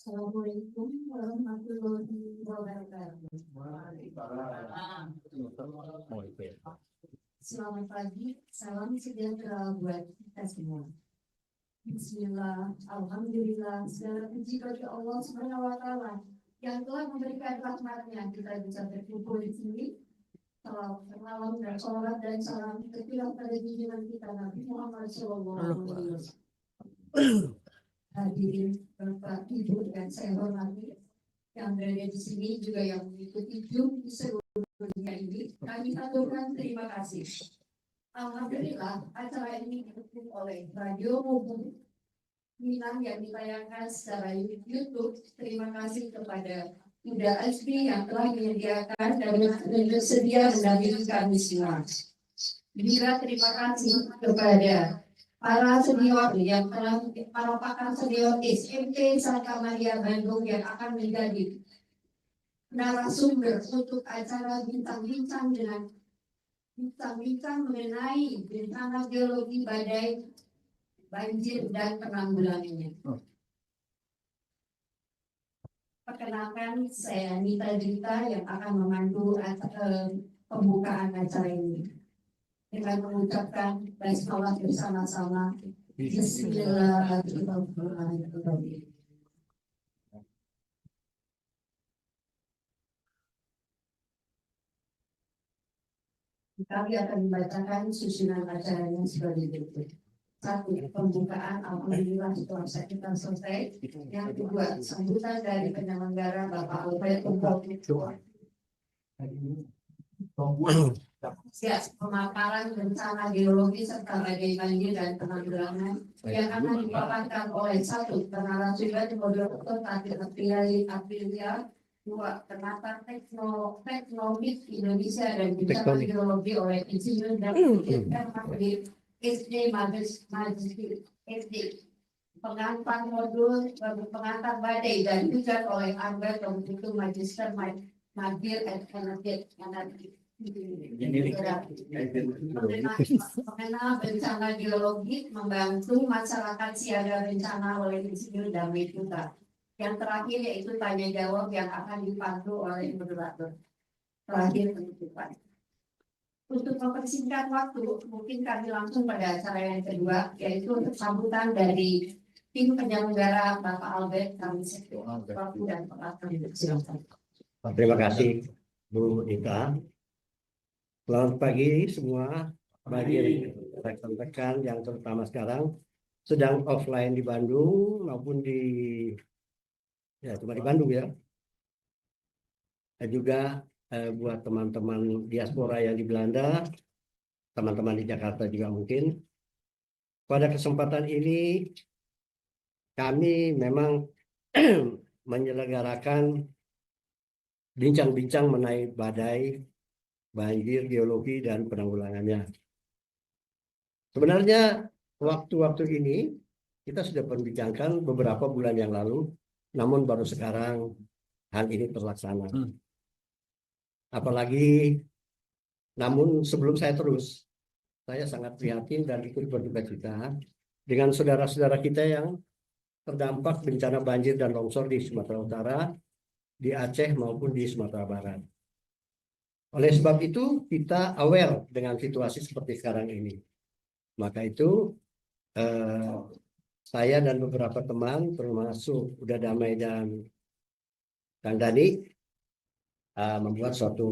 Assalamualaikum warahmatullahi wabarakatuh. Selamat pagi, salam sejahtera buat kita semua. Bismillah, Alhamdulillah, segala puji bagi Allah Subhanahu wa Ta'ala yang telah memberikan rahmatnya kita bisa berkumpul di sini. Salam dan sholat dan salam tercurah pada junjungan kita Nabi Muhammad SAW. Hadirin Bapak Ibu dan saya hormati yang berada di sini juga yang mengikuti Zoom di seluruh dunia ini, kami aturkan terima kasih. Alhamdulillah acara ini didukung oleh Radio Mubu Minang yang ditayangkan secara YouTube. Terima kasih kepada Uda Asbi yang telah menyediakan dan bersedia mendampingi kami semua. Juga terima kasih kepada para senior yang telah merupakan senior SMP Saka Maria Bandung yang akan menjadi narasumber untuk acara bincang-bincang mengenai bencana geologi badai, banjir dan penanggulangannya. Perkenalkan, saya Nita Dita yang akan memandu pembukaan acara ini. Dengan mengucapkan basmalah bersama-sama. Bismillahirrahmanirrahim. Kami akan membacakan susunan acaranya sebagai berikut. 1. Pembukaan, alhamdulillah setelah kita selesai. Yang kedua, sambutan dari penyelenggara Bapak Albert pemaparan bencana geologi serta badai banjir dan penanggulangan yang akan dipaparkan oleh 1. Narasumber moderator Tati Aprilia, 2. Penata teknologi Indonesia dan bencana geologi oleh Insinyur dan Mahdi SD Majlis SD. Pengantar modul pengantar badai dan hujan oleh Albert untuk Magister Magir Energi. Mengenal bencana geologi, membantu masyarakat siaga bencana oleh Insinyur Damai Putra. Yang terakhir yaitu tanya jawab yang akan dipandu oleh moderator. Terakhir penutupan. Untuk mempersingkat waktu, mungkin kami langsung pada acara yang kedua, yaitu untuk sambutan dari tim penyelenggara Bapak Albert, kami waktu dan silakan. Terima kasih Bu Ita. Selamat pagi semua, bagi rekan-rekan yang terutama sekarang sedang offline di Bandung maupun cuma di Bandung ya. Dan juga buat teman-teman diaspora yang di Belanda, teman-teman di Jakarta juga mungkin. Pada kesempatan ini kami memang menyelenggarakan bincang-bincang mengenai badai, banjir, geologi, dan penanggulangannya. Sebenarnya waktu-waktu ini kita sudah perbincangkan beberapa bulan yang lalu, namun baru sekarang hal ini terlaksana. Apalagi, namun sebelum saya sangat prihatin dan ikut berduka cita dengan saudara-saudara kita yang terdampak bencana banjir dan longsor di Sumatera Utara, di Aceh maupun di Sumatera Barat. Oleh sebab itu, kita aware dengan situasi seperti sekarang ini. Maka itu, saya dan beberapa teman, termasuk Uda Damai dan Kang Dani, membuat suatu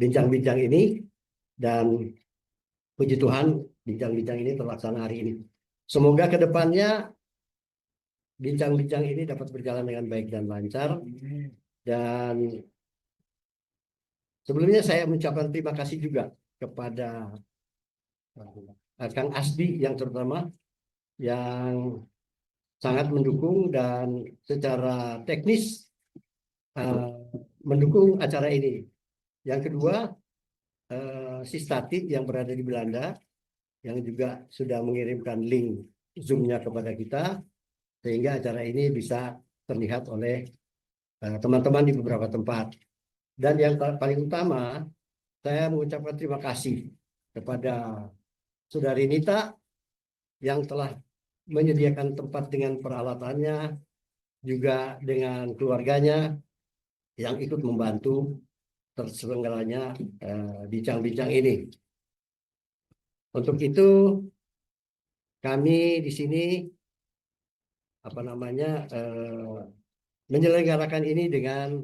bincang-bincang ini, dan puji Tuhan, bincang-bincang ini terlaksana hari ini. Semoga ke depannya, bincang-bincang ini dapat berjalan dengan baik dan lancar. Dan sebelumnya saya mengucapkan terima kasih juga kepada Kang Asdi yang terutama yang sangat mendukung dan secara teknis mendukung acara ini. Yang kedua, si Stati yang berada di Belanda yang juga sudah mengirimkan link Zoom-nya kepada kita sehingga acara ini bisa terlihat oleh teman-teman di beberapa tempat. Dan yang paling utama, saya mengucapkan terima kasih kepada Saudari Nita yang telah menyediakan tempat dengan peralatannya, juga dengan keluarganya yang ikut membantu terselenggaranya bincang-bincang ini. Untuk itu kami di sini menyelenggarakan ini dengan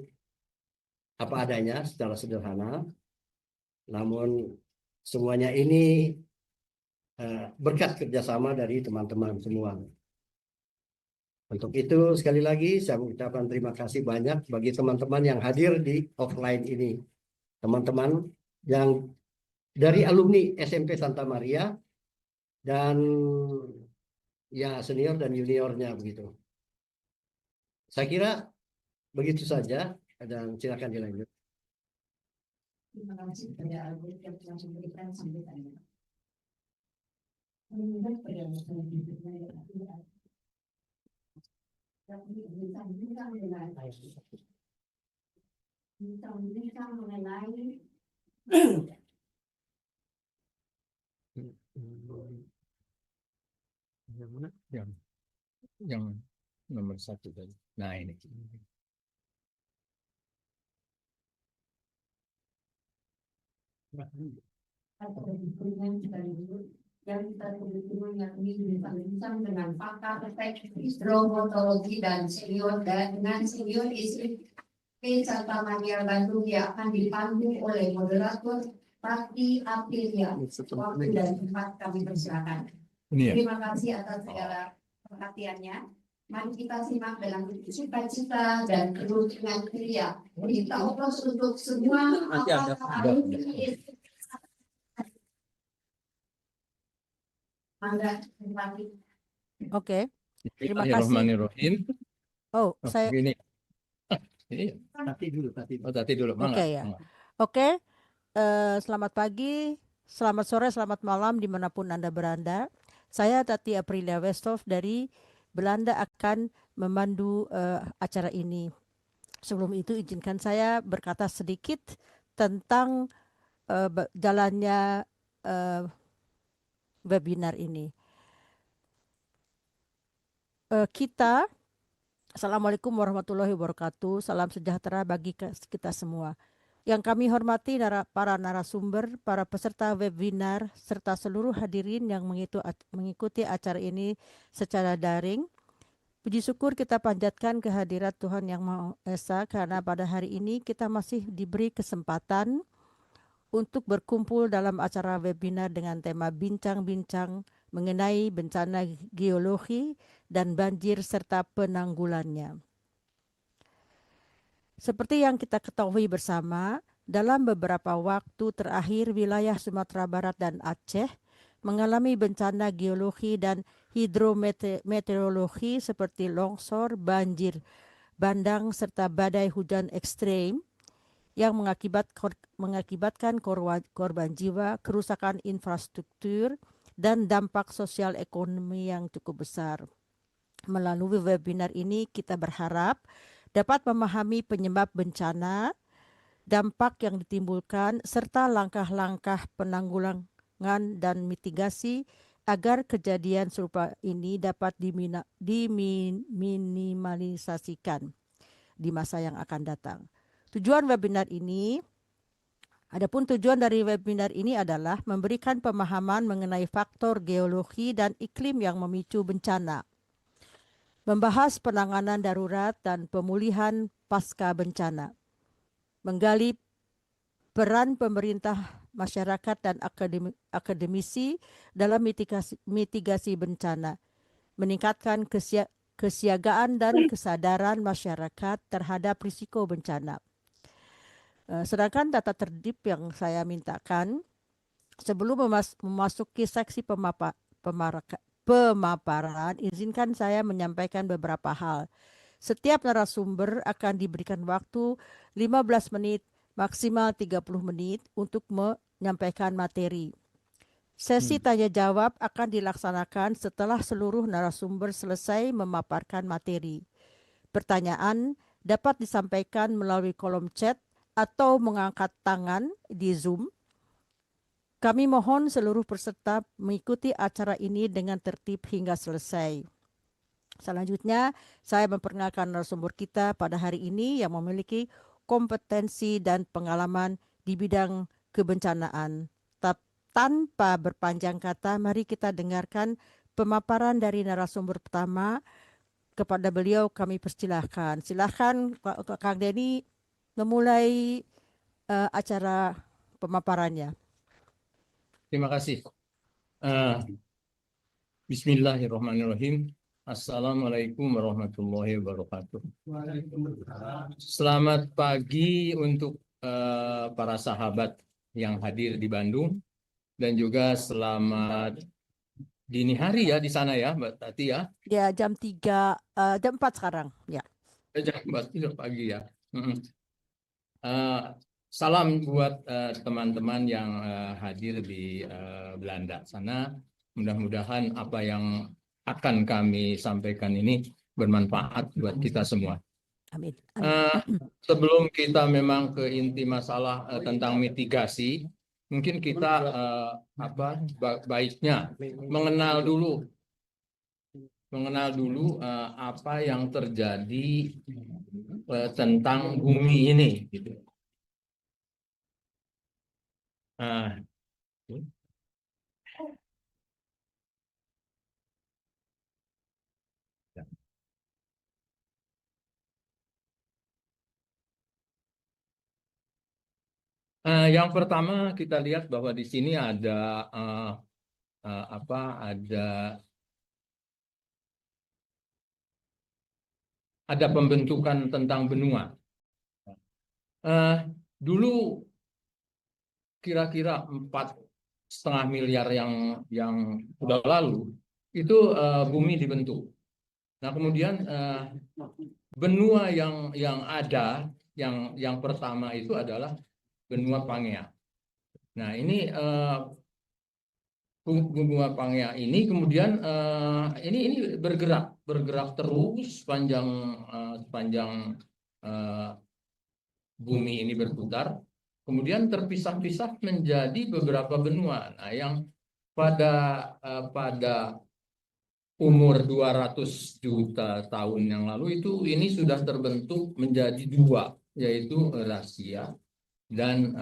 apa adanya secara sederhana, namun semuanya ini berkat kerjasama dari teman-teman semua. Untuk itu sekali lagi saya mengucapkan terima kasih banyak bagi teman-teman yang hadir di offline ini. Teman-teman yang dari alumni SMP Santa Maria dan ya senior dan juniornya begitu. Saya kira begitu saja dan silakan dilanjut. Terima kasih kepada Albert yang telah memberikan sambutannya. Mengingat pada masa hidupnya yang akhir, kami bincang-bincang mengenai Yang mana? Yang nomor 1 tadi. Nah ini. yang kita sebut yang ini bincang dengan pakar hidrometeorologi dan senior dengan senior istri Santa Maria Bandung yang akan dipandu oleh moderator Tati Aprilia. Waktu dan tempat kami persilakan. Terima kasih atas segala perhatiannya. Mari kita simak dalam cita-cita dan kerucunan kriya. Kita oplos untuk semua Oke, terima kasih. Bismillahirrahmanirrahim. Oh, saya. Ini. Tati dulu. Tati dulu. Oke ya. Oke, selamat pagi, selamat sore, selamat malam dimanapun Anda berada. Saya Tati Aprilia Westhoff dari Belanda akan memandu acara ini. Sebelum itu izinkan saya berkata sedikit tentang jalannya webinar ini. Assalamualaikum warahmatullahi wabarakatuh. Salam sejahtera bagi kita semua. Yang kami hormati para narasumber, para peserta webinar, serta seluruh hadirin yang mengikuti acara ini secara daring. Puji syukur kita panjatkan kehadirat Tuhan Yang Maha Esa karena pada hari ini kita masih diberi kesempatan untuk berkumpul dalam acara webinar dengan tema bincang-bincang mengenai bencana geologi dan banjir serta penanggulannya. Seperti yang kita ketahui bersama, dalam beberapa waktu terakhir wilayah Sumatera Barat dan Aceh mengalami bencana geologi dan hidrometeorologi seperti longsor, banjir bandang serta badai hujan ekstrem yang mengakibatkan korban jiwa, kerusakan infrastruktur, dan dampak sosial ekonomi yang cukup besar. Melalui webinar ini kita berharap dapat memahami penyebab bencana, dampak yang ditimbulkan, serta langkah-langkah penanggulangan dan mitigasi agar kejadian serupa ini dapat diminimalisasikan di masa yang akan datang. Tujuan dari webinar ini adalah memberikan pemahaman mengenai faktor geologi dan iklim yang memicu bencana, membahas penanganan darurat dan pemulihan pasca bencana, menggali peran pemerintah, masyarakat, dan akademisi dalam mitigasi bencana, meningkatkan kesiagaan dan kesadaran masyarakat terhadap risiko bencana. Sedangkan tata tertib yang saya mintakan sebelum memasuki seksi pemaparan, izinkan saya menyampaikan beberapa hal. Setiap narasumber akan diberikan waktu 15 menit, maksimal 30 menit untuk menyampaikan materi. Sesi tanya jawab akan dilaksanakan setelah seluruh narasumber selesai memaparkan materi. Pertanyaan dapat disampaikan melalui kolom chat atau mengangkat tangan di Zoom. Kami mohon seluruh peserta mengikuti acara ini dengan tertib hingga selesai. Selanjutnya, saya memperkenalkan narasumber kita pada hari ini yang memiliki kompetensi dan pengalaman di bidang kebencanaan. Tanpa berpanjang kata, mari kita dengarkan pemaparan dari narasumber pertama. Kepada beliau kami persilahkan. Silahkan Kang Denny memulai acara pemaparannya. Terima kasih. Bismillahirrahmanirrahim. Assalamualaikum warahmatullahi wabarakatuh. Selamat pagi untuk para sahabat yang hadir di Bandung, dan juga selamat dini hari ya di sana ya, Mbak Tati ya. Ya, jam 4 sekarang. Ya. Jam 4 sudah pagi ya. Salam buat teman-teman yang hadir di Belanda sana. Mudah-mudahan apa yang akan kami sampaikan ini bermanfaat buat kita semua. Amin. Sebelum kita memang ke inti masalah tentang mitigasi, mungkin kita baiknya mengenal dulu apa yang terjadi tentang bumi ini, gitu. Yang pertama kita lihat bahwa di sini ada ada pembentukan tentang benua. Dulu kira-kira 4,5 miliar yang sudah lalu itu bumi dibentuk. Nah, kemudian benua yang ada yang pertama itu adalah benua Pangea. Nah, ini benua Pangea ini kemudian ini bergerak terus sepanjang bumi ini berputar. Kemudian terpisah-pisah menjadi beberapa benua. Nah, yang pada umur 200 juta tahun yang lalu ini sudah terbentuk menjadi dua, yaitu Eurasia dan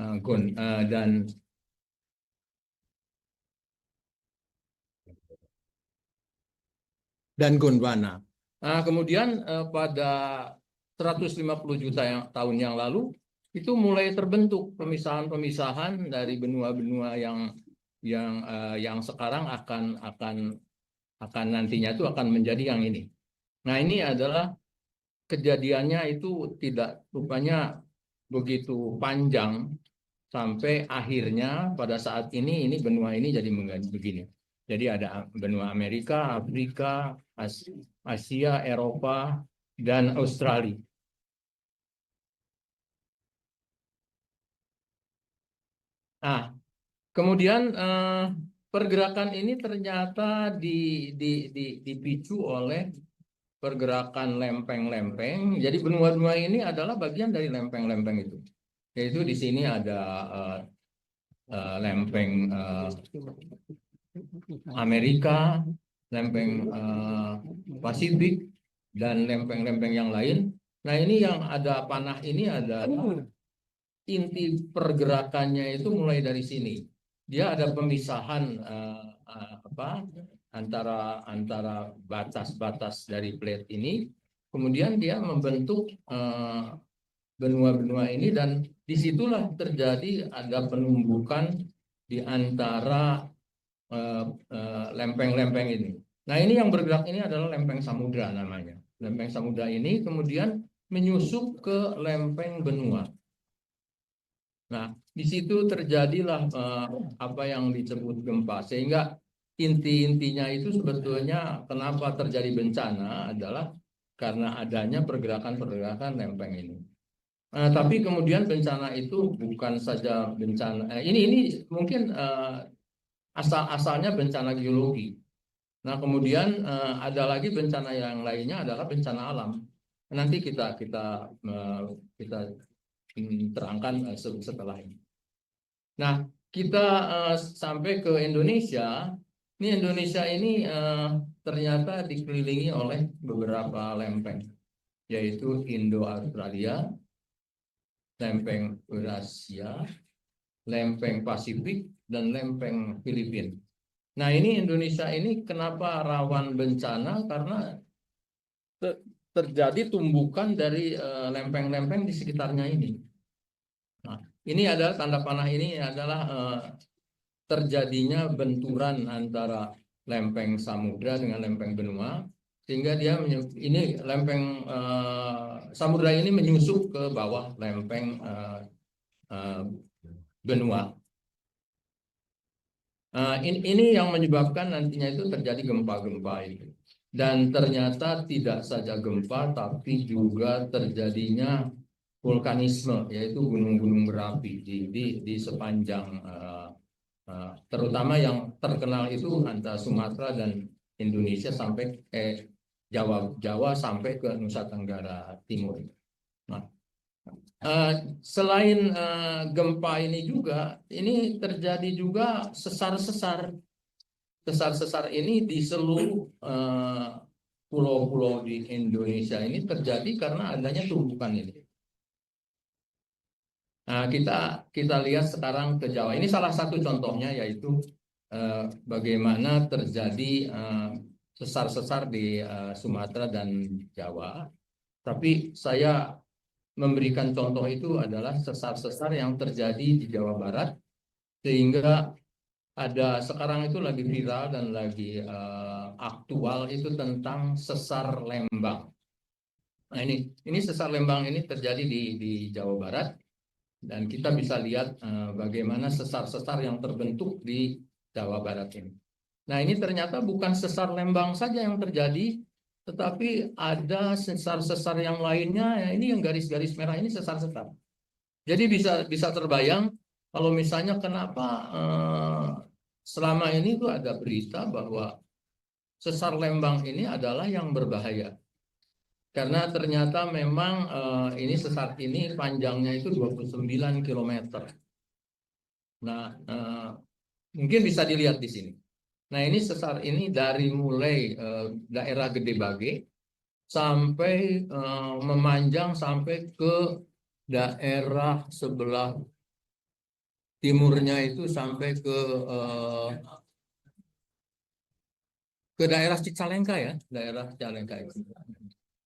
Gondwana. Nah, kemudian pada 150 juta tahun yang lalu itu mulai terbentuk pemisahan-pemisahan dari benua-benua yang sekarang akan nantinya itu akan menjadi yang ini. Nah, ini adalah kejadiannya itu tidak rupanya begitu panjang sampai akhirnya pada saat ini benua ini jadi begini. Jadi ada benua Amerika, Afrika, Asia, Eropa, dan Australia. Nah, kemudian pergerakan ini ternyata dipicu oleh pergerakan lempeng-lempeng. Jadi benua-benua ini adalah bagian dari lempeng-lempeng itu. Yaitu di sini ada lempeng Amerika, lempeng Pasifik, dan lempeng-lempeng yang lain. Nah, ini yang ada panah ini adalah inti pergerakannya itu mulai dari sini. Dia ada pemisahan antara batas-batas dari plate ini, kemudian dia membentuk benua-benua ini, dan disitulah terjadi ada penumbukan di antara lempeng-lempeng ini. Nah, ini yang bergerak ini adalah lempeng samudra namanya. Lempeng samudra ini kemudian menyusup ke lempeng benua. Nah, di situ terjadilah apa yang disebut gempa, sehingga inti-intinya itu sebetulnya kenapa terjadi bencana adalah karena adanya pergerakan-pergerakan lempeng ini. Tapi kemudian bencana itu bukan saja bencana, ini mungkin asal-asalnya bencana geologi. Nah, kemudian ada lagi bencana yang lainnya adalah bencana alam. Nanti kita terangkan setelah ini. Nah, kita sampai ke Indonesia. Ini Indonesia ini ternyata dikelilingi oleh beberapa lempeng, yaitu Indo-Australia, lempeng Eurasia, lempeng Pasifik, dan lempeng Filipina. Nah, ini Indonesia ini kenapa rawan bencana? Karena terjadi tumbukan dari lempeng-lempeng di sekitarnya ini. Nah, ini adalah tanda panah, ini adalah terjadinya benturan antara lempeng samudra dengan lempeng benua, sehingga dia ini lempeng samudra ini menyusup ke bawah lempeng benua. Ini yang menyebabkan nantinya itu terjadi gempa-gempa itu. Dan ternyata tidak saja gempa, tapi juga terjadinya vulkanisme, yaitu gunung-gunung berapi di sepanjang, terutama yang terkenal itu antara Sumatera dan Indonesia sampai Jawa sampai ke Nusa Tenggara Timur. Nah, selain gempa ini juga, ini terjadi juga sesar-sesar. Sesar-sesar ini di seluruh pulau-pulau di Indonesia ini terjadi karena adanya tumbukan ini. Nah, kita lihat sekarang ke Jawa. Ini salah satu contohnya, yaitu bagaimana terjadi sesar-sesar di Sumatera dan Jawa. Tapi saya memberikan contoh itu adalah sesar-sesar yang terjadi di Jawa Barat, sehingga ada sekarang itu lagi viral dan lagi aktual itu tentang sesar Lembang. Nah, ini sesar Lembang ini terjadi di Jawa Barat, dan kita bisa lihat bagaimana sesar-sesar yang terbentuk di Jawa Barat ini. Nah, ini ternyata bukan sesar Lembang saja yang terjadi, tetapi ada sesar-sesar yang lainnya. Ya, ini yang garis-garis merah ini sesar-sesar. Jadi bisa terbayang kalau misalnya kenapa selama ini tuh ada berita bahwa sesar Lembang ini adalah yang berbahaya. Karena ternyata memang ini sesar ini panjangnya itu 29 km. Nah, mungkin bisa dilihat di sini. Nah, ini sesar ini dari mulai daerah Gede Bage sampai memanjang sampai ke daerah sebelah timurnya itu sampai ke daerah Cicalengka, ya, daerah Cicalengka itu.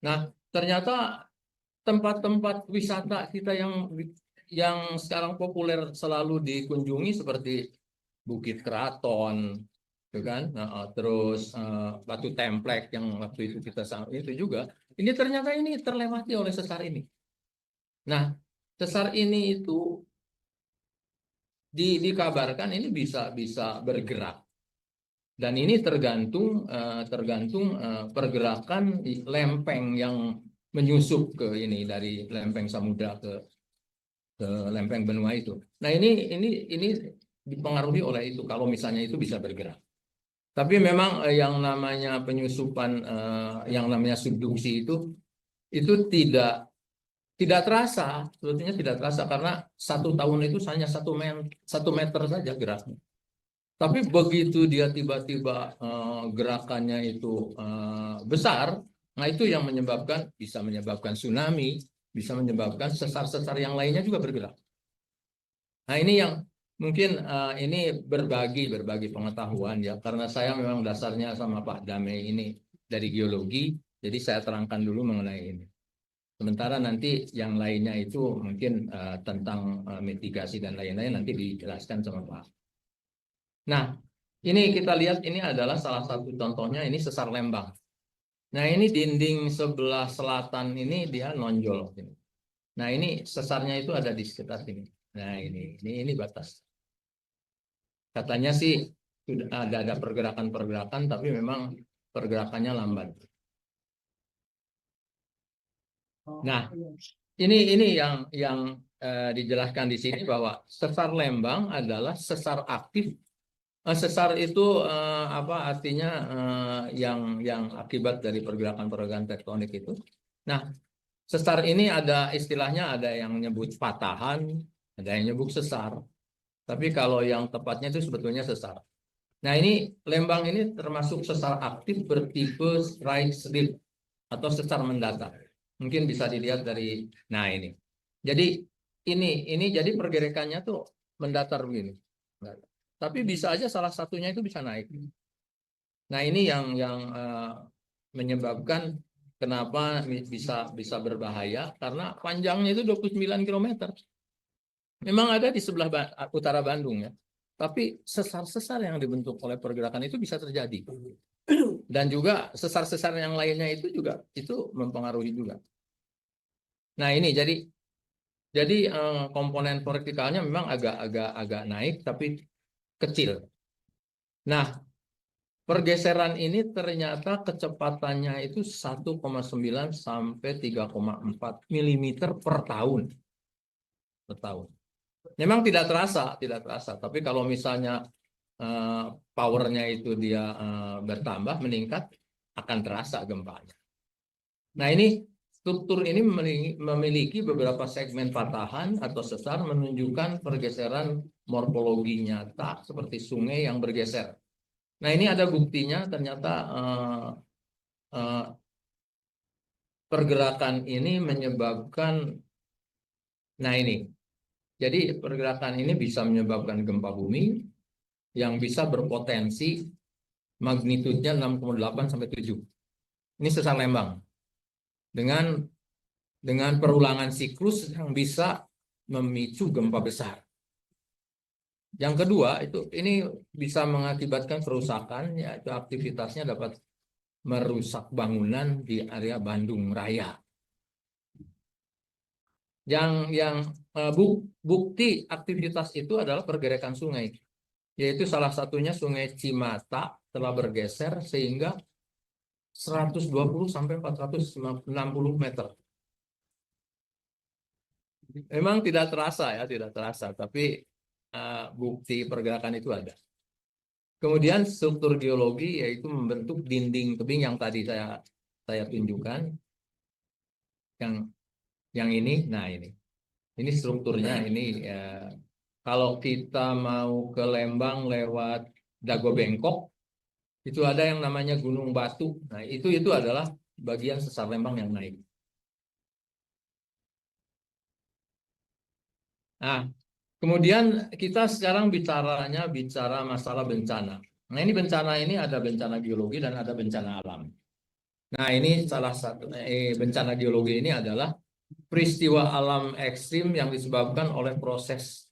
Nah, ternyata tempat-tempat wisata kita yang sekarang populer selalu dikunjungi seperti Bukit Keraton, gitu kan? Nah, terus Batu Templek yang waktu itu kita itu juga. Ini ternyata ini terlewati oleh sesar ini. Nah, sesar ini itu dikabarkan ini bisa bergerak. Dan ini tergantung pergerakan lempeng yang menyusup ke ini dari lempeng samudra ke lempeng benua itu. Nah, ini dipengaruhi oleh itu kalau misalnya itu bisa bergerak. Tapi memang yang namanya penyusupan, yang namanya subduksi itu tidak terasa, sebetulnya tidak terasa karena 1 tahun itu hanya 1 meter saja geraknya. Tapi begitu dia tiba-tiba gerakannya itu besar, nah itu yang bisa menyebabkan tsunami, bisa menyebabkan sesar-sesar yang lainnya juga bergerak. Nah, ini yang mungkin ini berbagi pengetahuan, ya, karena saya memang dasarnya sama Pak Dame ini dari geologi, jadi saya terangkan dulu mengenai ini. Sementara nanti yang lainnya itu mungkin tentang mitigasi dan lain-lain nanti dijelaskan sama Pak. Nah, ini kita lihat, ini adalah salah satu contohnya, ini sesar Lembang. Nah, ini dinding sebelah selatan ini dia nonjol. Nah, ini sesarnya itu ada di sekitar sini. Nah, ini batas. Katanya sih sudah ada pergerakan-pergerakan, tapi memang pergerakannya lambat. Nah, ini yang dijelaskan di sini bahwa sesar Lembang adalah sesar aktif. Sesar itu apa artinya, yang akibat dari pergerakan-pergerakan tektonik itu. Nah, sesar ini ada istilahnya, ada yang nyebut patahan, ada yang nyebut sesar. Tapi kalau yang tepatnya itu sebetulnya sesar. Nah, ini Lembang ini termasuk sesar aktif bertipe right slip atau sesar mendatar. Mungkin bisa dilihat dari, nah ini. Jadi ini jadi pergerakannya tuh mendatar begini. Tapi bisa aja salah satunya itu bisa naik. Nah, ini yang menyebabkan kenapa bisa berbahaya karena panjangnya itu 29 km. Memang ada di sebelah utara Bandung ya. Tapi sesar-sesar yang dibentuk oleh pergerakan itu bisa terjadi. Dan juga sesar-sesar yang lainnya itu juga itu mempengaruhi juga. Nah, ini jadi komponen vertikalnya memang agak naik tapi kecil. Nah, pergeseran ini ternyata kecepatannya itu 1,9 sampai 3,4 mm per tahun. Per tahun. Memang tidak terasa. Tapi kalau misalnya powernya itu dia bertambah, meningkat, akan terasa gempanya. Nah, ini struktur ini memiliki beberapa segmen patahan atau sesar menunjukkan pergeseran morfologi nyata seperti sungai yang bergeser. Nah, ini ada buktinya ternyata pergerakan ini menyebabkan, nah ini, jadi pergerakan ini bisa menyebabkan gempa bumi yang bisa berpotensi magnitudenya 6,8 sampai 7. Ini sesar Lembang. Dengan perulangan siklus yang bisa memicu gempa besar. Yang kedua, ini bisa mengakibatkan kerusakan, yaitu aktivitasnya dapat merusak bangunan di area Bandung Raya. Yang bukti aktivitas itu adalah pergerakan sungai, yaitu salah satunya Sungai Cimata telah bergeser sehingga 120 sampai 460 meter. Memang tidak terasa ya, tapi bukti pergerakan itu ada. Kemudian struktur geologi yaitu membentuk dinding tebing yang tadi saya tunjukkan. Yang ini, nah ini strukturnya ini kalau kita mau ke Lembang lewat Dago Bengkok itu ada yang namanya Gunung Batu. Nah, itu adalah bagian sesar Lembang yang naik. Nah, kemudian kita sekarang bicara masalah bencana. Nah, ini bencana ini ada bencana geologi dan ada bencana alam. Nah, ini salah satu bencana geologi ini adalah peristiwa alam ekstrim yang disebabkan oleh proses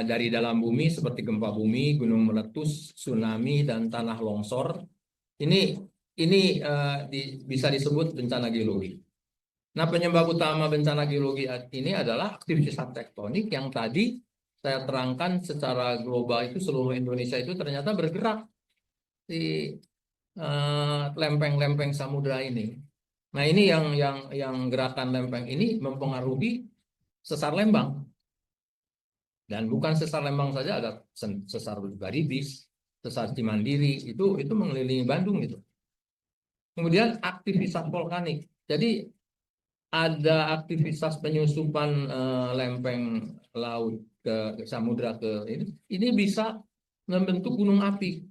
dari dalam bumi seperti gempa bumi, gunung meletus, tsunami, dan tanah longsor. Ini bisa disebut bencana geologi. Nah, penyebab utama bencana geologi ini adalah aktivitas tektonik yang tadi saya terangkan secara global itu seluruh Indonesia itu ternyata bergerak di lempeng-lempeng samudra ini. Nah, ini yang gerakan lempeng ini mempengaruhi sesar Lembang. Dan bukan sesar Lembang saja, ada sesar Baribis, sesar Cimandiri, itu mengelilingi Bandung itu. Kemudian aktivitas vulkanik. Jadi ada aktivitas penyusupan lempeng laut ke samudra ini bisa membentuk gunung api.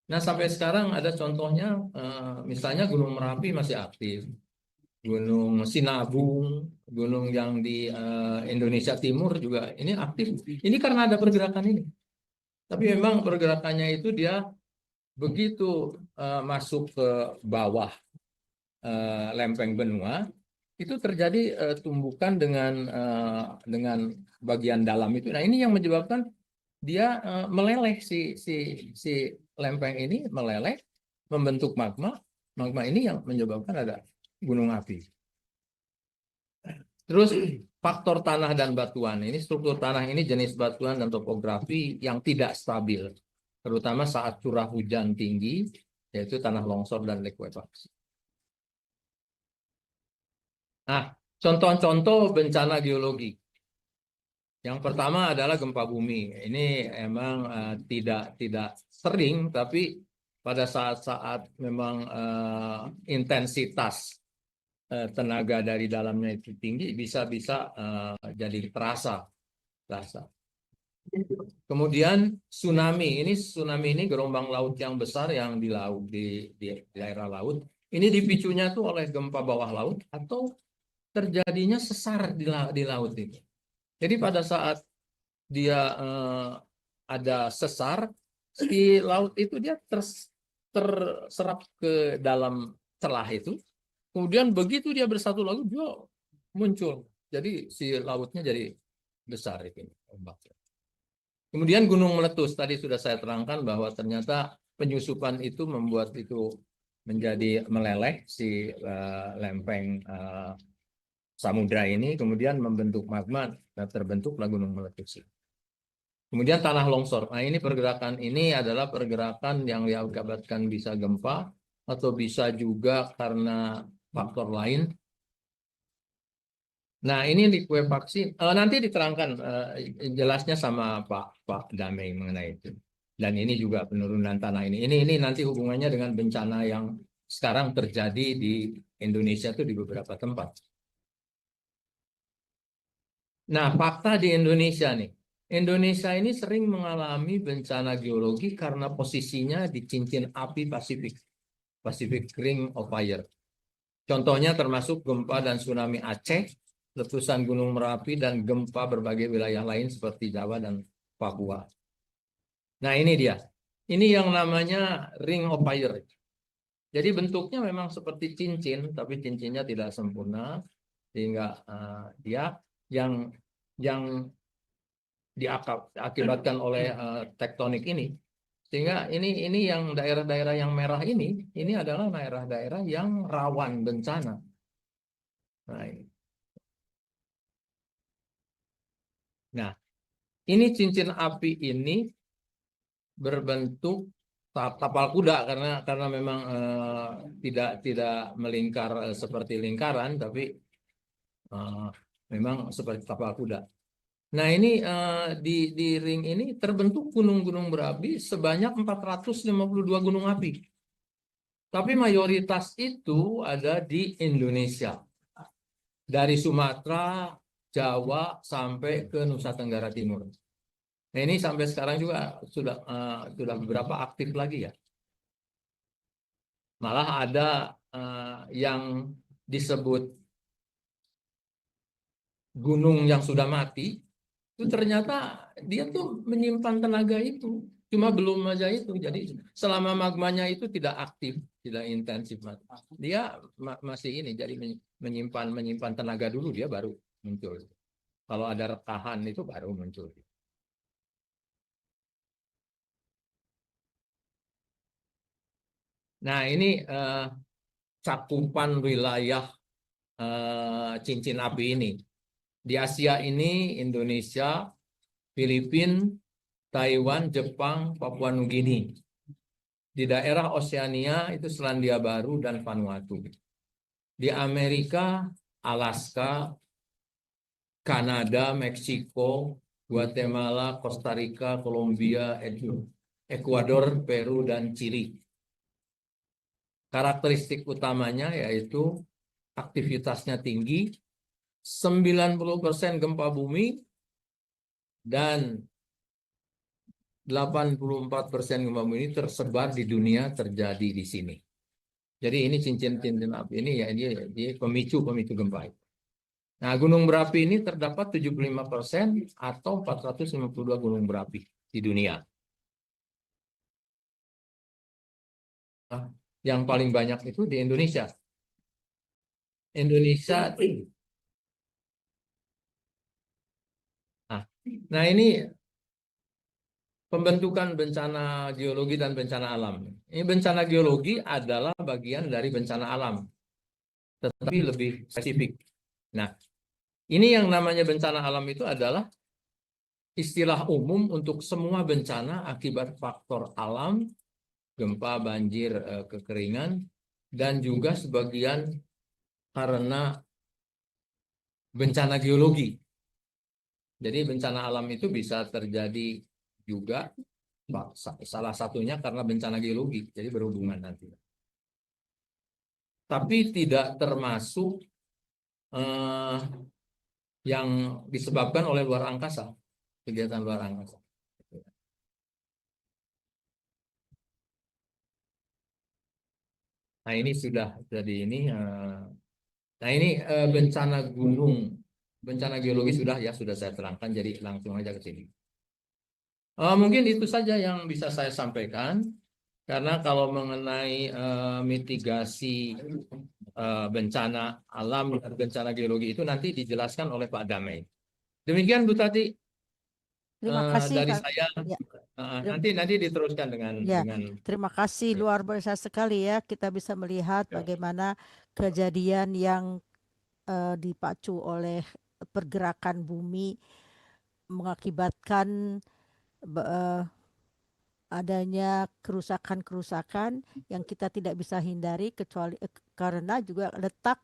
Nah, sampai sekarang ada contohnya, misalnya Gunung Merapi masih aktif, Gunung Sinabung, gunung yang di Indonesia Timur juga ini aktif. Ini karena ada pergerakan ini. Tapi memang pergerakannya itu dia begitu masuk ke bawah lempeng benua, itu terjadi tumbukan dengan bagian dalam itu. Nah, ini yang menyebabkan dia meleleh si lempeng ini meleleh, membentuk magma. Magma ini yang menyebabkan ada gunung api. Terus faktor tanah dan batuan. Ini struktur tanah ini jenis batuan dan topografi yang tidak stabil, terutama saat curah hujan tinggi, yaitu tanah longsor dan likuifaksi. Nah, contoh-contoh bencana geologi. Yang pertama adalah gempa bumi. Ini emang tidak sering, tapi pada saat-saat memang intensitas tenaga dari dalamnya itu tinggi, bisa jadi terasa. Kemudian tsunami ini gelombang laut yang besar yang di laut di daerah laut. Ini dipicunya tuh oleh gempa bawah laut atau terjadinya sesar di laut itu. Jadi pada saat dia ada sesar di laut itu dia terserap ke dalam celah itu. Kemudian begitu dia bersatu lagi dia muncul. Jadi si lautnya jadi besar itu ombaknya. Kemudian gunung meletus tadi sudah saya terangkan bahwa ternyata penyusupan itu membuat itu menjadi meleleh si lempeng samudra ini, kemudian membentuk magma dan terbentuklah gunung meletus. Kemudian tanah longsor. Nah, ini pergerakan ini adalah pergerakan yang diakibatkan bisa gempa atau bisa juga karena faktor lain. Nah, ini likuifaksi nanti diterangkan jelasnya sama Pak Damai mengenai itu. Dan ini juga penurunan tanah ini. Ini nanti hubungannya dengan bencana yang sekarang terjadi di Indonesia itu di beberapa tempat. Nah, fakta di Indonesia nih. Indonesia ini sering mengalami bencana geologi karena posisinya di cincin api Pasifik. Pacific Ring of Fire. Contohnya termasuk gempa dan tsunami Aceh, letusan Gunung Merapi, dan gempa berbagai wilayah lain seperti Jawa dan Papua. Nah, ini dia. Ini yang namanya Ring of Fire. Jadi bentuknya memang seperti cincin, tapi cincinnya tidak sempurna, sehingga dia yang diakibatkan oleh tektonik ini. Sehingga ini yang daerah-daerah yang merah ini adalah daerah-daerah yang rawan bencana. Nah, ini cincin api ini berbentuk tapal kuda karena memang tidak melingkar seperti lingkaran, tapi memang seperti tapal kuda. Nah, ini di ring ini terbentuk gunung-gunung berapi sebanyak 452 gunung api. Tapi mayoritas itu ada di Indonesia. Dari Sumatera, Jawa, sampai ke Nusa Tenggara Timur. Nah, ini sampai sekarang juga sudah beberapa aktif lagi ya. Malah ada yang disebut gunung yang sudah mati, itu ternyata dia tuh menyimpan tenaga itu. Cuma belum aja itu. Jadi selama magmanya itu tidak aktif, tidak intensif. Dia masih ini, jadi menyimpan tenaga dulu, dia baru muncul. Kalau ada rekahan itu baru muncul. Nah, ini cakupan wilayah cincin api ini. Di Asia ini Indonesia, Filipina, Taiwan, Jepang, Papua Nugini. Di daerah Oseania itu Selandia Baru dan Vanuatu. Di Amerika, Alaska, Kanada, Meksiko, Guatemala, Costa Rica, Kolombia, Ekuador, Peru, dan Chili. Karakteristik utamanya yaitu aktivitasnya tinggi, 90% gempa bumi, dan 84% gempa bumi ini tersebar di dunia terjadi di sini. Jadi ini cincin-cincin api ini ya ini pemicu gempa. Nah, gunung berapi ini terdapat 75% atau 452 gunung berapi di dunia. Nah, yang paling banyak itu di Indonesia. Nah, ini pembentukan bencana geologi dan bencana alam. Ini bencana geologi adalah bagian dari bencana alam, tetapi lebih spesifik. Nah, ini yang namanya bencana alam itu adalah istilah umum untuk semua bencana akibat faktor alam, gempa, banjir, kekeringan, dan juga sebagian karena bencana geologi. Jadi bencana alam itu bisa terjadi juga, salah satunya karena bencana geologi, jadi berhubungan nanti. Tapi tidak termasuk yang disebabkan oleh luar angkasa. kegiatan luar angkasa. Nah ini sudah jadi ini. Nah ini bencana gunung, bencana geologi sudah saya terangkan. Jadi langsung aja ke sini. Mungkin itu saja yang bisa saya sampaikan. Karena kalau mengenai mitigasi bencana alam dan bencana geologi itu nanti dijelaskan oleh Pak Damai. Demikian Bu Tati Terima kasih dari Kang. saya. Ya, Nanti diteruskan ya, dengan terima kasih luar biasa sekali ya. Kita bisa melihat bagaimana kejadian yang dipacu oleh pergerakan bumi mengakibatkan adanya kerusakan-kerusakan yang kita tidak bisa hindari kecuali karena juga letak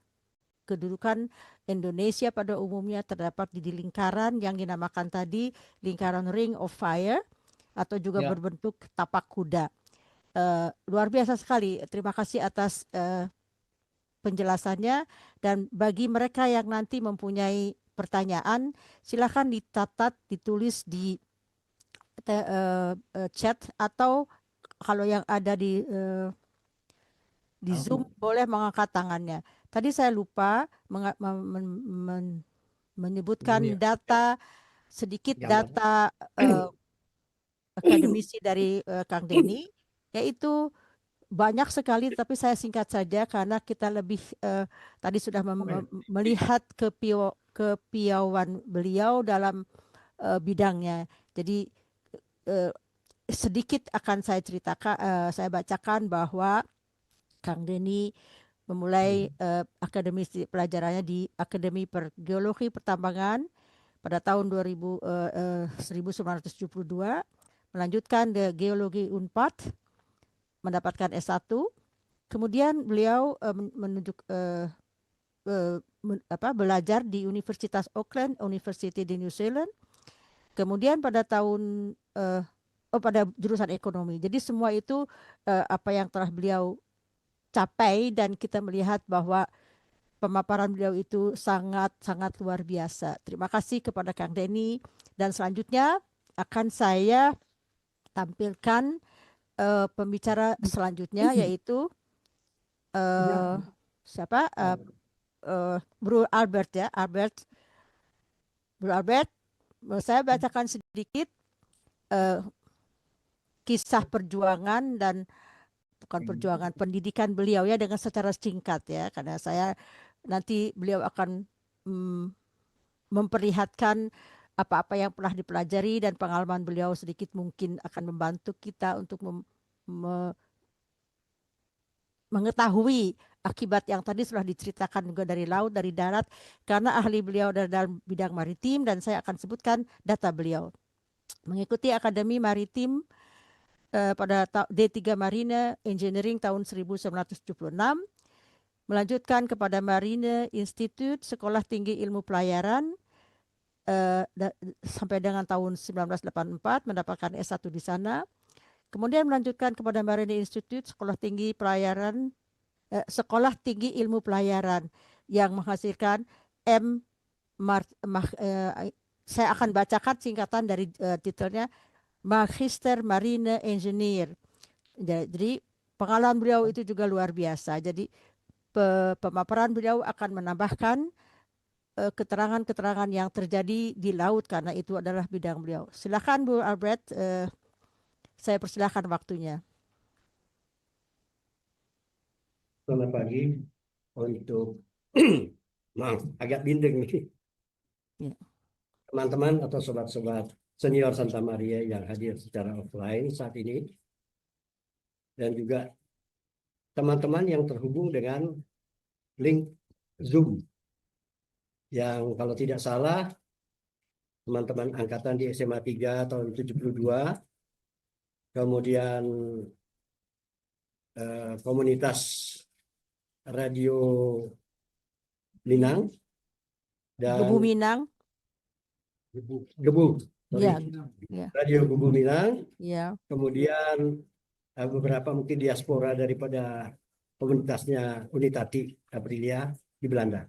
kedudukan Indonesia pada umumnya terdapat di lingkaran yang dinamakan tadi lingkaran Ring of Fire atau juga Ya. berbentuk tapak kuda. Luar biasa sekali. Terima kasih atas penjelasannya, dan bagi mereka yang nanti mempunyai pertanyaan silakan ditatat, ditulis di chat, atau kalau yang ada di Zoom boleh mengangkat tangannya. Tadi saya lupa menyebutkan data sedikit data akademisi dari Kang Denny, yaitu banyak sekali, tapi saya singkat saja karena kita lebih tadi sudah melihat kepiawaian beliau dalam bidangnya. Jadi sedikit akan saya ceritakan, saya bacakan bahwa Kang Denny memulai akademisi pelajarannya di Akademi Geologi Pertambangan pada tahun 1972, melanjutkan di Geologi Unpad, mendapatkan S1. Kemudian beliau belajar di Universitas Auckland, University di New Zealand. Kemudian pada tahun pada jurusan ekonomi. Jadi semua itu apa yang telah beliau capai, dan kita melihat bahwa pemaparan beliau itu sangat-sangat luar biasa. Terima kasih kepada Kang Denny, dan selanjutnya akan saya tampilkan pembicara selanjutnya, yaitu siapa? Bro Albert ya, Bro Albert. Saya bacakan sedikit kisah perjuangan dan bukan perjuangan, pendidikan beliau ya, dengan secara singkat ya, karena saya nanti beliau akan memperlihatkan apa-apa yang pernah dipelajari, dan pengalaman beliau sedikit mungkin akan membantu kita untuk mengetahui akibat yang tadi sudah diceritakan juga dari laut, dari darat, karena ahli beliau dalam bidang maritim, dan saya akan sebutkan data beliau. Mengikuti Akademi Maritim pada D3 Marine Engineering tahun 1976, melanjutkan kepada Marine Institute Sekolah Tinggi Ilmu Pelayaran sampai dengan tahun 1984, mendapatkan S1 di sana. Kemudian melanjutkan kepada Marine Institute Sekolah Tinggi Pelayaran, Sekolah Tinggi Ilmu Pelayaran yang menghasilkan saya akan bacakan singkatan dari titelnya, Magister Marine Engineer. Jadi pengalaman beliau itu juga luar biasa. Jadi pemaparan beliau akan menambahkan keterangan-keterangan yang terjadi di laut, karena itu adalah bidang beliau. Silakan Bu Albert, saya persilahkan waktunya. Selamat pagi untuk maaf agak bindeng nih. Ya. Teman-teman atau sobat-sobat senior Santa Maria yang hadir secara offline saat ini, dan juga teman-teman yang terhubung dengan link Zoom, yang kalau tidak salah teman-teman angkatan di SMA 3 tahun 72, kemudian komunitas Radio Minang dan Gebu Minang. Gebu, Ya, Radio Gebu Minang. ya. Kemudian beberapa mungkin diaspora daripada komunitasnya Unitati Aprilia di Belanda.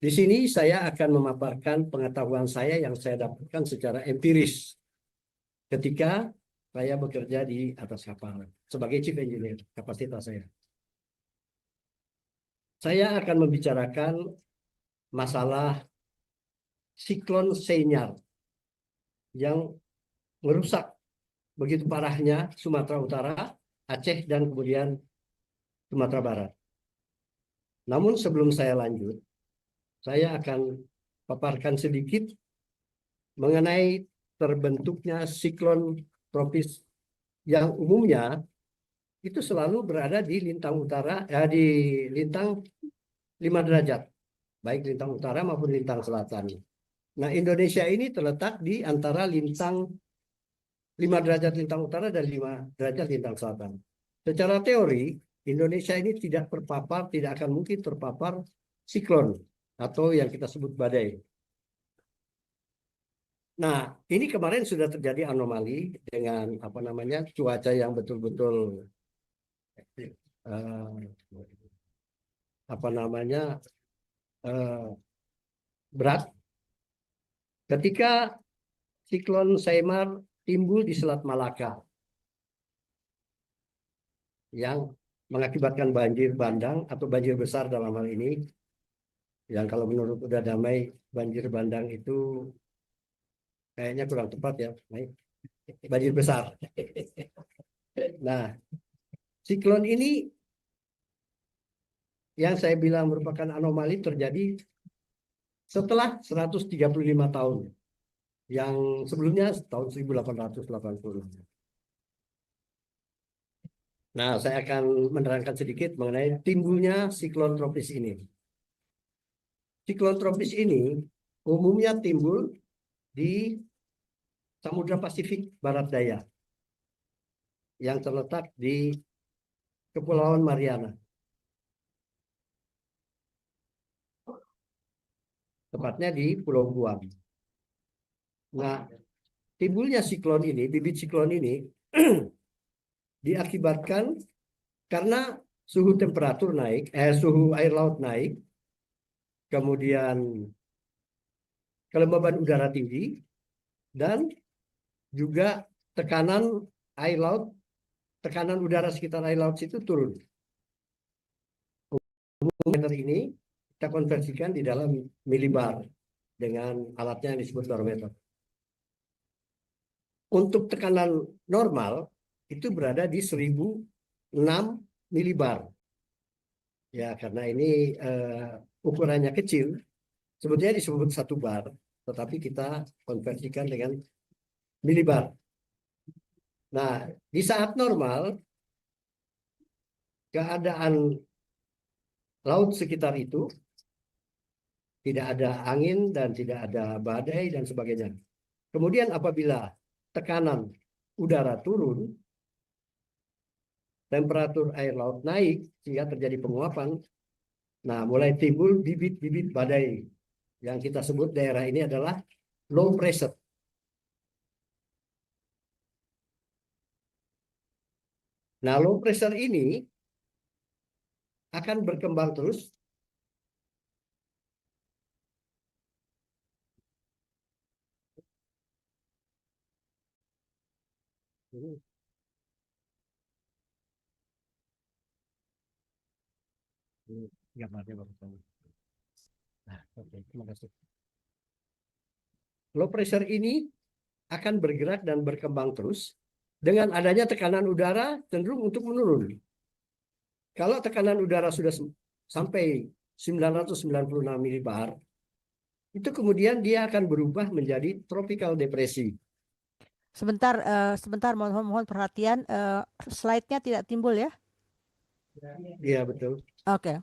Di sini saya akan memaparkan pengetahuan saya yang saya dapatkan secara empiris ketika saya bekerja di atas kapal sebagai chief engineer, kapasitas saya. Saya akan membicarakan masalah siklon Senyar yang merusak begitu parahnya Sumatera Utara, Aceh, dan kemudian Sumatera Barat. Namun sebelum saya lanjut, saya akan paparkan sedikit mengenai terbentuknya siklon tropis yang umumnya itu selalu berada di lintang utara, di lintang 5 derajat, baik lintang utara maupun lintang selatan. Nah, Indonesia ini terletak di antara lintang 5 derajat lintang utara dan 5 derajat lintang selatan. Secara teori, Indonesia ini tidak terpapar, tidak akan mungkin terpapar siklon atau yang kita sebut badai. Nah, ini kemarin sudah terjadi anomali dengan cuaca yang betul-betul berat ketika siklon Seymour timbul di Selat Malaka yang mengakibatkan banjir bandang atau banjir besar dalam hal ini, yang kalau menurut Udah Damai banjir bandang itu kayaknya kurang tepat ya, banjir besar. Nah, siklon ini yang saya bilang merupakan anomali terjadi setelah 135 tahun, yang sebelumnya tahun 1880. Nah, saya akan menerangkan sedikit mengenai timbulnya siklon tropis ini. Siklon tropis ini umumnya timbul di Samudra Pasifik Barat Daya yang terletak di Kepulauan Mariana. Tepatnya di Pulau Guam. Nah, timbulnya siklon ini, bibit siklon ini diakibatkan karena suhu temperatur naik, suhu air laut naik, kemudian kelembaban udara tinggi, dan juga tekanan air laut, tekanan udara sekitar air laut itu turun. Barometer ini kita konversikan di dalam milibar dengan alatnya yang disebut barometer. Untuk tekanan normal itu berada di 1006 milibar. Ya, karena ini ukurannya kecil, sebetulnya disebut 1 bar, tetapi kita konversikan dengan milibar. Nah, di saat normal, keadaan laut sekitar itu tidak ada angin dan tidak ada badai dan sebagainya. Kemudian apabila tekanan udara turun, temperatur air laut naik sehingga terjadi penguapan. Nah, mulai timbul bibit-bibit badai. Yang kita sebut daerah ini adalah low pressure. Nah, low pressure ini akan berkembang terus low pressure ini akan bergerak dan berkembang terus dengan adanya tekanan udara cenderung untuk menurun. Kalau tekanan udara sudah sampai 996 milibar, itu kemudian dia akan berubah menjadi tropical depresi. Sebentar, mohon perhatian, slide-nya tidak timbul ya? Iya, betul. Oke.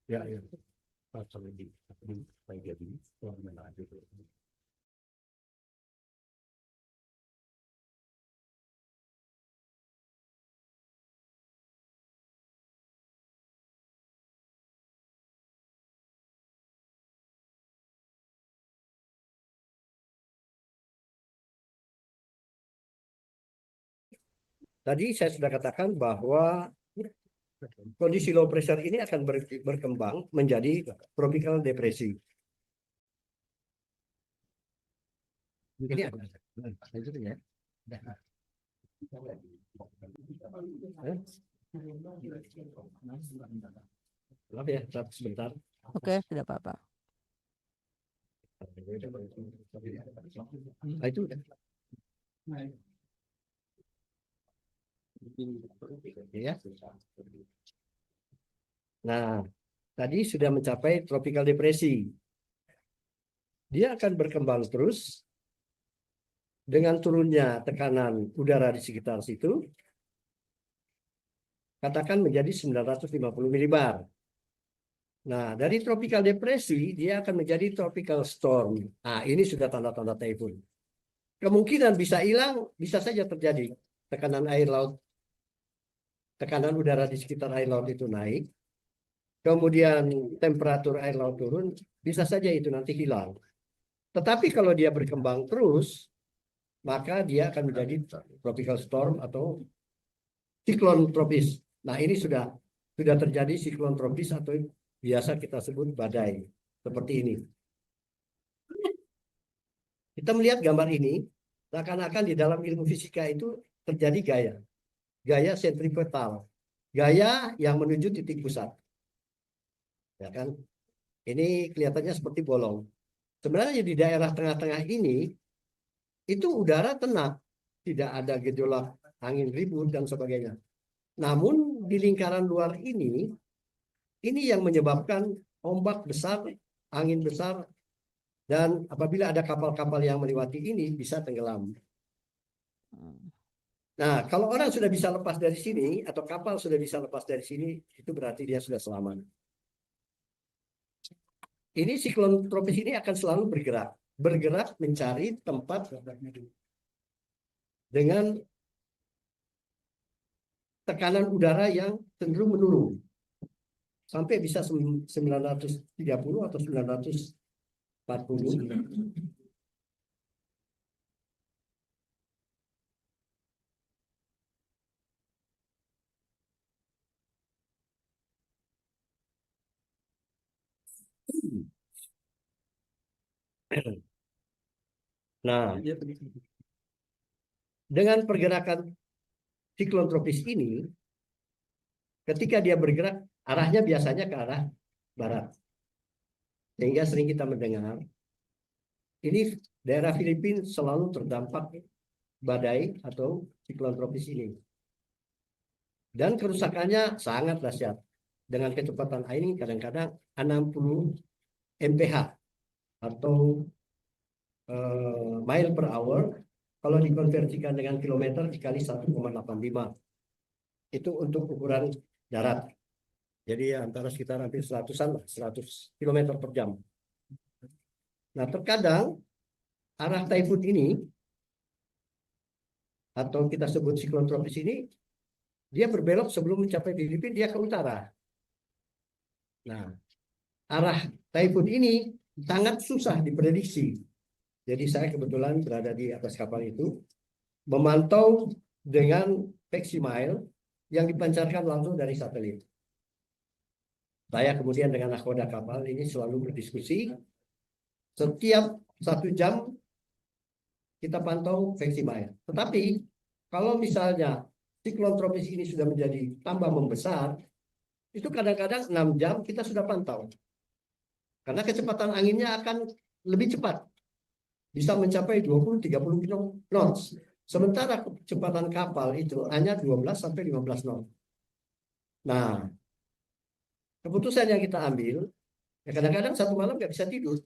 Ya, ya. tadi saya sudah katakan bahwa kondisi low pressure ini akan berkembang menjadi tropical depresi. Ini ada. Ya. Maaf ya, sebentar. Oke, tidak apa-apa. Nah, itu udah. Ya. Nah, tadi sudah mencapai tropical depresi. Dia akan berkembang terus dengan turunnya tekanan udara di sekitar situ, katakan menjadi 950 milibar. Nah, dari tropical depresi, dia akan menjadi tropical storm. Nah, ini sudah tanda-tanda typhoon. Kemungkinan bisa hilang, bisa saja terjadi. Tekanan air laut, tekanan udara di sekitar air laut itu naik. Kemudian temperatur air laut turun, bisa saja itu nanti hilang. Tetapi kalau dia berkembang terus, maka dia akan menjadi tropical storm atau siklon tropis. Nah, ini sudah terjadi siklon tropis atau biasa kita sebut badai. Seperti ini. Kita melihat gambar ini, seakan-akan di dalam ilmu fisika itu terjadi gaya. Gaya sentripetal. Gaya yang menuju titik pusat. Ya kan? Ini kelihatannya seperti bolong. Sebenarnya di daerah tengah-tengah ini, itu udara tenang. Tidak ada gejolak angin ribut dan sebagainya. Namun di lingkaran luar ini yang menyebabkan ombak besar, angin besar, dan apabila ada kapal-kapal yang melewati ini bisa tenggelam. Nah, kalau orang sudah bisa lepas dari sini atau kapal sudah bisa lepas dari sini, itu berarti dia sudah selamat. Ini siklon tropis ini akan selalu bergerak mencari tempat dengan tekanan udara yang cenderung menurun sampai bisa 930 atau 940. Nah, dengan pergerakan siklon tropis ini, ketika dia bergerak, arahnya biasanya ke arah barat. Sehingga sering kita mendengar, ini daerah Filipina selalu terdampak badai atau siklon tropis ini. Dan kerusakannya sangat dahsyat. Dengan kecepatan angin kadang-kadang 60 mph atau mile per hour. Kalau dikonversikan dengan kilometer dikali 1,85. Itu untuk ukuran darat. Jadi antara sekitar hampir 100-an, 100 km per jam. Nah, terkadang arah typhoon ini atau kita sebut siklon tropis ini, dia berbelok sebelum mencapai Filipina, dia ke utara. Nah, arah typhoon ini sangat susah diprediksi. Jadi saya kebetulan berada di atas kapal itu, memantau dengan Peximile yang dipancarkan langsung dari satelit. Saya kemudian dengan nahkoda kapal ini selalu berdiskusi. Setiap 1 jam kita pantau Peximile. Tetapi kalau misalnya siklon tropis ini sudah menjadi tambah membesar, itu kadang-kadang 6 jam kita sudah pantau. Karena kecepatan anginnya akan lebih cepat. Bisa mencapai 20-30 knots. Sementara kecepatan kapal itu hanya 12-15 knots. Nah, keputusan yang kita ambil, ya kadang-kadang satu malam nggak bisa tidur.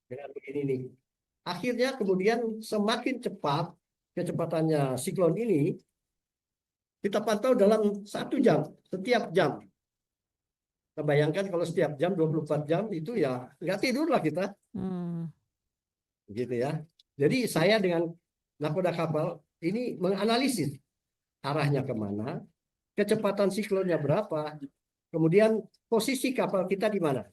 Dengan begini nih. Akhirnya kemudian semakin cepat kecepatannya siklon ini, kita pantau dalam 1 jam, setiap jam. Kita bayangkan kalau setiap jam 24 jam itu ya nggak tidur lah kita. Gitu ya. Jadi saya dengan nahkoda kapal ini menganalisis arahnya kemana, kecepatan siklonnya berapa, kemudian posisi kapal kita di mana.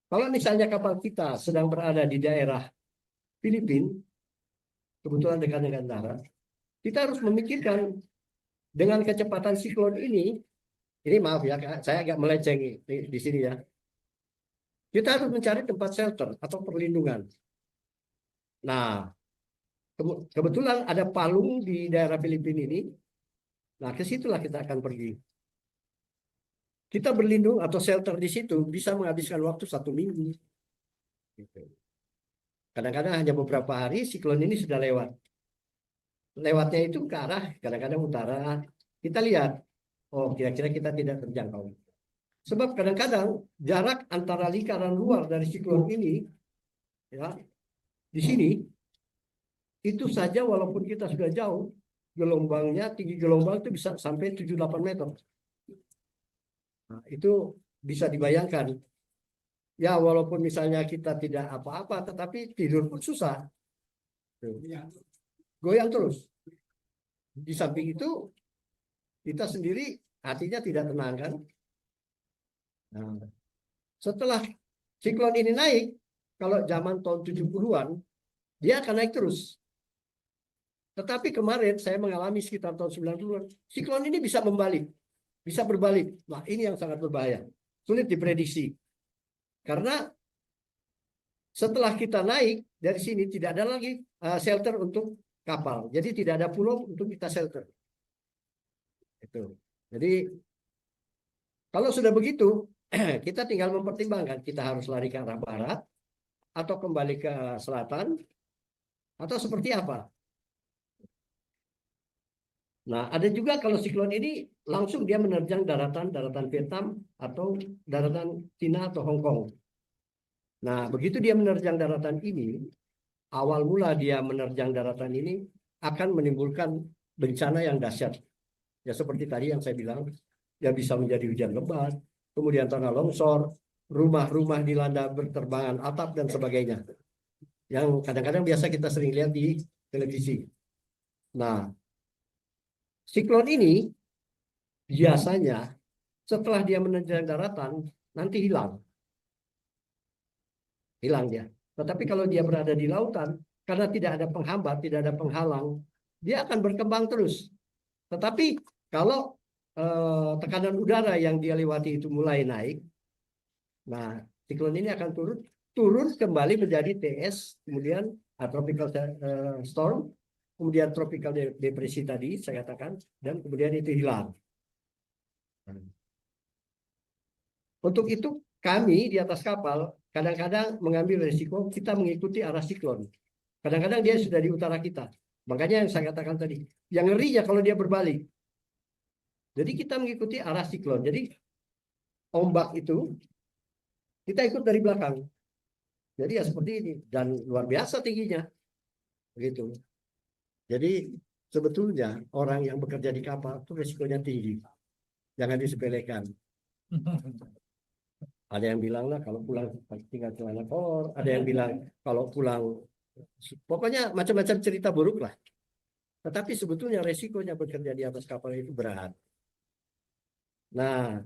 Kalau misalnya kapal kita sedang berada di daerah Filipina, kebetulan dekat dengan darat, kita harus memikirkan dengan kecepatan siklon ini maaf ya, saya agak melenceng di sini ya. Kita harus mencari tempat shelter atau perlindungan. Nah, kebetulan ada palung di daerah Filipina ini. Nah, ke situlah kita akan pergi. Kita berlindung atau shelter di situ bisa menghabiskan waktu 1 minggu. Gitu. Kadang-kadang hanya beberapa hari siklon ini sudah lewat. Lewatnya itu ke arah kadang-kadang utara. Kita lihat, oh kira-kira kita tidak terjangkau. Sebab kadang-kadang jarak antara lingkaran luar dari siklon ini, ya, di sini, itu saja walaupun kita sudah jauh, gelombangnya, tinggi gelombang itu bisa sampai 7-8 meter. Nah, itu bisa dibayangkan. Ya, walaupun misalnya kita tidak apa-apa, tetapi tidur pun susah. Goyang terus. Di samping itu, kita sendiri hatinya tidak tenang kan. Nah, setelah siklon ini naik, kalau zaman tahun 70-an, dia akan naik terus. Tetapi kemarin saya mengalami sekitar tahun 90-an, siklon ini bisa membalik, bisa berbalik. Nah, ini yang sangat berbahaya. Sulit diprediksi. Karena setelah kita naik dari sini tidak ada lagi shelter untuk kapal. Jadi tidak ada pulau untuk kita shelter. Itu. Jadi kalau sudah begitu, kita tinggal mempertimbangkan kita harus lari ke arah barat atau kembali ke selatan atau seperti apa. Nah, ada juga kalau siklon ini langsung dia menerjang daratan Vietnam atau daratan Cina atau Hong Kong. Nah, begitu dia menerjang daratan ini, awal mula dia menerjang daratan ini akan menimbulkan bencana yang dahsyat. Ya seperti tadi yang saya bilang, ya bisa menjadi hujan lebat, kemudian tanah longsor, rumah-rumah dilanda berterbangan atap dan sebagainya. Yang kadang-kadang biasa kita sering lihat di televisi. Nah, siklon ini biasanya setelah dia menerjang daratan nanti hilang. Hilang dia. Tetapi kalau dia berada di lautan, karena tidak ada penghambat, tidak ada penghalang, dia akan berkembang terus. Tetapi kalau tekanan udara yang dia lewati itu mulai naik, nah siklon ini akan turun kembali menjadi TS, kemudian tropical storm, kemudian tropical depresi tadi saya katakan, dan kemudian itu hilang. Untuk itu kami di atas kapal kadang-kadang mengambil resiko kita mengikuti arah siklon. Kadang-kadang dia sudah di utara kita. Makanya yang saya katakan tadi, yang ngerinya kalau dia berbalik. Jadi kita mengikuti arah siklon. Jadi ombak itu kita ikut dari belakang. Jadi ya seperti ini dan luar biasa tingginya. Begitu. Jadi sebetulnya orang yang bekerja di kapal itu resikonya tinggi. Jangan disepelekan. Ada yang bilang lah kalau pulang tinggal celana kolor, ada yang bilang kalau pulang, pokoknya macam-macam cerita buruk lah. Tetapi sebetulnya resikonya bekerja di atas kapal itu berat. Nah,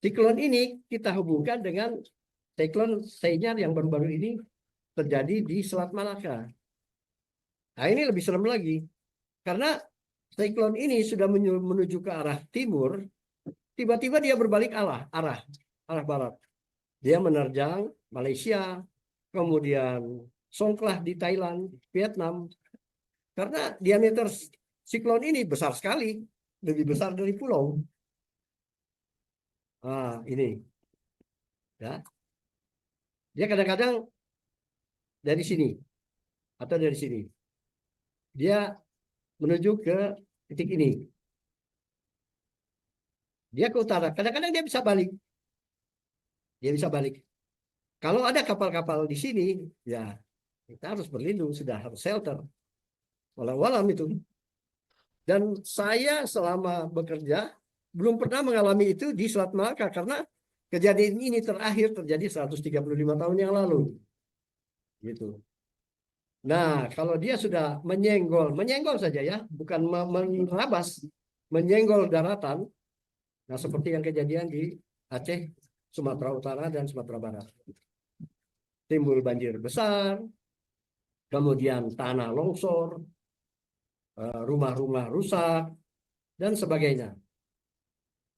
siklon ini kita hubungkan dengan siklon Seynyar yang baru-baru ini terjadi di Selat Malaka. Nah, ini lebih serem lagi. Karena siklon ini sudah menuju ke arah timur, tiba-tiba dia berbalik arah barat. Dia menerjang Malaysia, kemudian Songkhla di Thailand, Vietnam. Karena diameter siklon ini besar sekali, lebih besar dari pulau. Ah, ini. Ya. Dia kadang-kadang dari sini atau dari sini. Dia menuju ke titik ini. Dia ke utara. Kadang-kadang dia bisa balik. Dia bisa balik. Kalau ada kapal-kapal di sini, ya kita harus berlindung, sudah harus shelter. Walau-walam itu. Dan saya selama bekerja belum pernah mengalami itu di Selat Malaka karena kejadian ini terakhir terjadi 135 tahun yang lalu. Gitu. Nah, kalau dia sudah menyenggol saja ya, bukan menerabas, menyenggol daratan. Nah, seperti yang kejadian di Aceh, Sumatera Utara dan Sumatera Barat. Timbul banjir besar, kemudian tanah longsor, rumah-rumah rusak, dan sebagainya.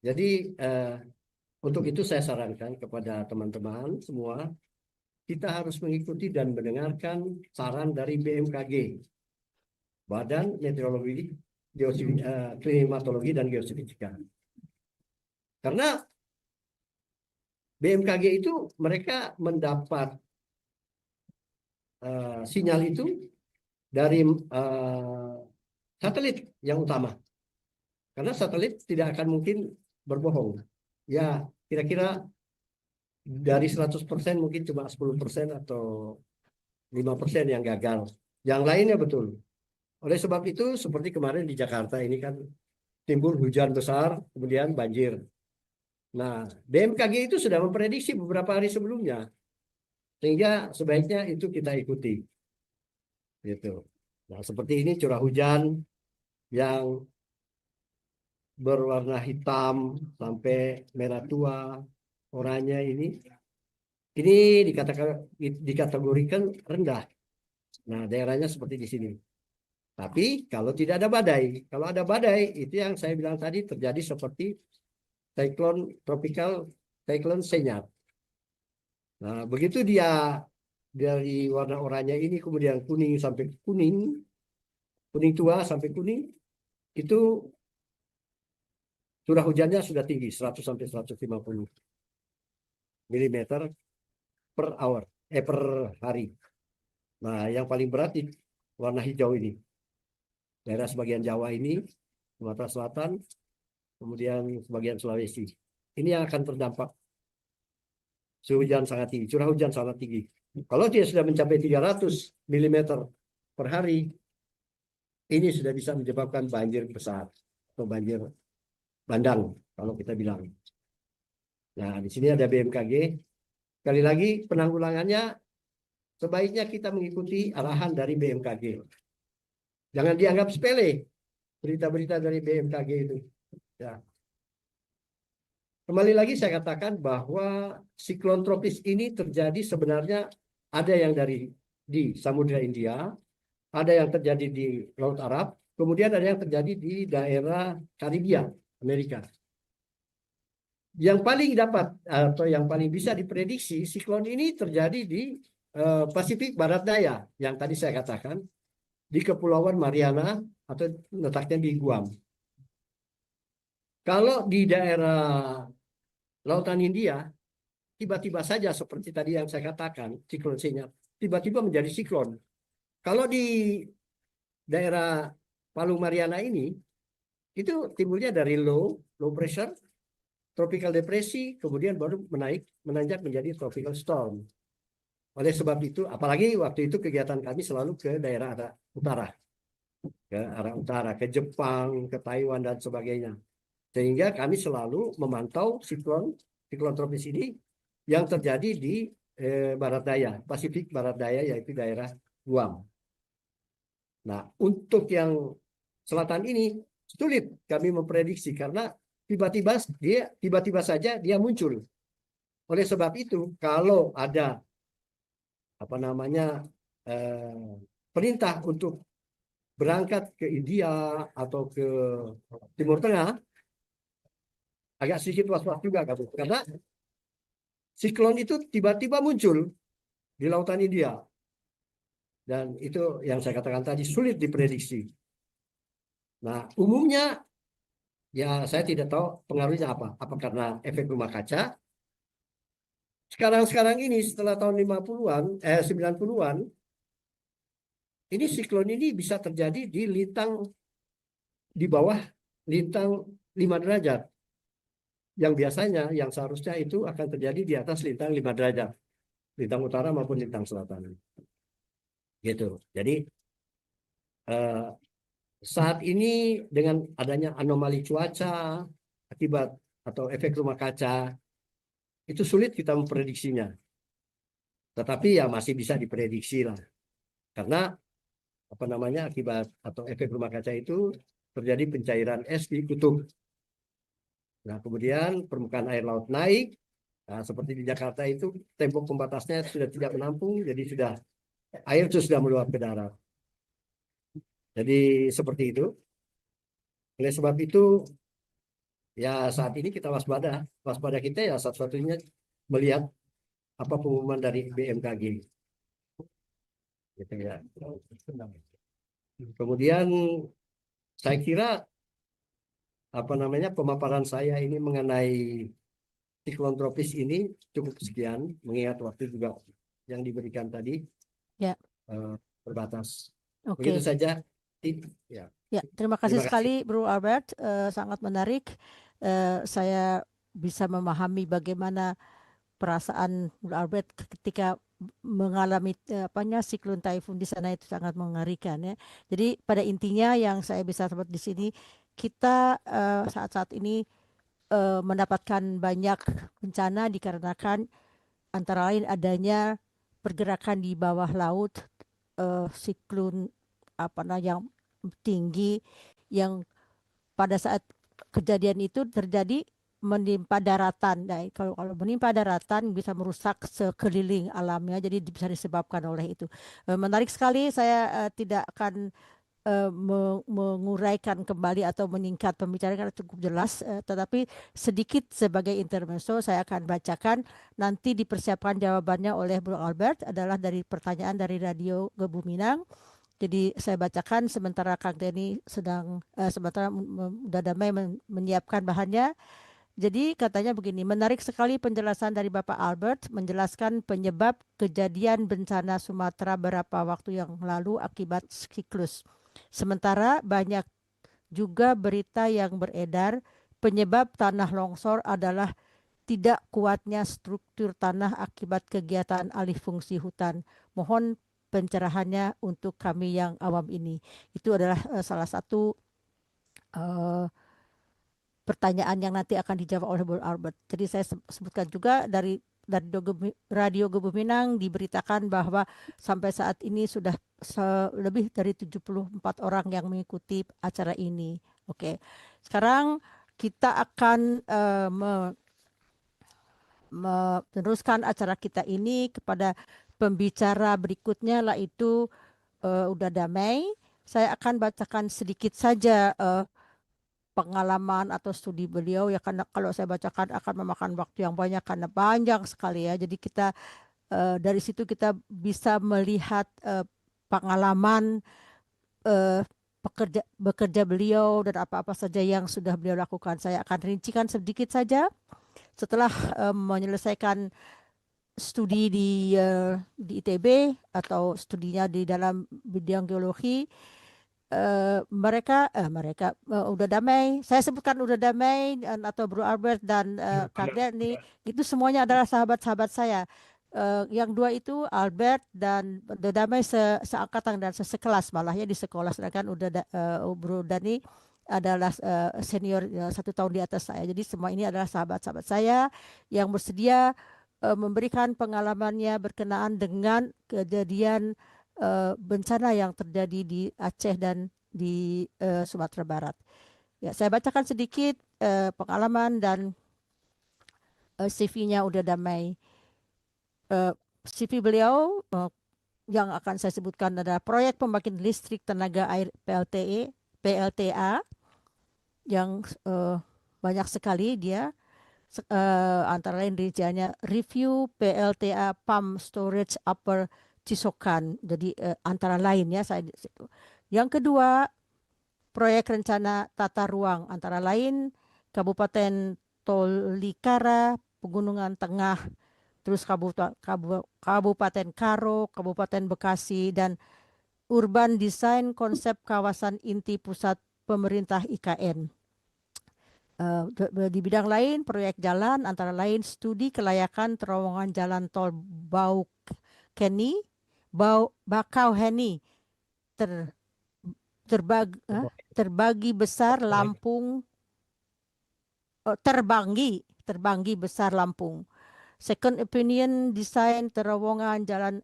Jadi untuk itu saya sarankan kepada teman-teman semua, kita harus mengikuti dan mendengarkan saran dari BMKG, Badan Meteorologi, Klimatologi dan Geofisika. Karena BMKG itu mereka mendapat sinyal itu dari satelit yang utama. Karena satelit tidak akan mungkin berbohong. Ya, kira-kira dari 100% mungkin cuma 10% atau 5% yang gagal. Yang lainnya betul. Oleh sebab itu, seperti kemarin di Jakarta ini kan timbul hujan besar, kemudian banjir. Nah, BMKG itu sudah memprediksi beberapa hari sebelumnya. Sehingga sebaiknya itu kita ikuti. Gitu. Nah, seperti ini curah hujan yang berwarna hitam sampai merah tua, oranye ini dikategorikan rendah. Nah, daerahnya seperti di sini. Tapi kalau tidak ada badai, kalau ada badai itu yang saya bilang tadi terjadi seperti tropical cyclone Senyap. Nah, begitu dia dari warna oranye ini kemudian kuning sampai kuning, kuning tua sampai kuning, itu curah hujannya sudah tinggi 100 sampai 150 mm per hour, per hari. Nah, yang paling berat di warna hijau ini. Daerah sebagian Jawa ini, Sumatera Selatan, kemudian sebagian Sulawesi. Ini yang akan terdampak suhu hujan sangat tinggi, curah hujan sangat tinggi. Kalau dia sudah mencapai 300 mm per hari, ini sudah bisa menyebabkan banjir besar atau banjir bandang kalau kita bilang. Nah, di sini ada BMKG. Sekali lagi penanggulangannya sebaiknya kita mengikuti arahan dari BMKG. Jangan dianggap sepele berita-berita dari BMKG itu. Ya. Kembali lagi saya katakan bahwa siklon tropis ini terjadi sebenarnya ada yang di Samudra India, ada yang terjadi di Laut Arab, kemudian ada yang terjadi di daerah Karibia, Amerika. Yang paling dapat atau yang paling bisa diprediksi siklon ini terjadi di Pasifik Barat Daya yang tadi saya katakan di Kepulauan Mariana atau letaknya di Guam. Kalau di daerah Lautan Hindia, tiba-tiba saja seperti tadi yang saya katakan, siklon Senyap, tiba-tiba menjadi siklon. Kalau di daerah Palu Mariana ini, itu timbulnya dari low pressure, tropical depresi, kemudian baru menanjak menjadi tropical storm. Oleh sebab itu, apalagi waktu itu kegiatan kami selalu ke daerah utara, ke Jepang, ke Taiwan dan sebagainya. Sehingga kami selalu memantau siklon tropis ini yang terjadi di Barat Daya, Pasifik Barat Daya, yaitu daerah Guam. Nah, untuk yang selatan ini sulit kami memprediksi karena tiba-tiba saja dia muncul. Oleh sebab itu, kalau ada perintah untuk berangkat ke India atau ke Timur Tengah, agak sedikit was-was juga karena siklon itu tiba-tiba muncul di Lautan India. Dan itu yang saya katakan tadi sulit diprediksi. Nah, umumnya ya saya tidak tahu pengaruhnya apa. Apa karena efek rumah kaca? Sekarang ini setelah tahun 90-an, ini siklon ini bisa terjadi di di bawah lintang 5 derajat. Yang biasanya, yang seharusnya itu akan terjadi di atas lintang 5 derajat. Lintang utara maupun lintang selatan. Gitu. Jadi saat ini dengan adanya anomali cuaca akibat atau efek rumah kaca, itu sulit kita memprediksinya. Tetapi ya masih bisa diprediksi lah. Karena akibat atau efek rumah kaca itu terjadi pencairan es di kutub. Nah, kemudian permukaan air laut naik. Nah, seperti di Jakarta itu tembok pembatasnya sudah tidak menampung, jadi air itu sudah meluap ke darat. Jadi seperti itu. Oleh sebab itu, ya saat ini kita waspada. Waspada kita ya satu-satunya melihat apa pengumuman dari BMKG. Gitu ya. Kemudian saya kira apa namanya pemaparan saya ini mengenai siklon tropis ini cukup sekian, mengingat waktu juga yang diberikan tadi Ya. terbatas. Oke. Begitu saja. Ya. Ya, terima kasih Terima kasih. sekali Bro Albert, sangat menarik. Saya bisa memahami bagaimana perasaan Bro Albert ketika mengalami siklon taifun di sana, itu sangat mengerikan ya. Jadi pada intinya yang saya bisa sebut di sini, kita saat-saat ini mendapatkan banyak bencana dikarenakan antara lain adanya pergerakan di bawah laut, siklon yang tinggi yang pada saat kejadian itu terjadi menimpa daratan. Nah, kalau menimpa daratan bisa merusak sekeliling alamnya, jadi bisa disebabkan oleh itu. Menarik sekali. Saya tidak akan menguraikan kembali atau meningkat pembicaraan karena cukup jelas, tetapi sedikit sebagai intermezzo saya akan bacakan, nanti dipersiapkan jawabannya oleh Bro Albert, adalah dari pertanyaan dari Radio Gebu Minang. Jadi saya bacakan sementara Kang Denny sedang sementara udah damai menyiapkan bahannya. Jadi katanya begini, menarik sekali penjelasan dari Bapak Albert menjelaskan penyebab kejadian bencana Sumatera beberapa waktu yang lalu akibat siklus. Sementara banyak juga berita yang beredar penyebab tanah longsor adalah tidak kuatnya struktur tanah akibat kegiatan alih fungsi hutan. Mohon pencerahannya untuk kami yang awam ini. Itu adalah salah satu pertanyaan yang nanti akan dijawab oleh Bu Albert. Jadi saya sebutkan juga dari Radio Gebu Minang diberitakan bahwa sampai saat ini sudah lebih dari 74 orang yang mengikuti acara ini. Oke. Sekarang kita akan meneruskan acara kita ini kepada pembicara berikutnya, yaitu Uda Damai. Saya akan bacakan sedikit saja pengalaman atau studi beliau ya, karena kalau saya bacakan akan memakan waktu yang banyak karena panjang sekali ya. Jadi kita dari situ kita bisa melihat pengalaman bekerja beliau dan apa-apa saja yang sudah beliau lakukan. Saya akan rincikan sedikit saja. Setelah menyelesaikan studi di ITB atau studinya di dalam bidang geologi, mereka Uda Damai, saya sebutkan Uda Damai atau Bro Albert dan Kang Denny, itu semuanya adalah sahabat-sahabat saya. Yang dua itu Albert dan Uda Damai seangkatan dan sekelas malah ya di sekolah, sedangkan Bro Dani adalah senior 1 tahun di atas saya. Jadi semua ini adalah sahabat-sahabat saya yang bersedia memberikan pengalamannya berkenaan dengan kejadian bencana yang terjadi di Aceh dan di Sumatera Barat. Ya, saya bacakan sedikit pengalaman dan CV-nya Uda Damai. CV beliau yang akan saya sebutkan adalah proyek pembangkit listrik tenaga air PLTA yang banyak sekali dia. Antara lain rinciannya review PLTA Pump Storage Upper Cisokan. Jadi antara lain ya saya di situ. Yang kedua, proyek rencana tata ruang antara lain Kabupaten Tolikara, Pegunungan Tengah, terus Kabupaten Karo, Kabupaten Bekasi, dan Urban Design Konsep Kawasan Inti Pusat Pemerintah IKN. Di bidang lain, proyek jalan antara lain studi kelayakan terowongan jalan tol Bakauheni terbagi besar Lampung, terbanggi besar Lampung. Second opinion desain terowongan jalan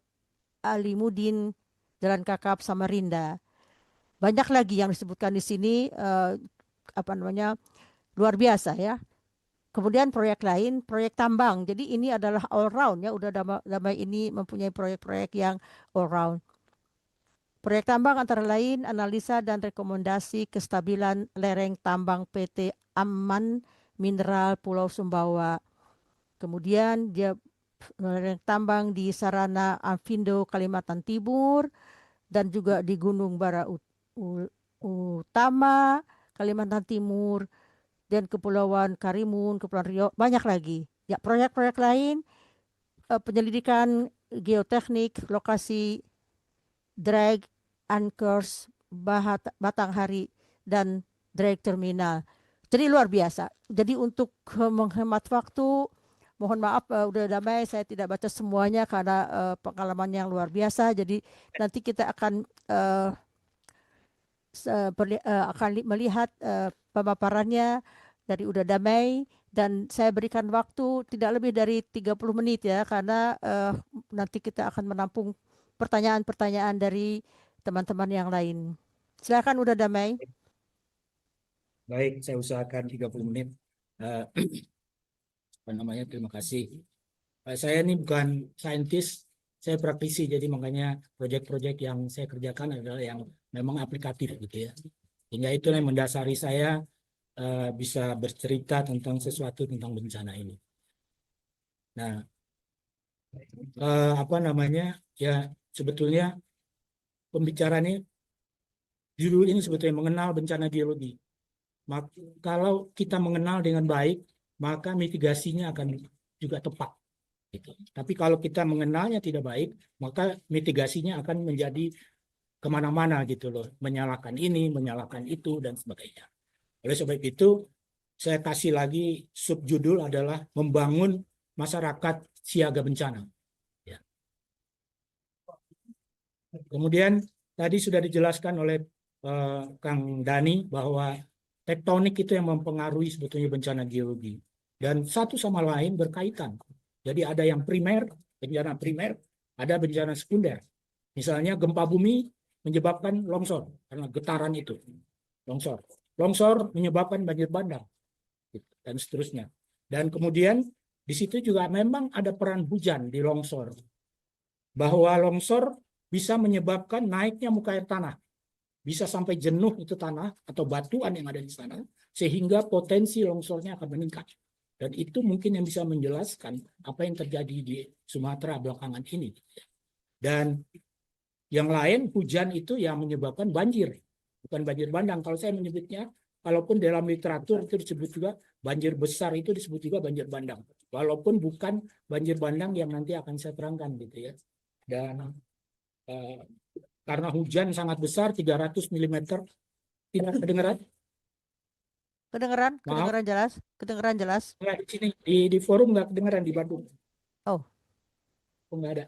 Alimuddin, Jalan Kakap, Samarinda. Banyak lagi yang disebutkan di sini, luar biasa ya. Kemudian proyek lain, proyek tambang. Jadi ini adalah all round ya. Udah Damai ini mempunyai proyek-proyek yang all round. Proyek tambang antara lain analisa dan rekomendasi kestabilan lereng tambang PT Aman Mineral Pulau Sumbawa. Kemudian dia lereng tambang di Sarana Amfindo Kalimantan Timur dan juga di Gunung Bara Utama Kalimantan Timur dan Kepulauan Karimun, Kepulauan Riau, banyak lagi. Ya, proyek-proyek lain penyelidikan geoteknik, lokasi drag, anchors, Batanghari, dan drag terminal. Jadi luar biasa. Jadi untuk menghemat waktu, mohon maaf udah damai saya tidak baca semuanya karena pengalaman yang luar biasa. Jadi nanti kita akan melihat pemaparannya dari udah damai, dan saya berikan waktu tidak lebih dari 30 menit ya, karena nanti kita akan menampung pertanyaan-pertanyaan dari teman-teman yang lain. Silakan udah damai. Baik, saya usahakan 30 menit. Terima kasih. Saya ini bukan saintis, saya praktisi, jadi makanya proyek-proyek yang saya kerjakan adalah yang memang aplikatif gitu ya. Hingga itu yang mendasari saya bisa bercerita tentang sesuatu tentang bencana ini. Nah, ya sebetulnya pembicaraan ini, judul ini sebetulnya mengenal bencana geologi. Kalau kita mengenal dengan baik, maka mitigasinya akan juga tepat. Gitu. Tapi kalau kita mengenalnya tidak baik, maka mitigasinya akan menjadi kemana-mana gitu loh. Menyalahkan ini, menyalahkan itu, dan sebagainya. Oleh sebab itu, saya kasih lagi subjudul adalah membangun masyarakat siaga bencana. Ya. Kemudian tadi sudah dijelaskan oleh Kang Dani bahwa tektonik itu yang mempengaruhi sebetulnya bencana geologi. Dan satu sama lain berkaitan. Jadi ada yang primer, bencana primer, ada bencana sekunder. Misalnya gempa bumi menyebabkan longsor karena getaran itu. Longsor menyebabkan banjir bandang dan seterusnya. Dan kemudian di situ juga memang ada peran hujan di longsor. Bahwa longsor bisa menyebabkan naiknya muka air tanah. Bisa sampai jenuh itu tanah atau batuan yang ada di sana sehingga potensi longsornya akan meningkat. Dan itu mungkin yang bisa menjelaskan apa yang terjadi di Sumatera belakangan ini. Dan yang lain, hujan itu yang menyebabkan banjir. Bukan banjir bandang. Kalau saya menyebutnya, walaupun dalam literatur itu disebut juga banjir besar, itu disebut juga banjir bandang. Walaupun bukan banjir bandang yang nanti akan saya terangkan gitu ya. Dan karena hujan sangat besar, 300 mm. Tidak kedengaran? Kedengeran jelas? Kedengeran jelas? Nggak, di sini di forum nggak kedengeran di Bandung. Oh, Nggak ada.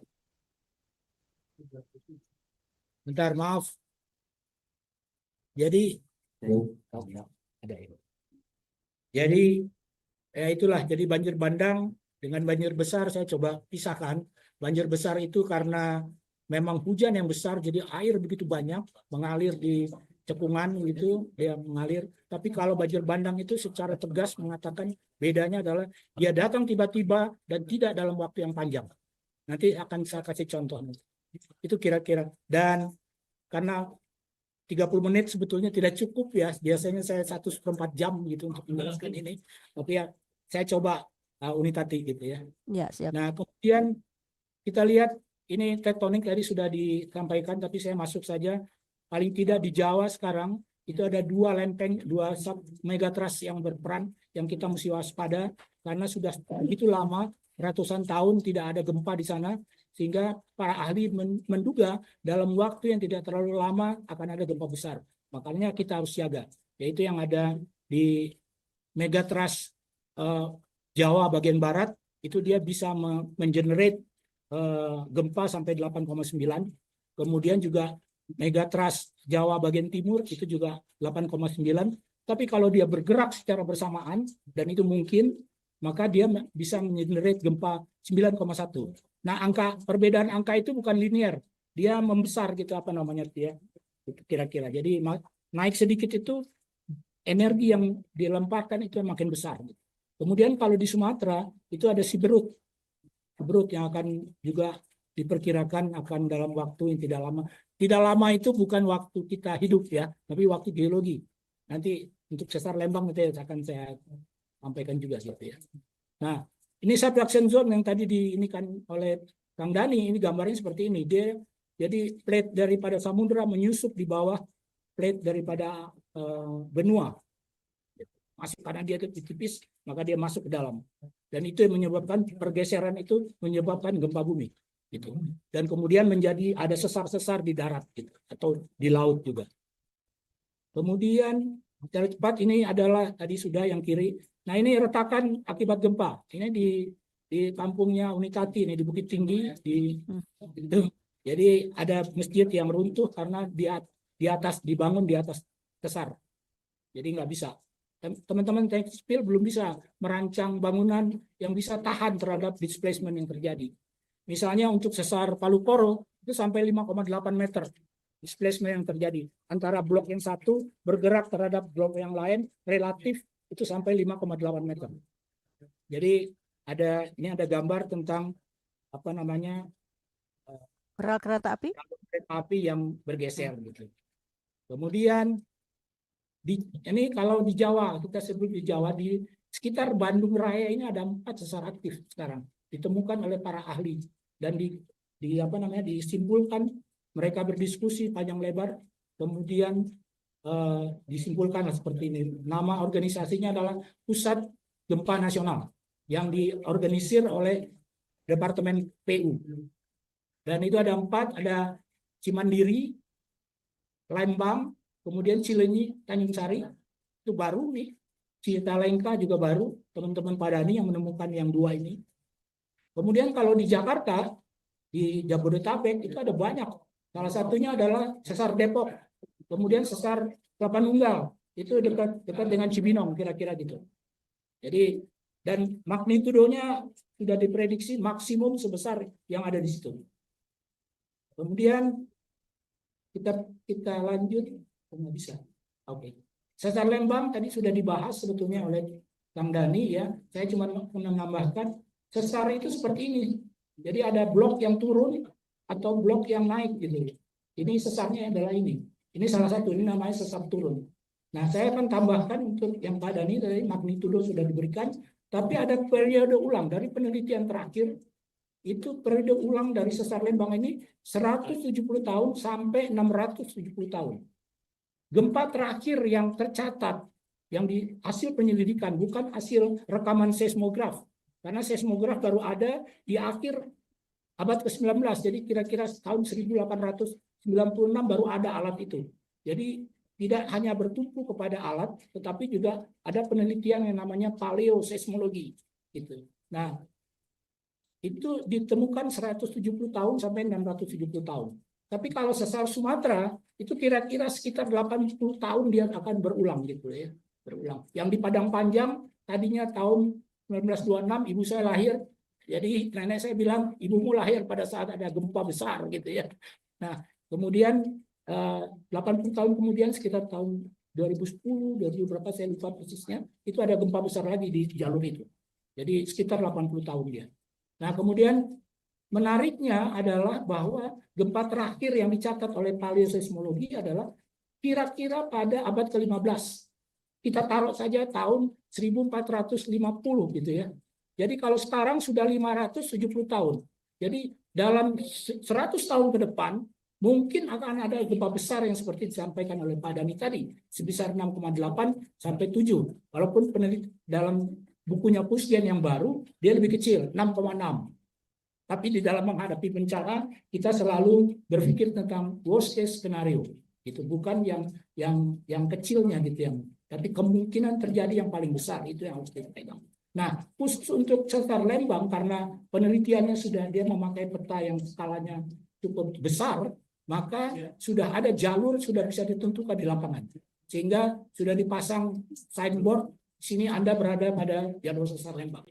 Bentar, maaf. Jadi ada ini. Jadi ya itulah. Jadi banjir bandang dengan banjir besar saya coba pisahkan. Banjir besar itu karena memang hujan yang besar, jadi air begitu banyak mengalir di cekungan gitu, dia mengalir. Tapi kalau banjir bandang itu secara tegas mengatakan bedanya adalah dia datang tiba-tiba dan tidak dalam waktu yang panjang. Nanti akan saya kasih contoh. Itu kira-kira. Dan karena 30 menit sebetulnya tidak cukup ya. Biasanya saya 1/4 jam gitu untuk menjelaskan ini. Tapi ya saya coba unitati gitu ya. ya siap. Nah, kemudian kita lihat ini tektonik tadi sudah disampaikan, tapi saya masuk saja. Paling tidak di Jawa sekarang itu ada 2 lempeng, 2 megatrust yang berperan yang kita mesti waspada karena sudah begitu lama, ratusan tahun tidak ada gempa di sana, sehingga para ahli menduga dalam waktu yang tidak terlalu lama akan ada gempa besar. Makanya kita harus siaga, yaitu yang ada di megatrust Jawa bagian barat, itu dia bisa mengenerate gempa sampai 8,9. Kemudian juga megatrust Jawa bagian timur itu juga 8,9. Tapi kalau dia bergerak secara bersamaan dan itu mungkin, maka dia bisa mengenerate gempa 9,1. Nah, perbedaan angka itu bukan linear. Dia membesar gitu dia kira-kira. Jadi naik sedikit itu energi yang dilemparkan itu makin besar. Kemudian kalau di Sumatera itu ada Siberut yang akan juga diperkirakan akan dalam waktu yang tidak lama tidak lama itu bukan waktu kita hidup ya, tapi waktu geologi. Nanti untuk sesar Lembang nanti akan saya sampaikan juga gitu ya. Nah, ini subduction zone yang tadi diinikan oleh Kang Dani, ini gambarnya seperti ini. Dia jadi plate daripada samudra menyusup di bawah plate daripada benua. Masuk karena dia tipis, maka dia masuk ke dalam. Dan itu yang menyebabkan pergeseran itu menyebabkan gempa bumi. Gitu. Dan kemudian menjadi ada sesar-sesar di darat gitu, atau di laut juga. Kemudian secara cepat ini adalah tadi sudah yang kiri. Nah ini retakan akibat gempa. Ini di kampungnya Unitati, ini di Bukit Tinggi. Itu. Jadi ada masjid yang runtuh karena di atas dibangun di atas sesar. Jadi nggak bisa. Teman-teman teknik sipil belum bisa merancang bangunan yang bisa tahan terhadap displacement yang terjadi. Misalnya untuk sesar Palu Koro itu sampai 5,8 meter displacement yang terjadi. Antara blok yang satu bergerak terhadap blok yang lain relatif itu sampai 5,8 meter. Jadi ini ada gambar tentang apa namanya Rel kereta api? kereta api yang bergeser gitu. Kemudian ini kalau di Jawa, kita sebut di Jawa, di sekitar Bandung Raya ini ada 4 sesar aktif sekarang ditemukan oleh para ahli dan disimpulkan, mereka berdiskusi panjang lebar, kemudian disimpulkan seperti ini. Nama organisasinya adalah Pusat Gempa Nasional yang diorganisir oleh Departemen PU. Dan itu ada 4, ada Cimandiri, Lembang, kemudian Cileunyi, Tanjung Sari, itu baru nih. Cicalengka juga baru, teman-teman Padani yang menemukan yang 2 ini. Kemudian kalau di Jakarta, di Jabodetabek itu ada banyak. Salah satunya adalah sesar Depok, kemudian sesar Tapanunggal, itu dekat dengan Cibinong kira-kira gitu. Jadi dan magnitudonya sudah diprediksi maksimum sebesar yang ada di situ. Kemudian kita lanjut, nggak bisa. Oke. Sesar Lembang tadi sudah dibahas sebetulnya oleh Kang Dani ya. Saya cuma menambahkan sesar itu seperti ini. Jadi ada blok yang turun atau blok yang naik gitu. Ini sesarnya adalah ini. Ini salah satu, ini namanya sesar turun. Nah, saya akan tambahkan untuk yang Pak Dani tadi magnitudo sudah diberikan, tapi ada periode ulang dari penelitian terakhir. Itu periode ulang dari sesar Lembang ini 170 tahun sampai 670 tahun. Gempa terakhir yang tercatat, yang di hasil penyelidikan, bukan hasil rekaman seismograf. Karena seismograf baru ada di akhir abad ke-19, jadi kira-kira tahun 1896 baru ada alat itu. Jadi tidak hanya bertumpu kepada alat, tetapi juga ada penelitian yang namanya paleoseismologi. Gitu. Nah, itu ditemukan 170 tahun sampai 670 tahun. Tapi kalau sesar Sumatera itu kira-kira sekitar 80 tahun dia akan berulang gitu ya, berulang. Yang di Padang Panjang tadinya tahun 1926 ibu saya lahir, jadi nenek saya bilang ibumu lahir pada saat ada gempa besar gitu ya. Nah, kemudian 80 tahun kemudian sekitar tahun 2010, 2000 berapa saya lupa persisnya, itu ada gempa besar lagi di jalur itu. Jadi sekitar 80 tahun dia. Nah, kemudian menariknya adalah bahwa gempa terakhir yang dicatat oleh paleoseismologi adalah kira-kira pada abad ke-15. Kita taruh saja tahun 1450 gitu ya. Jadi kalau sekarang sudah 570 tahun. Jadi dalam 100 tahun ke depan mungkin akan ada gempa besar yang seperti disampaikan oleh Pak Dani tadi, sebesar 6,8 sampai 7. Walaupun dalam bukunya Pusgen yang baru dia lebih kecil, 6,6. Tapi di dalam menghadapi bencana kita selalu berpikir tentang worst case scenario, itu bukan yang kecilnya gitu yang, tapi kemungkinan terjadi yang paling besar itu yang harus kita pegang. Nah, khusus untuk sesar Lembang karena penelitiannya sudah dia memakai peta yang skalanya cukup besar, maka sudah ada jalur sudah bisa ditentukan di lapangan, sehingga sudah dipasang signboard. Sini Anda berada pada jalur sesar Lembang.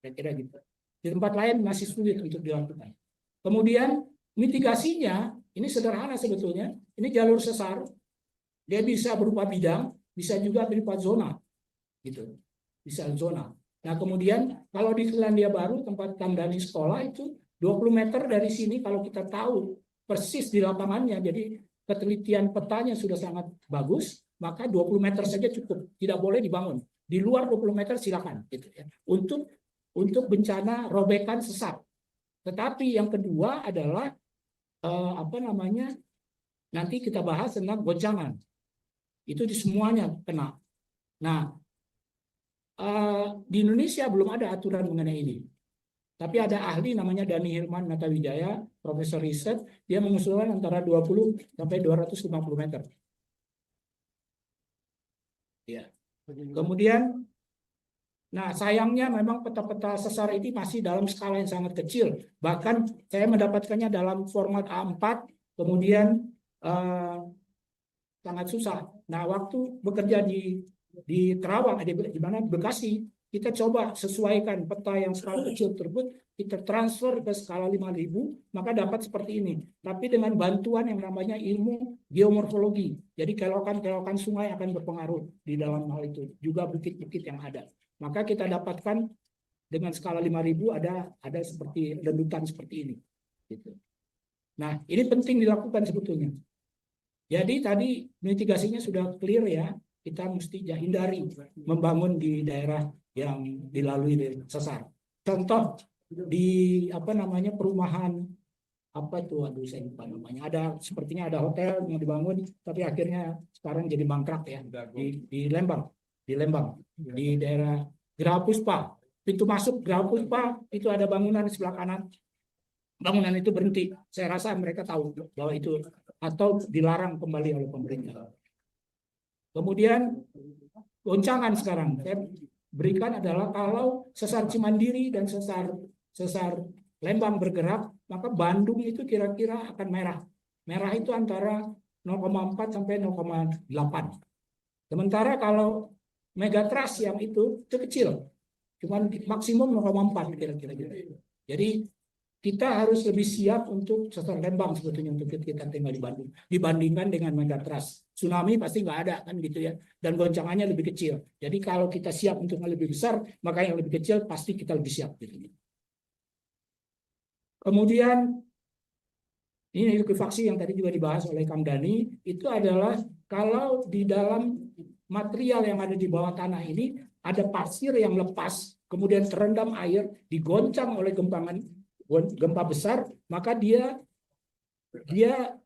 Kira-kira gitu. Di tempat lain masih sulit untuk dilakukan. Kemudian mitigasinya ini sederhana sebetulnya. Ini jalur sesar, dia bisa berupa bidang, bisa juga berupa zona, gitu. Bisa zona. Nah kemudian kalau di Selandia Baru tempat Kang Dani sekolah itu 20 meter dari sini kalau kita tahu persis di lapangannya. Jadi ketelitian petanya sudah sangat bagus, maka 20 meter saja cukup, tidak boleh dibangun. Di luar 20 meter silakan gitu ya. Untuk bencana robekan sesar. Tetapi yang kedua adalah nanti kita bahas tentang goncangan. Itu di semuanya kena. Nah, di Indonesia belum ada aturan mengenai ini. Tapi ada ahli namanya Dhani Hirman Natawijaya, profesor riset, dia mengusulkan antara 20 sampai 250 meter. Ya. Kemudian, nah sayangnya memang peta-peta sesar ini masih dalam skala yang sangat kecil. Bahkan saya mendapatkannya dalam format A4, kemudian sangat susah. Nah, waktu bekerja di Terawang, di mana Bekasi, kita coba sesuaikan peta yang skala kecil tersebut, kita transfer ke skala 5.000, maka dapat seperti ini. Tapi dengan bantuan yang namanya ilmu geomorfologi. Jadi kelokan-kelokan sungai akan berpengaruh di dalam hal itu. Juga bukit-bukit yang ada. Maka kita dapatkan dengan skala 5.000 ada seperti rendutan seperti ini. Gitu. Nah, ini penting dilakukan sebetulnya. Jadi tadi mitigasinya sudah clear ya. Kita mesti hindari membangun di daerah yang dilalui sesar. Contoh di perumahan saya lupa namanya. Sepertinya ada hotel yang dibangun tapi akhirnya sekarang jadi mangkrak ya di Lembang, di daerah Geraha Puspa. Pintu masuk Geraha Puspa itu ada bangunan di sebelah kanan. Bangunan itu berhenti. Saya rasa mereka tahu bahwa itu atau dilarang kembali oleh pemerintah. Kemudian goncangan sekarang saya berikan adalah kalau sesar Cimandiri dan sesar Lembang bergerak, maka Bandung itu kira-kira akan merah. Merah itu antara 0,4 sampai 0,8. Sementara kalau megatrust yang itu kecil, cuman maksimum 0,4 kira-kira. Jadi kita harus lebih siap untuk sesar Lembang sebetulnya untuk kita tinggal di Bandung dibandingkan dengan megatrust. Tsunami pasti nggak ada kan gitu ya, dan goncangannya lebih kecil. Jadi kalau kita siap untuk yang lebih besar, maka yang lebih kecil pasti kita lebih siap gitu. Kemudian ini likuifaksi yang tadi juga dibahas oleh Kang Dhani, itu adalah kalau di dalam material yang ada di bawah tanah ini ada pasir yang lepas, kemudian terendam air, digoncang oleh gempa besar, maka dia daya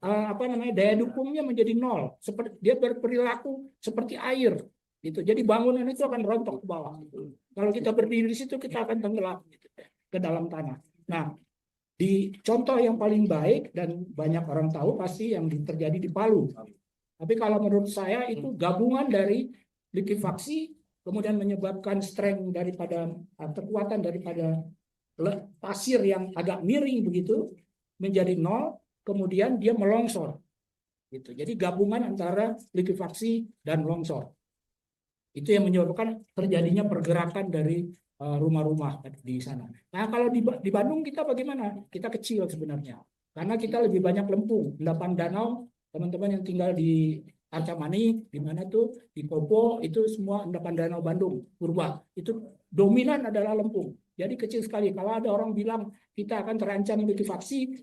dukungnya menjadi nol, seperti dia berperilaku seperti air gitu. Jadi bangunan itu akan rontok ke bawah. Kalau kita berdiri di situ kita akan tenggelam gitu, ke dalam tanah. Nah, di contoh yang paling baik dan banyak orang tahu pasti yang terjadi di Palu. Tapi kalau menurut saya itu gabungan dari likuifaksi kemudian menyebabkan strength daripada kekuatan daripada pasir yang agak miring begitu menjadi nol, kemudian dia melongsor. Gitu. Jadi gabungan antara likuifaksi dan longsor. Itu yang menyebabkan terjadinya pergerakan dari rumah-rumah di sana. Nah, kalau di Bandung kita bagaimana? Kita kecil sebenarnya. Karena kita lebih banyak lempung, endapan danau, teman-teman yang tinggal di Arca Mani, di mana tuh di Kopo, itu semua endapan danau Bandung, Purba. Itu dominan adalah lempung. Jadi kecil sekali. Kalau ada orang bilang kita akan terancam likuifaksi,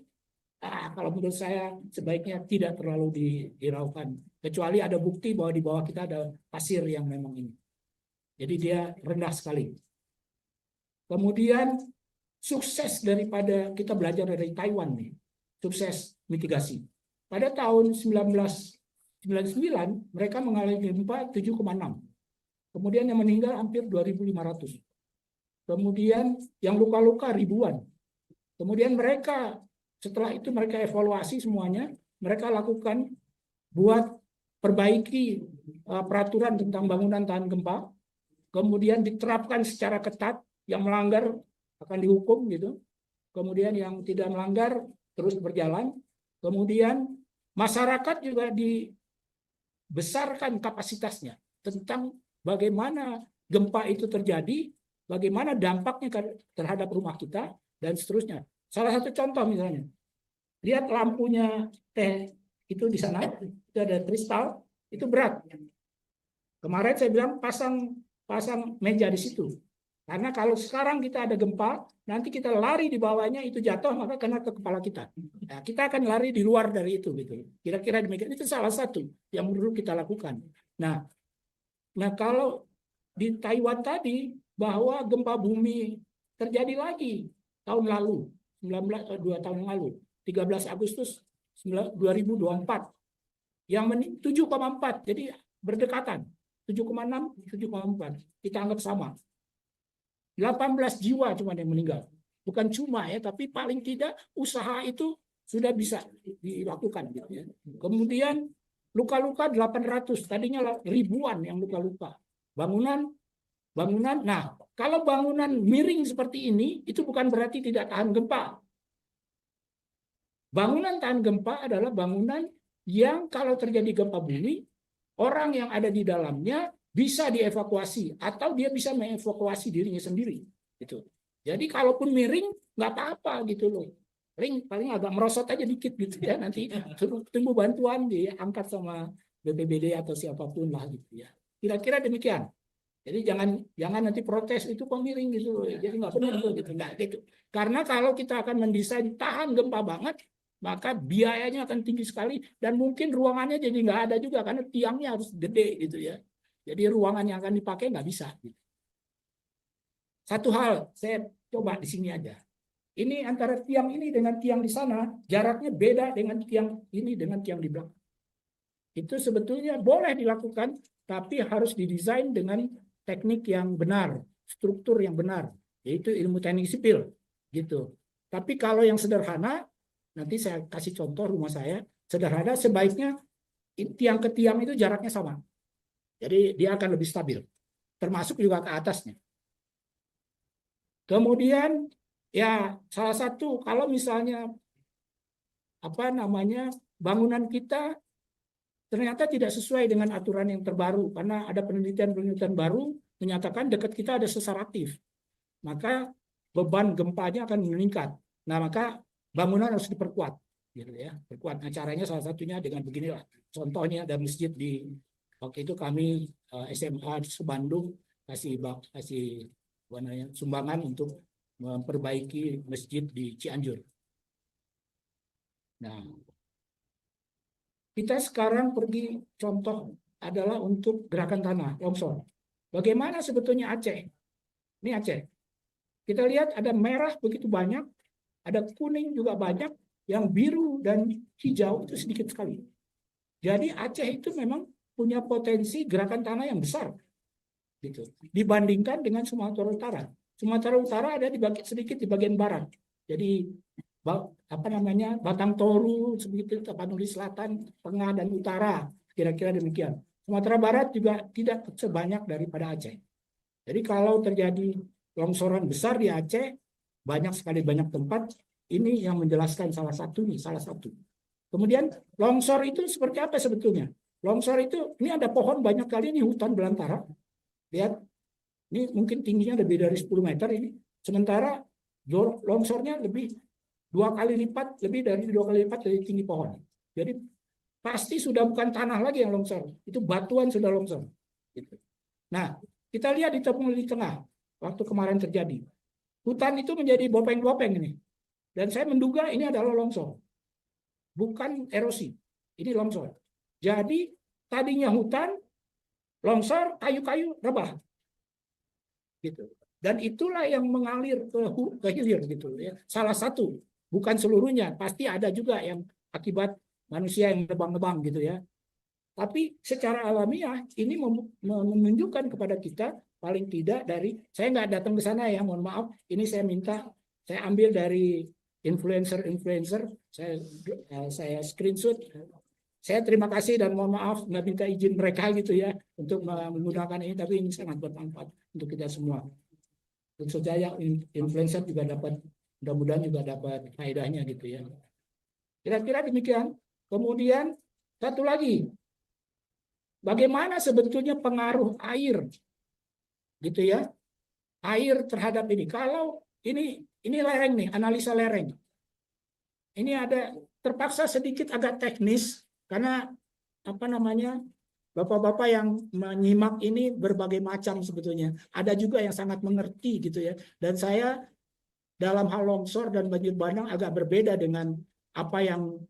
kalau menurut saya sebaiknya tidak terlalu dihiraukan. Kecuali ada bukti bahwa di bawah kita ada pasir yang memang ini. Jadi dia rendah sekali. Kemudian sukses daripada kita belajar dari Taiwan nih, sukses mitigasi. Pada tahun 1999 mereka mengalami gempa 7,6. Kemudian yang meninggal hampir 2.500. Kemudian yang luka-luka ribuan. Kemudian mereka setelah itu mereka evaluasi semuanya, mereka lakukan buat perbaiki peraturan tentang bangunan tahan gempa, kemudian diterapkan secara ketat, yang melanggar akan dihukum gitu. Kemudian yang tidak melanggar terus berjalan. Kemudian masyarakat juga dibesarkan kapasitasnya tentang bagaimana gempa itu terjadi, bagaimana dampaknya terhadap rumah kita, dan seterusnya. Salah satu contoh misalnya, lihat lampunya teh itu di sana, itu ada kristal, itu berat. Kemarin saya bilang pasang meja di situ. Karena kalau sekarang kita ada gempa, nanti kita lari di bawahnya itu jatuh maka kena ke kepala kita. Nah, kita akan lari di luar dari itu gitu. Kira-kira demikian, itu salah satu yang perlu kita lakukan. Nah, kalau di Taiwan tadi bahwa gempa bumi terjadi lagi tahun lalu, 2 tahun lalu, 13 Agustus 2024 yang 7,4, jadi berdekatan, 7,6, 7,4, kita anggap sama. 18 jiwa cuma yang meninggal. Bukan cuma ya, tapi paling tidak usaha itu sudah bisa dilakukan. Gitu ya. Kemudian luka-luka 800, tadinya ribuan yang luka-luka. Bangunan, nah kalau bangunan miring seperti ini, itu bukan berarti tidak tahan gempa. Bangunan tahan gempa adalah bangunan yang kalau terjadi gempa bumi, orang yang ada di dalamnya bisa dievakuasi atau dia bisa mengevakuasi dirinya sendiri gitu. Jadi kalaupun miring nggak apa-apa gitu loh. Paling agak merosot aja dikit gitu ya, nanti tunggu bantuan diangkat sama BPBD atau siapapun lah gitu ya. Kira-kira demikian. Jadi jangan nanti protes itu kok miring gitu loh. Jadi nggak benar gitu, nggak gitu. Karena kalau kita akan mendesain tahan gempa banget, maka biayanya akan tinggi sekali dan mungkin ruangannya jadi nggak ada juga karena tiangnya harus gede gitu ya. Jadi ruangan yang akan dipakai nggak bisa. Satu hal saya coba di sini aja. Ini antara tiang ini dengan tiang di sana jaraknya beda dengan tiang ini dengan tiang di belakang. Itu sebetulnya boleh dilakukan, tapi harus didesain dengan teknik yang benar, struktur yang benar, yaitu ilmu teknik sipil, gitu. Tapi kalau yang sederhana, nanti saya kasih contoh rumah saya sederhana, sebaiknya tiang ke tiang itu jaraknya sama. Jadi dia akan lebih stabil, termasuk juga ke atasnya. Kemudian ya salah satu kalau misalnya bangunan kita ternyata tidak sesuai dengan aturan yang terbaru karena ada penelitian baru menyatakan dekat kita ada sesar aktif, maka beban gempanya akan meningkat. Nah maka bangunan harus diperkuat, gitu ya, perkuat. Nah caranya salah satunya dengan beginilah. Contohnya ada masjid di waktu itu kami SMA Bandung kasih sumbangan untuk memperbaiki masjid di Cianjur. Nah, kita sekarang pergi contoh adalah untuk gerakan tanah longsor. Bagaimana sebetulnya Aceh? Ini Aceh. Kita lihat ada merah begitu banyak, ada kuning juga banyak, yang biru dan hijau itu sedikit sekali. Jadi Aceh itu memang punya potensi gerakan tanah yang besar, gitu. Dibandingkan dengan Sumatera Utara. Sumatera Utara ada sedikit di bagian barat. Jadi Batang Toru, sebegitu, Tapanuli Selatan, Tengah dan Utara, kira-kira demikian. Sumatera Barat juga tidak sebanyak daripada Aceh. Jadi kalau terjadi longsoran besar di Aceh, banyak tempat. Ini yang menjelaskan salah satu. Kemudian longsor itu seperti apa sebetulnya? Longsor itu, ini ada pohon banyak kali, ini hutan belantara. Lihat, ini mungkin tingginya lebih dari 10 meter ini. Sementara longsornya lebih lebih dari 2 kali lipat dari tinggi pohon. Jadi pasti sudah bukan tanah lagi yang longsor, itu batuan sudah longsor. Gitu. Nah, kita lihat di tengah, waktu kemarin terjadi. Hutan itu menjadi bopeng-bopeng ini. Dan saya menduga ini adalah longsor. Bukan erosi, ini longsor. Jadi tadinya hutan, longsor, kayu-kayu rebah. Gitu. Dan itulah yang mengalir ke hilir gitu ya. Salah satu, bukan seluruhnya, pasti ada juga yang akibat manusia yang nebang-nebang gitu ya. Tapi secara alamiah ini menunjukkan kepada kita paling tidak dari, saya nggak datang ke sana ya, mohon maaf, ini saya ambil dari influencer, saya screenshot. Saya terima kasih dan mohon maaf nggak minta izin mereka gitu ya untuk menggunakan ini, tapi ini sangat bermanfaat untuk kita semua. Tentu saja influencer juga dapat, mudah-mudahan juga dapat faedahnya gitu ya. Kira-kira demikian. Kemudian satu lagi, bagaimana sebetulnya pengaruh air, gitu ya, air terhadap ini. Kalau ini lereng nih, analisa lereng. Ini ada terpaksa sedikit agak teknis karena Bapak-bapak yang menyimak ini berbagai macam sebetulnya. Ada juga yang sangat mengerti gitu ya. Dan saya dalam hal longsor dan banjir bandang agak berbeda dengan apa yang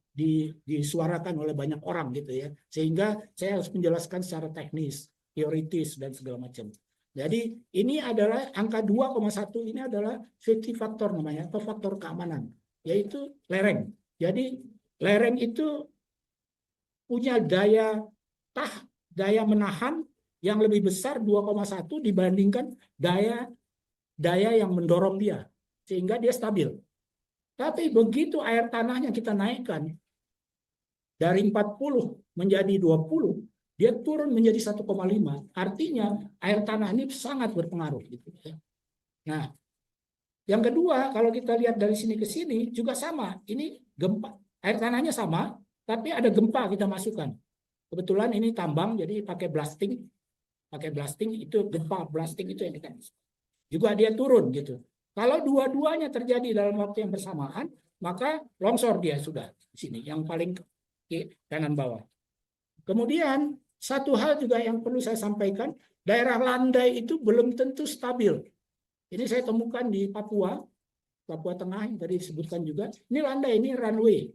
disuarakan oleh banyak orang gitu ya. Sehingga saya harus menjelaskan secara teknis, teoritis dan segala macam. Jadi ini adalah angka 2,1 ini adalah safety factor namanya, atau faktor keamanan, yaitu lereng. Jadi lereng itu punya daya menahan yang lebih besar 2,1 dibandingkan daya yang mendorong dia, sehingga dia stabil. Tapi begitu air tanahnya kita naikkan dari 40 menjadi 20, dia turun menjadi 1,5. Artinya air tanah ini sangat berpengaruh gitu ya. Nah, yang kedua kalau kita lihat dari sini ke sini juga sama. Ini gempa, air tanahnya sama, tapi ada gempa kita masukkan. Kebetulan ini tambang, jadi pakai blasting itu gempa blasting itu yang kita masukkan. Juga dia turun gitu. Kalau dua-duanya terjadi dalam waktu yang bersamaan, maka longsor dia sudah di sini, yang paling kanan bawah. Kemudian satu hal juga yang perlu saya sampaikan, daerah landai itu belum tentu stabil. Ini saya temukan di Papua Tengah yang tadi disebutkan juga. Ini landai, ini runway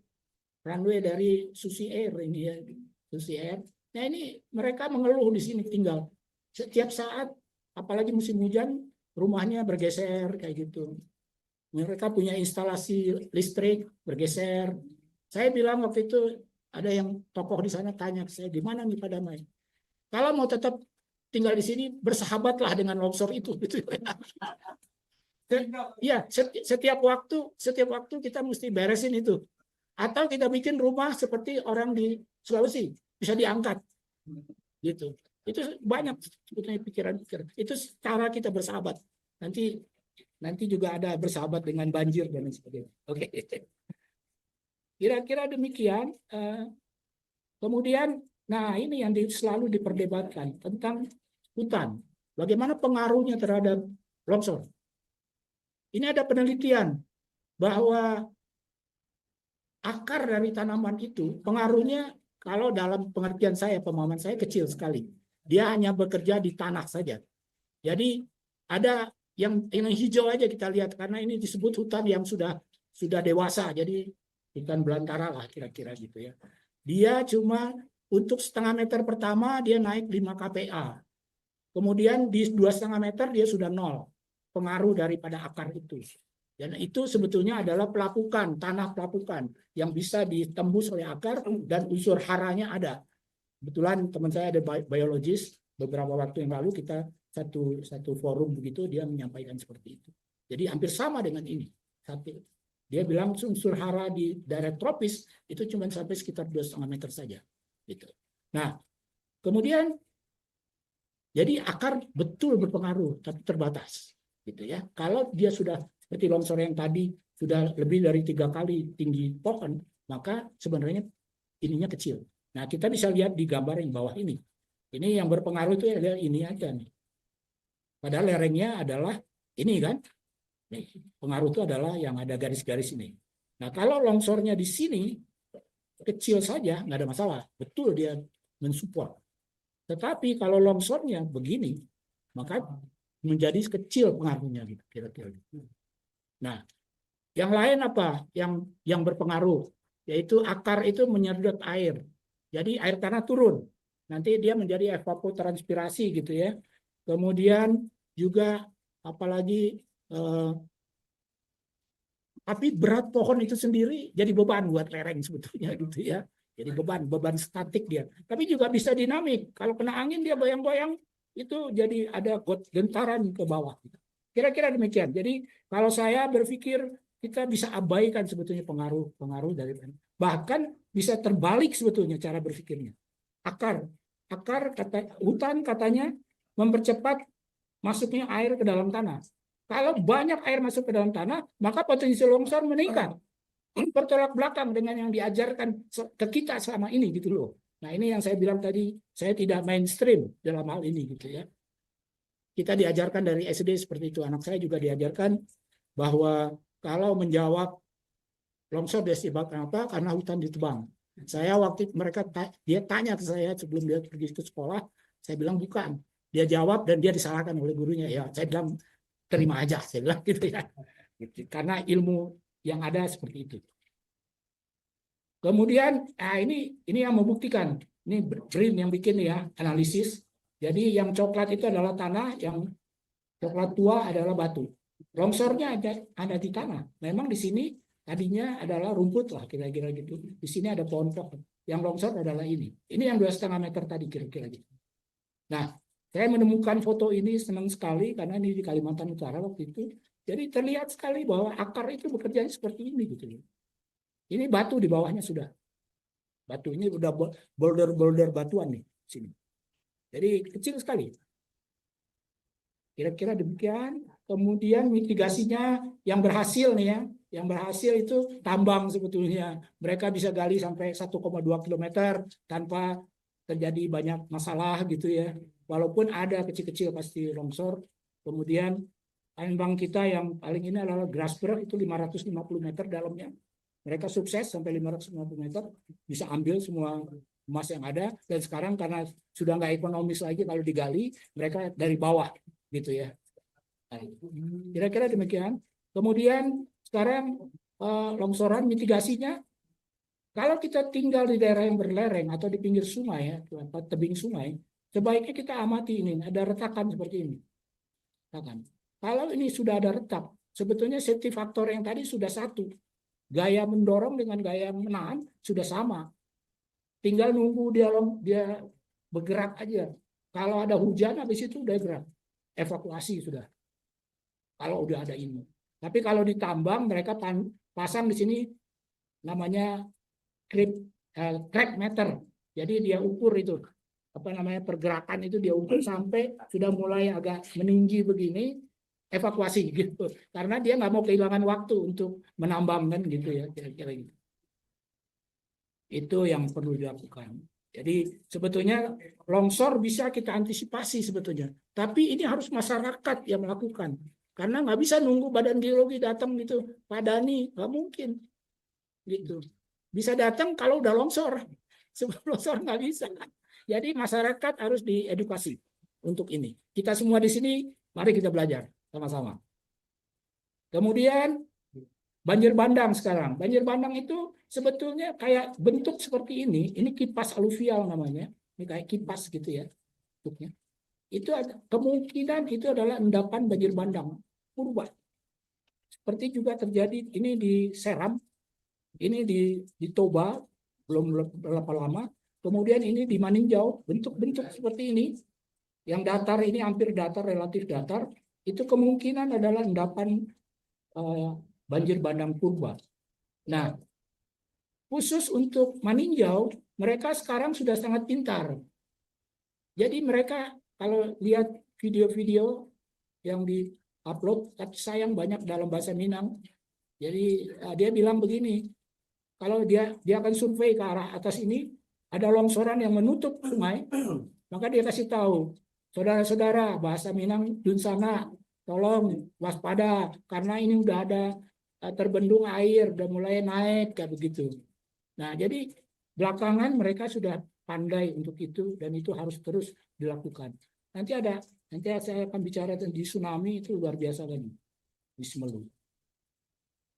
dari Susi Air ini ya, Susi Air. Nah ini mereka mengeluh di sini tinggal. Setiap saat, apalagi musim hujan, rumahnya bergeser kayak gitu. Mereka punya instalasi listrik bergeser. Saya bilang waktu itu ada yang tokoh di sana tanya ke saya, gimana nih Pak Damai? Kalau mau tetap tinggal di sini, bersahabatlah dengan longsor itu. Gitu. Ya, setiap waktu kita mesti beresin itu. Atau kita bikin rumah seperti orang di Sulawesi, bisa diangkat. Gitu. Itu banyak sebetulnya pikiran-pikiran. Itu cara kita bersahabat. Nanti juga ada bersahabat dengan banjir dan sebagainya. Oke. Kira-kira demikian. Kemudian, nah ini yang selalu diperdebatkan tentang hutan. Bagaimana pengaruhnya terhadap longsor? Ini ada penelitian bahwa akar dari tanaman itu pengaruhnya, kalau dalam pengertian saya, pemahaman saya kecil sekali. Dia hanya bekerja di tanah saja. Jadi ada yang hijau aja kita lihat, karena ini disebut hutan yang sudah dewasa, jadi hutan belantara lah kira-kira gitu ya. Dia cuma untuk 0,5 meter pertama dia naik 5 kPa. Kemudian di 2,5 meter dia sudah 0. Pengaruh daripada akar itu. Dan itu sebetulnya adalah tanah pelapukan yang bisa ditembus oleh akar dan unsur haranya ada. Kebetulan teman saya ada biologis, beberapa waktu yang lalu kita satu forum begitu, dia menyampaikan seperti itu. Jadi hampir sama dengan ini. Dia bilang unsur hara di daerah tropis itu cuma sampai sekitar 2,5 meter saja. Gitu. Nah, kemudian jadi akar betul berpengaruh, tapi terbatas. Gitu ya. Kalau dia sudah seperti longsor yang tadi sudah lebih dari 3 kali tinggi pohon, maka sebenarnya ininya kecil. Nah, kita bisa lihat di gambar yang bawah ini. Ini yang berpengaruh itu adalah ini aja nih. Padahal lerengnya adalah ini kan. Nih, pengaruh itu adalah yang ada garis-garis ini. Nah, kalau longsornya di sini kecil saja, nggak ada masalah. Betul dia mensupport. Tetapi kalau longsornya begini, maka menjadi kecil pengaruhnya gitu kira-kira. Nah, yang lain apa? Yang berpengaruh, yaitu akar itu menyedot air. Jadi air tanah turun. Nanti dia menjadi evapotranspirasi gitu ya. Kemudian juga apalagi tapi berat pohon itu sendiri jadi beban buat lereng sebetulnya gitu ya. Jadi beban statik dia. Tapi juga bisa dinamik. Kalau kena angin dia goyang-goyang, itu jadi ada gentaran ke bawah. Kira-kira demikian. Jadi kalau saya berpikir kita bisa abaikan sebetulnya pengaruh dari, bahkan bisa terbalik sebetulnya cara berpikirnya. Hutan katanya mempercepat masuknya air ke dalam tanah. Kalau banyak air masuk ke dalam tanah, maka potensi longsor meningkat. Bertolak belakang dengan yang diajarkan ke kita selama ini gitu loh. Nah, ini yang saya bilang tadi, saya tidak mainstream dalam hal ini gitu ya. Kita diajarkan dari SD seperti itu. Anak saya juga diajarkan bahwa kalau menjawab longsor disebabkan apa? Karena hutan ditebang. Saya waktu dia tanya ke saya sebelum dia pergi ke sekolah, saya bilang bukan. Dia jawab dan dia disalahkan oleh gurunya. Ya, saya bilang terima aja, saya bilang gitu ya. Karena ilmu yang ada seperti itu. Kemudian, ini yang membuktikan. Ini BRIN yang bikin ya, analisis. Jadi yang coklat itu adalah tanah, yang coklat tua adalah batu. Longsornya ada di tanah. Memang di sini tadinya adalah rumput lah kira-kira gitu. Di sini ada pohon-pohon. Yang longsor adalah ini. Ini yang 2,5 meter tadi kira-kira gitu. Nah, saya menemukan foto ini senang sekali karena ini di Kalimantan Utara waktu itu. Jadi terlihat sekali bahwa akar itu bekerja seperti ini gitu. Ini batu di bawahnya sudah. Batu ini udah boulder batuan nih sini. Jadi kecil sekali. Kira-kira demikian. Kemudian mitigasinya yang berhasil nih ya. Yang berhasil itu tambang sebetulnya. Mereka bisa gali sampai 1,2 km tanpa terjadi banyak masalah gitu ya. Walaupun ada kecil-kecil pasti longsor. Kemudian tambang kita yang paling ini adalah Grasberg itu 550 meter dalamnya. Mereka sukses sampai 550 meter, bisa ambil semua emas yang ada. Dan sekarang karena sudah nggak ekonomis lagi kalau digali, mereka dari bawah gitu ya. Kira-kira demikian. Kemudian sekarang longsoran mitigasinya, kalau kita tinggal di daerah yang berlereng atau di pinggir sungai ya, tebing sungai, sebaiknya kita amati ini, ada retakan seperti ini. Retakan. Kalau ini sudah ada retak, sebetulnya safety factor yang tadi sudah satu. Gaya mendorong dengan gaya menahan sudah sama. Tinggal nunggu dia bergerak aja. Kalau ada hujan habis itu udah gerak. Evakuasi sudah. Kalau udah ada ini. Tapi kalau ditambang mereka pasang di sini namanya crack meter. Jadi dia ukur itu pergerakan itu dia ukur sampai sudah mulai agak meninggi begini. Evakuasi gitu, karena dia nggak mau kehilangan waktu untuk menambang kan gitu ya, kira-kira gitu. Itu yang perlu dilakukan. Jadi sebetulnya longsor bisa kita antisipasi sebetulnya, tapi ini harus masyarakat yang melakukan, karena nggak bisa nunggu badan geologi datang gitu, Pak Dani, nggak mungkin gitu. Bisa datang kalau udah longsor, sebelum longsor nggak bisa. Jadi masyarakat harus diedukasi untuk ini. Kita semua di sini, mari kita belajar sama-sama. Kemudian banjir bandang sekarang. Banjir bandang itu sebetulnya kayak bentuk seperti ini. Ini kipas aluvial namanya. Ini kayak kipas gitu ya bentuknya. Itu ada, kemungkinan itu adalah endapan banjir bandang purba. Seperti juga terjadi ini di Seram, ini di Toba belum berapa lama. Kemudian ini di Maninjau, bentuk-bentuk seperti ini. Yang datar ini hampir datar, relatif datar. Itu kemungkinan adalah endapan banjir bandang purba. Nah, khusus untuk Maninjau, mereka sekarang sudah sangat pintar. Jadi mereka kalau lihat video-video yang di-upload, tapi sayang banyak dalam bahasa Minang. Jadi dia bilang begini, kalau dia akan survei ke arah atas ini, ada longsoran yang menutup sungai, maka dia kasih tahu, saudara-saudara, bahasa Minang Dunsana, tolong waspada karena ini udah ada terbendung air, udah mulai naik kayak begitu. Nah, jadi belakangan mereka sudah pandai untuk itu dan itu harus terus dilakukan. Nanti saya akan bicara tentang di tsunami itu luar biasa lagi di Semeru.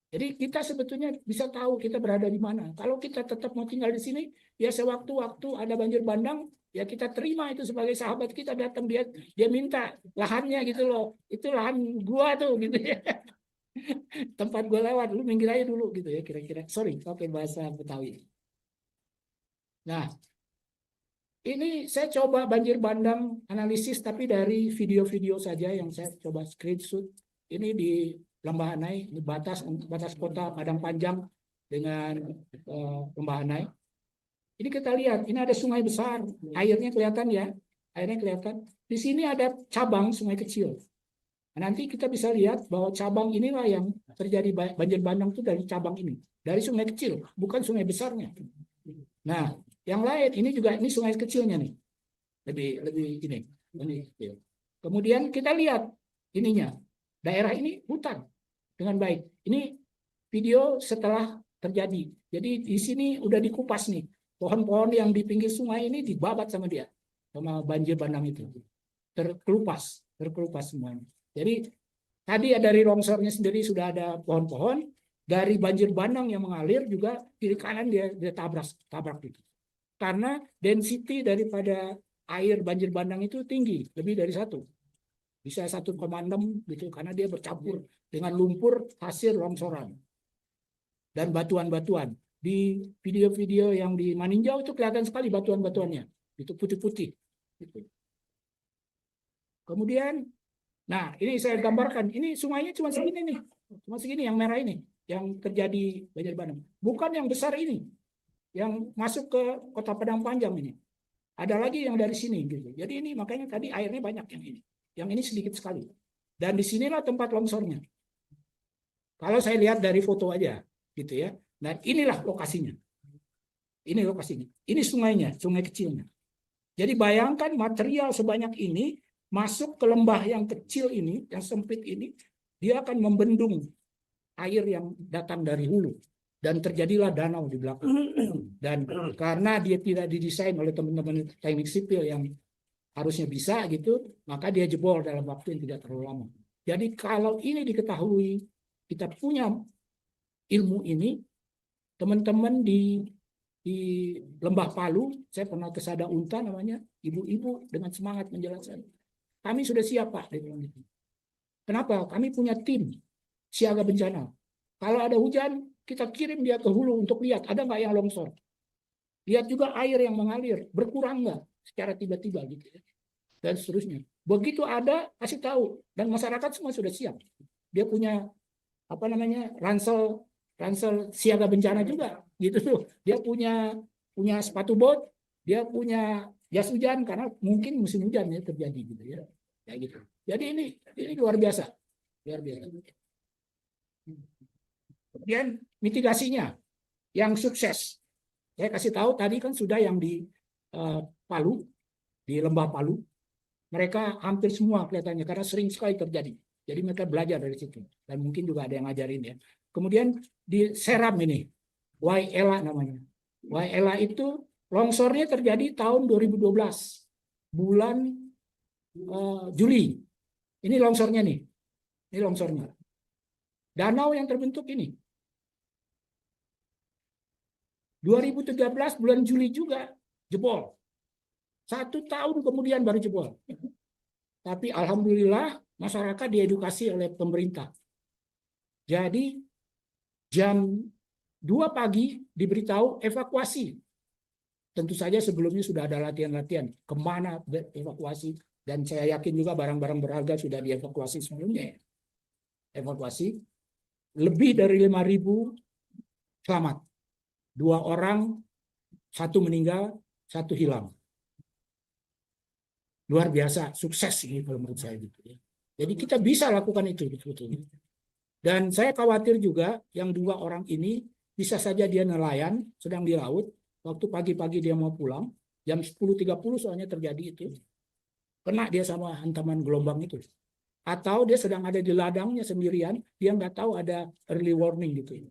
Jadi kita sebetulnya bisa tahu kita berada di mana. Kalau kita tetap mau tinggal di sini, ya sewaktu-waktu ada banjir bandang, ya kita terima itu sebagai sahabat kita datang dia minta lahannya gitu loh. Itu lahan gua tuh gitu ya. Tempat gua lewat, lu minggir aja dulu gitu ya kira-kira. Sorry, pakai bahasa Betawi. Nah, ini saya coba banjir bandang analisis tapi dari video-video saja yang saya coba screenshot. Ini di Lembahanai, di batas kota Padang Panjang dengan Lembahanai. Ini kita lihat, ini ada sungai besar, airnya kelihatan ya, airnya kelihatan. Di sini ada cabang sungai kecil. Nah, nanti kita bisa lihat bahwa cabang inilah yang terjadi banjir bandang itu dari cabang ini, dari sungai kecil, bukan sungai besarnya. Nah, yang lain ini juga ini sungai kecilnya nih, lebih ini. Kemudian kita lihat ininya, daerah ini hutan dengan baik. Ini video setelah terjadi. Jadi di sini udah dikupas nih. Pohon-pohon yang di pinggir sungai ini dibabat sama dia, sama banjir bandang itu. Terkelupas semuanya. Jadi tadi dari longsornya sendiri sudah ada pohon-pohon, dari banjir bandang yang mengalir juga kiri kanan dia tabrak gitu. Karena density daripada air banjir bandang itu tinggi, lebih dari 1. Bisa 1,6 gitu, karena dia bercampur dengan lumpur hasil longsoran dan batuan-batuan. Di video-video yang di Maninjau itu kelihatan sekali batuan-batuannya, itu putih-putih. Gitu. Kemudian, nah ini saya gambarkan, ini sungainya cuma segini nih, cuma segini yang merah ini, yang terjadi banjir bandang. Bukan yang besar ini, yang masuk ke Kota Padang Panjang ini. Ada lagi yang dari sini gitu. Jadi ini makanya tadi airnya banyak yang ini. Yang ini sedikit sekali. Dan disinilah tempat longsornya. Kalau saya lihat dari foto aja, gitu ya. Nah inilah lokasinya. Ini lokasinya. Ini sungainya, sungai kecilnya. Jadi bayangkan material sebanyak ini masuk ke lembah yang kecil ini, yang sempit ini, dia akan membendung air yang datang dari hulu. Dan terjadilah danau di belakang. Dan karena dia tidak didesain oleh teman-teman teknik sipil yang harusnya bisa gitu, maka dia jebol dalam waktu yang tidak terlalu lama. Jadi kalau ini diketahui, kita punya ilmu ini, teman-teman di Lembah Palu, saya pernah ke Sada Unta namanya, ibu-ibu dengan semangat menjelaskan. Kami sudah siap Pak. Kenapa? Kami punya tim siaga bencana. Kalau ada hujan, kita kirim dia ke hulu untuk lihat ada nggak yang longsor. Lihat juga air yang mengalir, berkurang nggak secara tiba-tiba gitu ya. Dan seterusnya. Begitu ada, kasih tahu. Dan masyarakat semua sudah siap. Dia punya apa namanya ransel siaga bencana juga gitu tuh. Dia punya sepatu bot, dia punya jas hujan karena mungkin musim hujan ya terjadi gitu ya. Kayak gitu. Jadi ini luar biasa. Luar biasa. Kemudian mitigasinya yang sukses. Saya kasih tahu tadi kan sudah yang di Palu, di Lembah Palu. Mereka hampir semua kelihatannya karena sering sekali terjadi. Jadi mereka belajar dari situ. Dan mungkin juga ada yang ngajarin ya. Kemudian di Seram ini, Wailea namanya. Wailea itu longsornya terjadi tahun 2012. Bulan Juli. Ini longsornya nih. Ini longsornya. Danau yang terbentuk ini. 2013 bulan Juli juga jebol. 1 tahun kemudian baru jebol. Tapi alhamdulillah masyarakat diedukasi oleh pemerintah. Jadi jam 2 pagi diberitahu evakuasi. Tentu saja sebelumnya sudah ada latihan-latihan kemana evakuasi. Dan saya yakin juga barang-barang berharga sudah dievakuasi sebelumnya. Evakuasi. Lebih dari 5.000 selamat. 2 orang, 1 meninggal, 1 hilang. Luar biasa, sukses ini kalau menurut saya gitu ya. Jadi kita bisa lakukan itu betul-betul. Dan saya khawatir juga yang 2 orang ini bisa saja dia nelayan sedang di laut, waktu pagi-pagi dia mau pulang, jam 10.30 soalnya terjadi itu. Kena dia sama hantaman gelombang itu. Atau dia sedang ada di ladangnya sendirian, dia nggak tahu ada early warning gitu.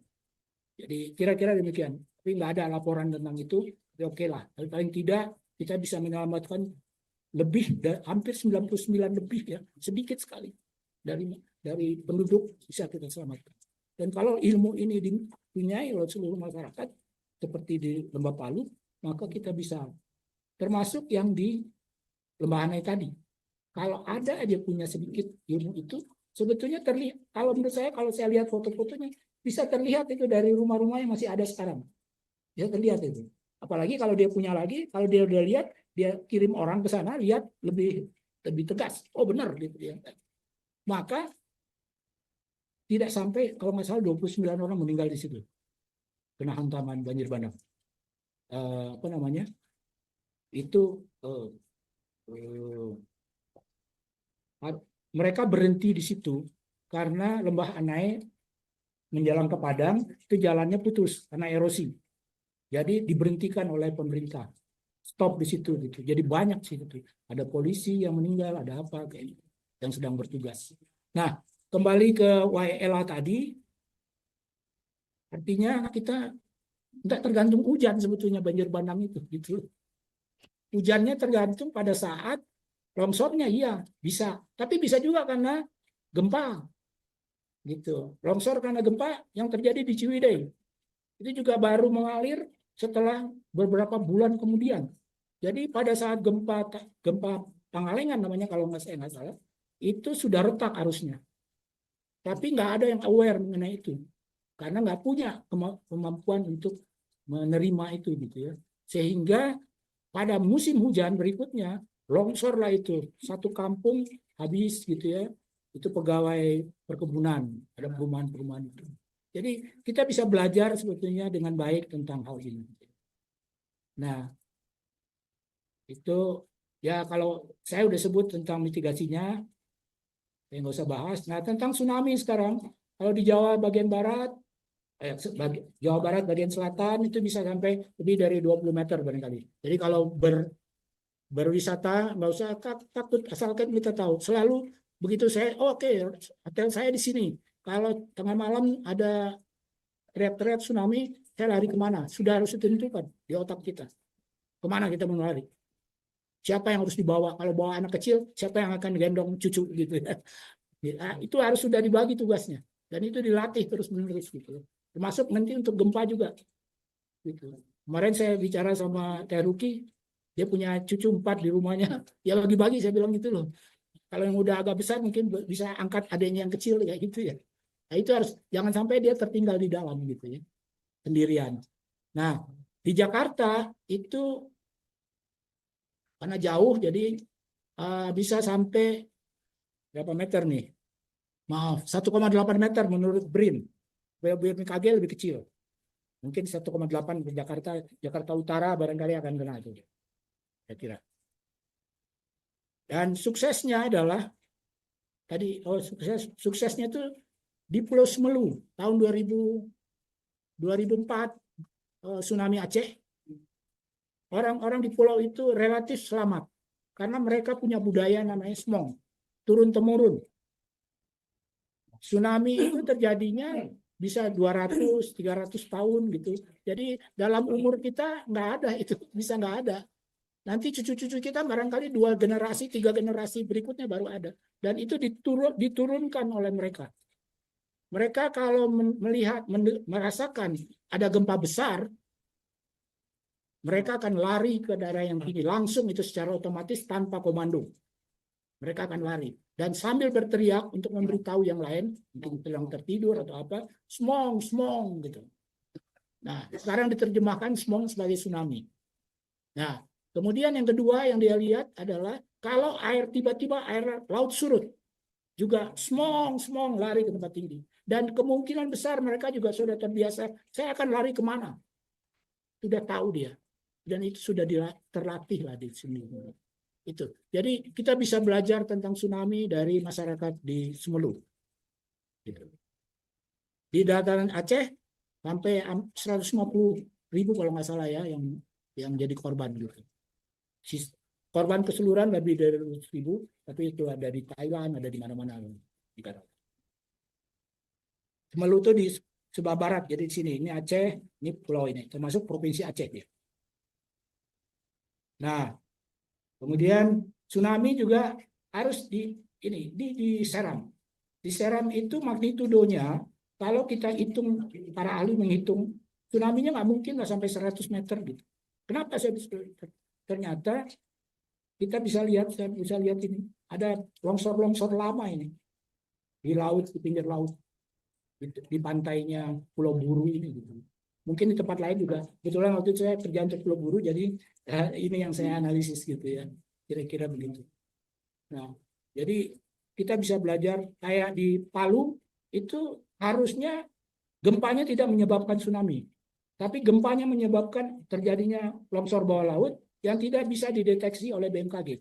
Jadi kira-kira demikian. Tapi nggak ada laporan tentang itu, ya oke lah. Tapi paling tidak kita bisa menyelamatkan lebih, hampir 99 lebih ya, sedikit sekali dari penduduk bisa kita selamatkan. Dan kalau ilmu ini dipunyai oleh seluruh masyarakat, seperti di Lembah Palu, maka kita bisa, termasuk yang di Lembah Hanai tadi. Kalau ada aja punya sedikit ilmu itu, sebetulnya terlihat, kalau menurut saya, kalau saya lihat foto-fotonya, bisa terlihat itu dari rumah-rumah yang masih ada sekarang. Ya terlihat itu. Apalagi kalau dia punya lagi, kalau dia udah lihat, dia kirim orang ke sana, lihat lebih tegas. Oh benar gitu ya. Maka tidak sampai, kalau nggak salah 29 orang meninggal di situ. Kena hantaman banjir bandang. Apa namanya? Itu mereka berhenti di situ karena Lembah Hanai menjalan ke Padang, itu jalannya putus karena erosi. Jadi diberhentikan oleh pemerintah. Stop di situ gitu. Jadi banyak sih itu. Ada polisi yang meninggal, ada apa kayak gitu, yang sedang bertugas. Nah, kembali ke Wailea tadi, artinya kita Nggak tergantung hujan sebetulnya banjir bandang itu, gitu. Hujannya tergantung pada saat longsornya, iya bisa, tapi bisa juga karena gempa, gitu. Longsor karena gempa yang terjadi di Ciwidey itu juga baru mengalir setelah beberapa bulan kemudian. Jadi pada saat gempa Pangalengan namanya kalau nggak salah, itu sudah retak arusnya. Tapi nggak ada yang aware mengenai itu karena nggak punya kemampuan untuk menerima itu, gitu ya. Sehingga pada musim hujan berikutnya longsor lah itu, satu kampung habis, gitu ya. Itu pegawai perkebunan, ada perumahan-perumahan itu. Jadi kita bisa belajar sebetulnya dengan baik tentang hal ini. Nah, itu ya kalau saya udah sebut tentang mitigasinya, saya nggak usah bahas. Nah, tentang tsunami sekarang, kalau di Jawa bagian barat, Jawa Barat bagian selatan itu bisa sampai lebih dari 20 meter barangkali. Jadi kalau berwisata nggak usah takut, asalkan kita tahu. Selalu begitu saya, oke, hotel saya di sini. Kalau tengah malam ada teriak-teriak tsunami, saya lari kemana? Sudah harus ditentukan di otak kita. Kemana kita mau lari? Siapa yang harus dibawa? Kalau bawa anak kecil, siapa yang akan gendong cucu, gitu ya. Ya, itu harus sudah dibagi tugasnya. Dan itu dilatih terus-menerus, gitu. Termasuk nanti untuk gempa juga. Gitu. Kemarin saya bicara sama Teh Ruki, dia punya cucu 4 di rumahnya. Ya bagi-bagi, saya bilang gitu loh. Kalau yang udah agak besar mungkin bisa angkat adanya yang kecil, ya gitu ya. Nah, itu harus, jangan sampai dia tertinggal di dalam, gitu ya, sendirian. Nah, di Jakarta itu karena jauh, jadi bisa sampai berapa meter nih? Maaf, 1,8 meter menurut BRIN. BMKG lebih kecil. Mungkin 1,8 ke Jakarta Utara barangkali akan kena itu, saya kira. Dan suksesnya adalah tadi, suksesnya itu di Pulau Semelu tahun 2004 tsunami Aceh. Orang-orang di pulau itu relatif selamat karena mereka punya budaya namanya smong, turun temurun. Tsunami itu terjadinya bisa 200-300 tahun, gitu. Jadi dalam umur kita nggak ada itu, bisa nggak ada. Nanti cucu-cucu kita barangkali 2 generasi, 3 generasi berikutnya baru ada. Dan itu diturunkan oleh mereka. Mereka kalau merasakan ada gempa besar, mereka akan lari ke daerah yang tinggi. Langsung itu secara otomatis tanpa komando. Mereka akan lari. Dan sambil berteriak untuk memberitahu yang lain, mungkin sedang tertidur atau apa, smong, smong, gitu. Nah, sekarang diterjemahkan smong sebagai tsunami. Nah, kemudian yang kedua yang dia lihat adalah kalau tiba-tiba air laut surut, juga smong, smong, lari ke tempat tinggi. Dan kemungkinan besar mereka juga sudah terbiasa, saya akan lari kemana. Sudah tahu dia. Dan itu sudah terlatih lah di sini. Itu. Jadi kita bisa belajar tentang tsunami dari masyarakat di Semelu. Gitu. Di dataran Aceh sampai 150.000 kalau nggak salah ya yang jadi korban gitu. Korban keseluruhan lebih dari 100.000, tapi itu ada di Thailand, ada di mana-mana. Semelu itu di sebelah barat, jadi di sini. Ini Aceh, ini pulau ini, termasuk provinsi Aceh ya. Nah, kemudian tsunami juga harus diseram. Diseram itu magnitudonya, kalau kita hitung, para ahli menghitung, tsunami-nya nggak mungkin lah sampai 100 meter gitu. Kenapa saya bisa? Ternyata kita bisa lihat, saya bisa lihat ini, ada longsor-longsor lama ini di laut, di pinggir laut, di pantainya Pulau Buru ini gitu. Mungkin di tempat lain juga. Kebetulan waktu itu saya kerja untuk Pulau Buru, jadi ini yang saya analisis gitu ya, kira-kira begitu. Nah, jadi kita bisa belajar kayak di Palu itu harusnya gempanya tidak menyebabkan tsunami, tapi gempanya menyebabkan terjadinya longsor bawah laut yang tidak bisa dideteksi oleh BMKG.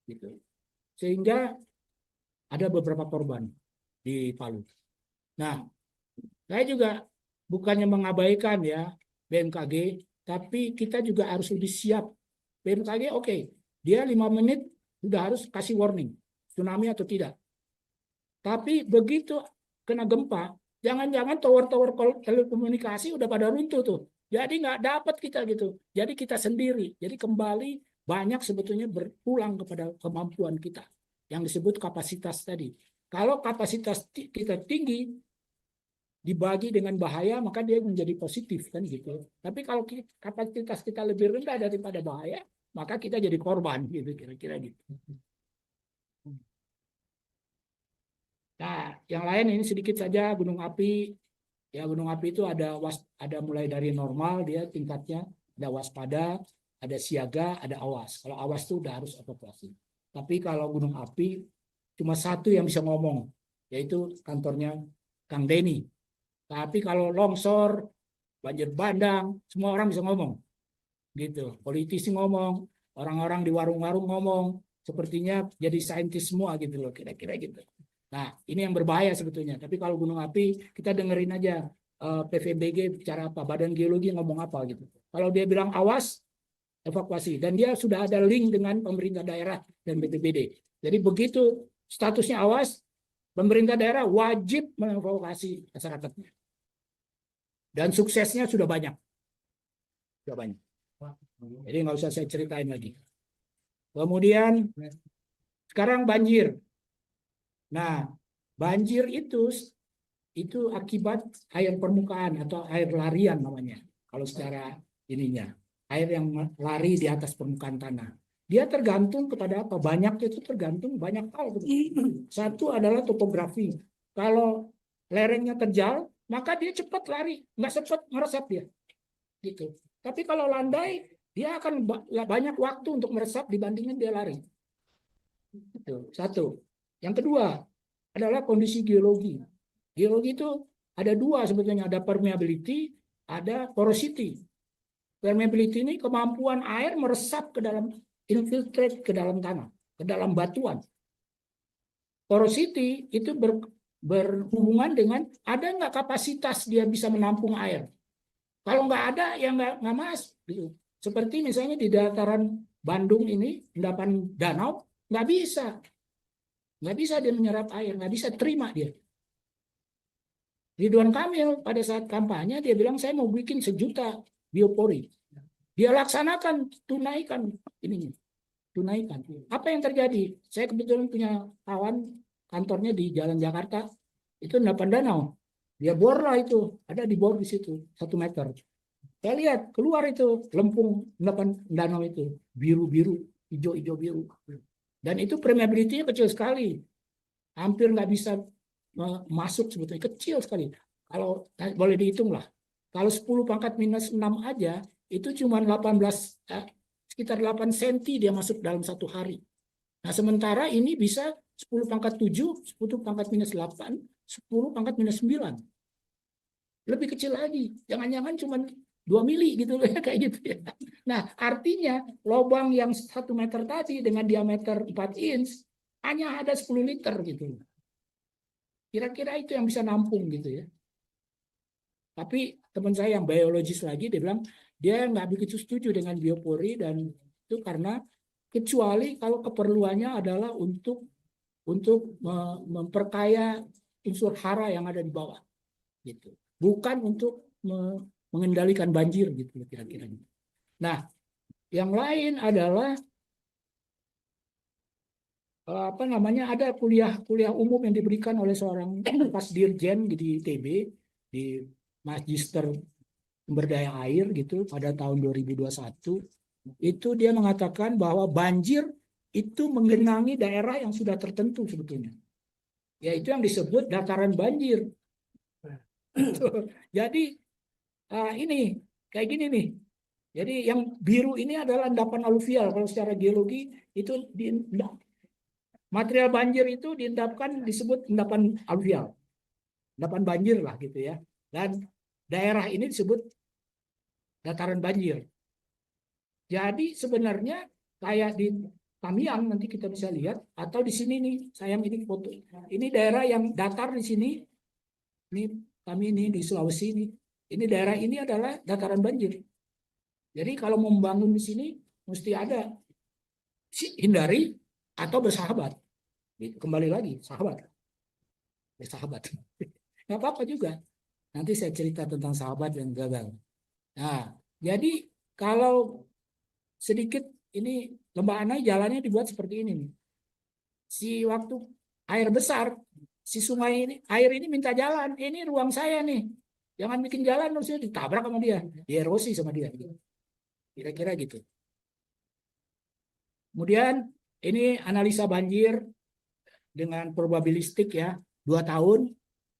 Gitu. Sehingga ada beberapa korban di Palu. Nah, saya juga bukannya mengabaikan ya BMKG, tapi kita juga harus lebih siap. BMKG oke, dia 5 menit sudah harus kasih warning, tsunami atau tidak. Tapi begitu kena gempa, jangan-jangan tower-tower telekomunikasi udah pada runtuh tuh. Jadi nggak dapat kita gitu. Jadi kita sendiri. Jadi kembali banyak sebetulnya berpulang kepada kemampuan kita yang disebut kapasitas tadi. Kalau kapasitas kita tinggi dibagi dengan bahaya, maka dia menjadi positif kan gitu. Tapi kalau kapasitas kita lebih rendah daripada bahaya, maka kita jadi korban gitu kira-kira gitu. Nah, yang lain ini sedikit saja gunung api. Ya, gunung api itu ada mulai dari normal dia tingkatnya, ada waspada, ada siaga, ada awas. Kalau awas itu udah harus evakuasi. Tapi kalau gunung api cuma satu yang bisa ngomong, yaitu kantornya Kang Denny. Tapi kalau longsor, banjir bandang, semua orang bisa ngomong. Gitu. Politisi ngomong, orang-orang di warung-warung ngomong, sepertinya jadi saintis semua gitu loh, kira-kira gitu. Nah, ini yang berbahaya sebetulnya. Tapi kalau gunung api, kita dengerin aja PVMBG bicara apa, Badan Geologi ngomong apa gitu. Kalau dia bilang awas, evakuasi. Dan dia sudah ada link dengan pemerintah daerah dan BPBD. Jadi begitu statusnya awas, pemerintah daerah wajib mengevakuasi masyarakatnya. Dan suksesnya sudah banyak. Sudah banyak. Jadi nggak usah saya ceritain lagi. Kemudian sekarang banjir. Nah, banjir itu akibat air permukaan atau air larian namanya. Kalau secara ininya, air yang lari di atas permukaan tanah. Dia tergantung kepada apa? Banyaknya itu tergantung banyak hal. Satu adalah topografi. Kalau lerengnya terjal, maka dia cepat lari, nggak cepat meresap dia. Gitu. Tapi kalau landai, dia akan banyak waktu untuk meresap dibandingkan dia lari. Itu satu. Yang kedua adalah kondisi geologi. Geologi itu ada dua sebetulnya, ada permeability, ada porosity. Permeability ini kemampuan air meresap ke dalam, infiltrate ke dalam tanah, ke dalam batuan. Porosity itu berhubungan dengan ada nggak kapasitas dia bisa menampung air. Kalau nggak ada, ya nggak masuk. Gitu. Seperti misalnya di dataran Bandung ini, endapan danau, nggak bisa. Nggak bisa dia menyerap air, nggak bisa terima dia. Ridwan Kamil pada saat kampanye, dia bilang saya mau bikin 1 juta biopori. Dia laksanakan, tunaikan ininya. Tunaikan. Apa yang terjadi? Saya kebetulan punya kawan, kantornya di Jalan Jakarta, itu endapan danau. Dia bor lah itu, ada di bor di situ, 1 meter. Saya lihat, keluar itu lempung endapan danau itu, biru-biru, hijau-hijau biru. Dan itu permeability-nya kecil sekali. Hampir nggak bisa masuk sebetulnya. Kecil sekali. Kalau boleh dihitung lah. Kalau 10 pangkat minus 6 aja, itu cuma sekitar 8 cm dia masuk dalam 1 hari. Nah, sementara ini bisa 10 pangkat 7, 10 pangkat minus 8, 10 pangkat minus 9. Lebih kecil lagi. Jangan-jangan cuma 2 mili gitu loh, kayak gitu ya. Nah, artinya lubang yang 1 meter tadi dengan diameter 4 inch hanya ada 10 liter gitu. Kira-kira itu yang bisa nampung gitu ya. Tapi teman saya yang biologis lagi, dia bilang dia nggak begitu setuju dengan biopori, dan itu karena kecuali kalau keperluannya adalah untuk memperkaya unsur hara yang ada di bawah. Gitu. Bukan untuk mengendalikan banjir gitu kira-kira. Nah, yang lain adalah apa namanya, ada kuliah umum yang diberikan oleh seorang bekas dirjen di ITB, di Magister Sumber Daya Air gitu pada tahun 2021. Itu dia mengatakan bahwa banjir itu menggenangi daerah yang sudah tertentu sebetulnya. Yaitu yang disebut dataran banjir. Jadi ini kayak gini nih. Jadi yang biru ini adalah endapan aluvial. Kalau secara geologi itu material banjir itu diendapkan, disebut endapan aluvial. Endapan banjir lah gitu ya. Dan daerah ini disebut dataran banjir. Jadi sebenarnya kayak di Tamiang nanti kita bisa lihat, atau di sini nih, sayang ini foto. Ini daerah yang datar di sini. Ini kami ini di Sulawesi ini. Ini daerah ini adalah dataran banjir. Jadi kalau mau membangun di sini mesti ada hindari atau bersahabat. Kembali lagi sahabat. Bersahabat. Nggak apa-apa juga. Nanti saya cerita tentang sahabat yang gagal. Nah, jadi kalau sedikit ini Lembah Anai jalannya dibuat seperti ini nih. Si waktu air besar, si sungai ini, air ini minta jalan. Ini ruang saya nih. Jangan bikin jalan, harusnya ditabrak sama dia. Dierosi sama dia. Kira-kira gitu. Kemudian ini analisa banjir dengan probabilistik ya. 2 tahun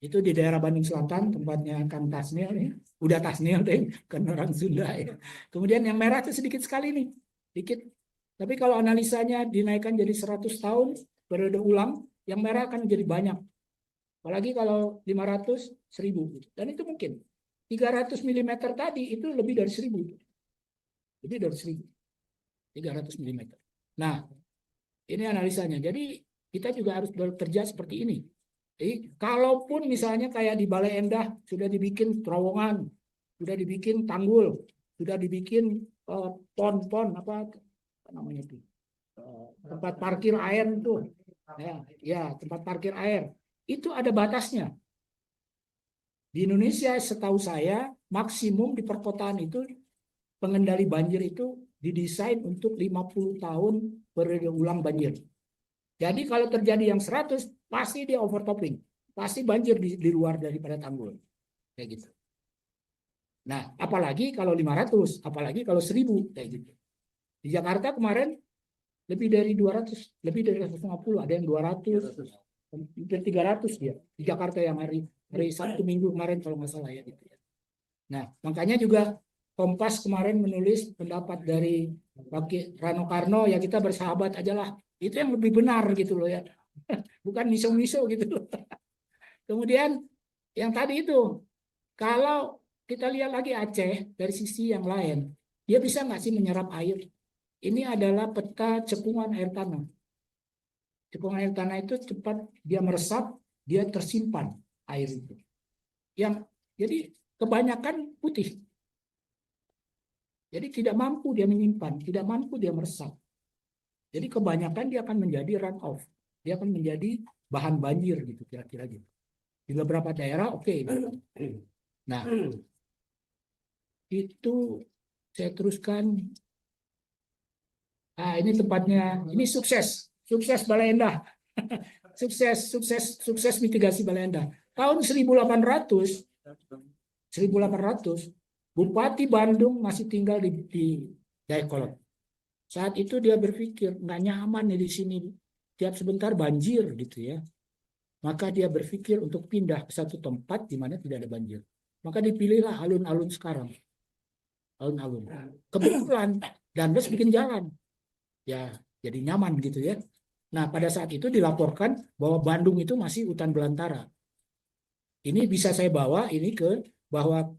itu di daerah Bandung Selatan, tempatnya Kang Tasnil ya. Udah Tasnil deh, kan orang Sunda ya. Kemudian yang merah itu sedikit sekali nih. Dikit. Tapi kalau analisanya dinaikkan jadi 100 tahun, periode ulang, yang merah akan jadi banyak. Apalagi kalau 500, 1000. Dan itu mungkin. 300 mm tadi itu lebih dari 1000. Lebih dari 1000. 300 mm. Nah, ini analisanya. Jadi kita juga harus bekerja seperti ini. Jadi, kalaupun misalnya kayak di Balai Endah sudah dibikin terowongan, sudah dibikin tanggul, sudah dibikin pon-pon apa namanya itu, tempat parkir air itu, ya tempat parkir air itu ada batasnya. Di Indonesia setahu saya maksimum di perkotaan itu pengendali banjir itu didesain untuk 50 tahun periode ulang banjir. Jadi kalau terjadi yang 100 pasti dia overtopping, pasti banjir di luar daripada tanggul, kayak gitu. Nah, apalagi kalau 500, apalagi kalau 1000 kayak gitu. Di Jakarta kemarin lebih dari 200, lebih dari 150, ada yang 200, hampir 300 dia. Di Jakarta yang hari Sabtu Minggu kemarin kalau nggak salah ya gitu ya. Nah, makanya juga Kompas kemarin menulis pendapat dari Rano Karno, ya kita bersahabat aja lah. Itu yang lebih benar gitu loh ya. Bukan miso-miso gitu loh. Kemudian yang tadi itu, kalau kita lihat lagi Aceh dari sisi yang lain, dia bisa nggak sih menyerap air? Ini adalah peta cekungan air tanah. Cekungan air tanah itu cepat dia meresap, dia tersimpan air itu. Jadi kebanyakan putih. Jadi tidak mampu dia menyimpan, tidak mampu dia meresap. Jadi kebanyakan dia akan menjadi run off. Dia akan menjadi bahan banjir gitu kira-kira gitu. Di beberapa daerah oke. Nah, itu saya teruskan. Nah, ini tempatnya, ini sukses Balai Endah. sukses mitigasi Balai Endah. Tahun 1800 Bupati Bandung masih tinggal di Dayakolot. Saat itu dia berpikir nggak nyaman nih di sini, tiap sebentar banjir gitu ya. Maka dia berpikir untuk pindah ke satu tempat di mana tidak ada banjir. Maka dipilihlah alun-alun sekarang. Alun-alun. Kebetulan Danres bikin jalan. Ya, jadi nyaman gitu ya. Nah, pada saat itu dilaporkan bahwa Bandung itu masih hutan belantara. Ini bisa saya bawa ini ke bahwa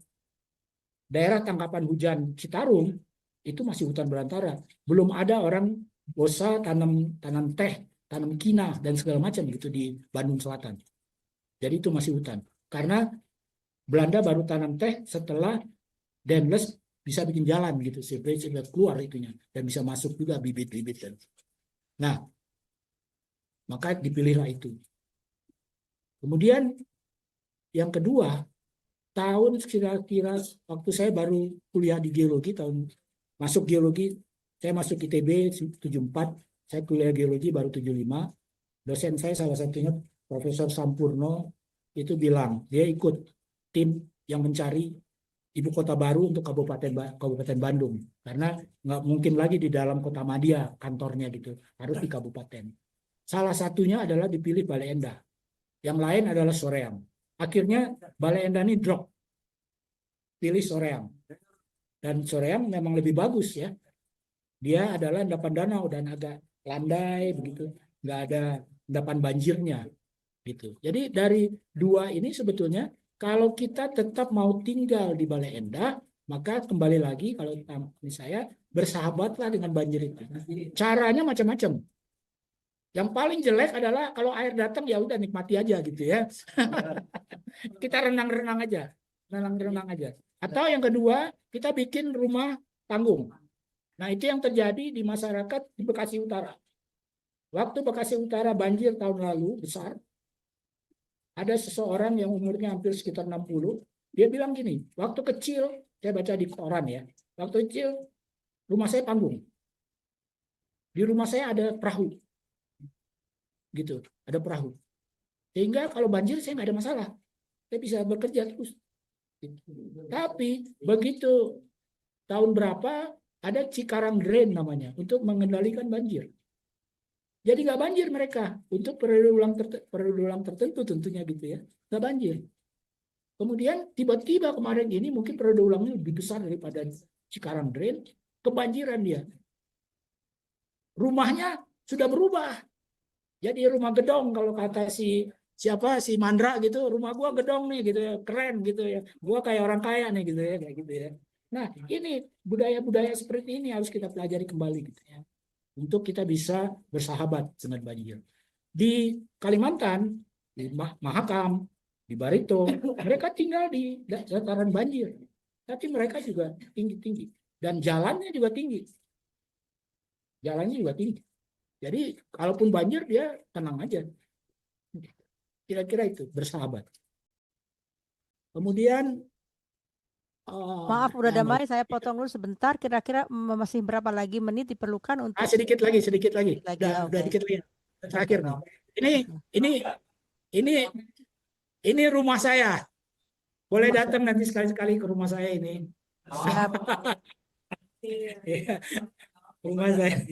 daerah tangkapan hujan Citarum itu masih hutan belantara. Belum ada orang bosa tanam teh, tanam kina dan segala macam gitu di Bandung Selatan. Jadi itu masih hutan. Karena Belanda baru tanam teh setelah Daimler bisa bikin jalan gitu, sehingga keluar itunya dan bisa masuk juga bibit-bibit dan. Nah, maka dipilihlah itu. Kemudian yang kedua, tahun kira-kira waktu saya baru kuliah di geologi, masuk geologi, saya masuk ITB 74, saya kuliah geologi baru 75. Dosen saya salah satunya Profesor Sampurno itu bilang dia ikut tim yang mencari ibu kota baru untuk Kabupaten Bandung, karena nggak mungkin lagi di dalam kota Madia kantornya gitu, harus di kabupaten. Salah satunya adalah dipilih Balai Endah, yang lain adalah Soreang. Akhirnya Balai Endah ini drop, pilih Soreang, dan Soreang memang lebih bagus ya. Dia adalah endapan danau dan agak landai begitu, nggak ada endapan banjirnya gitu. Jadi dari dua ini sebetulnya kalau kita tetap mau tinggal di Balai Endah, maka kembali lagi kalau saya bersahabatlah dengan banjir itu. Caranya macam-macam. Yang paling jelek adalah kalau air datang ya udah nikmati aja gitu ya. Kita renang-renang aja, renang-renang aja. Atau yang kedua kita bikin rumah panggung. Nah itu yang terjadi di masyarakat di Bekasi Utara. Waktu Bekasi Utara banjir tahun lalu besar, ada seseorang yang umurnya hampir sekitar 60, dia bilang gini, waktu kecil saya baca di koran ya. Waktu kecil rumah saya panggung. Di rumah saya ada perahu. Gitu, ada perahu. Sehingga kalau banjir saya nggak ada masalah. Saya bisa bekerja terus. Tapi begitu tahun berapa ada Cikarang Drain namanya untuk mengendalikan banjir. Jadi nggak banjir mereka untuk periode ulang tertentu tentunya gitu ya, nggak banjir. Kemudian tiba-tiba kemarin ini mungkin periode ulangnya lebih besar daripada Cikarang Drain, kebanjiran dia. Rumahnya sudah berubah. Jadi rumah gedong kalau kata si Mandra gitu, rumah gua gedong nih gitu ya, keren gitu ya. Gua kayak orang kaya nih gitu ya, kayak gitu ya. Nah, ini budaya-budaya seperti ini harus kita pelajari kembali gitu ya. Untuk kita bisa bersahabat dengan banjir. Di Kalimantan, di Mahakam, di Barito, mereka tinggal di dataran banjir. Tapi mereka juga tinggi-tinggi. Dan jalannya juga tinggi. Jalannya juga tinggi. Jadi kalaupun banjir dia tenang aja. Kira-kira itu, bersahabat. Kemudian Maaf, udah damai. Saya potong dulu sebentar. Kira-kira masih berapa lagi menit diperlukan untuk sedikit lagi. Udah oke. dikit lagi. Terakhir nih. Ini rumah saya. Boleh datang nanti sekali-sekali ke rumah saya ini. Siap. Iya, rumah saya.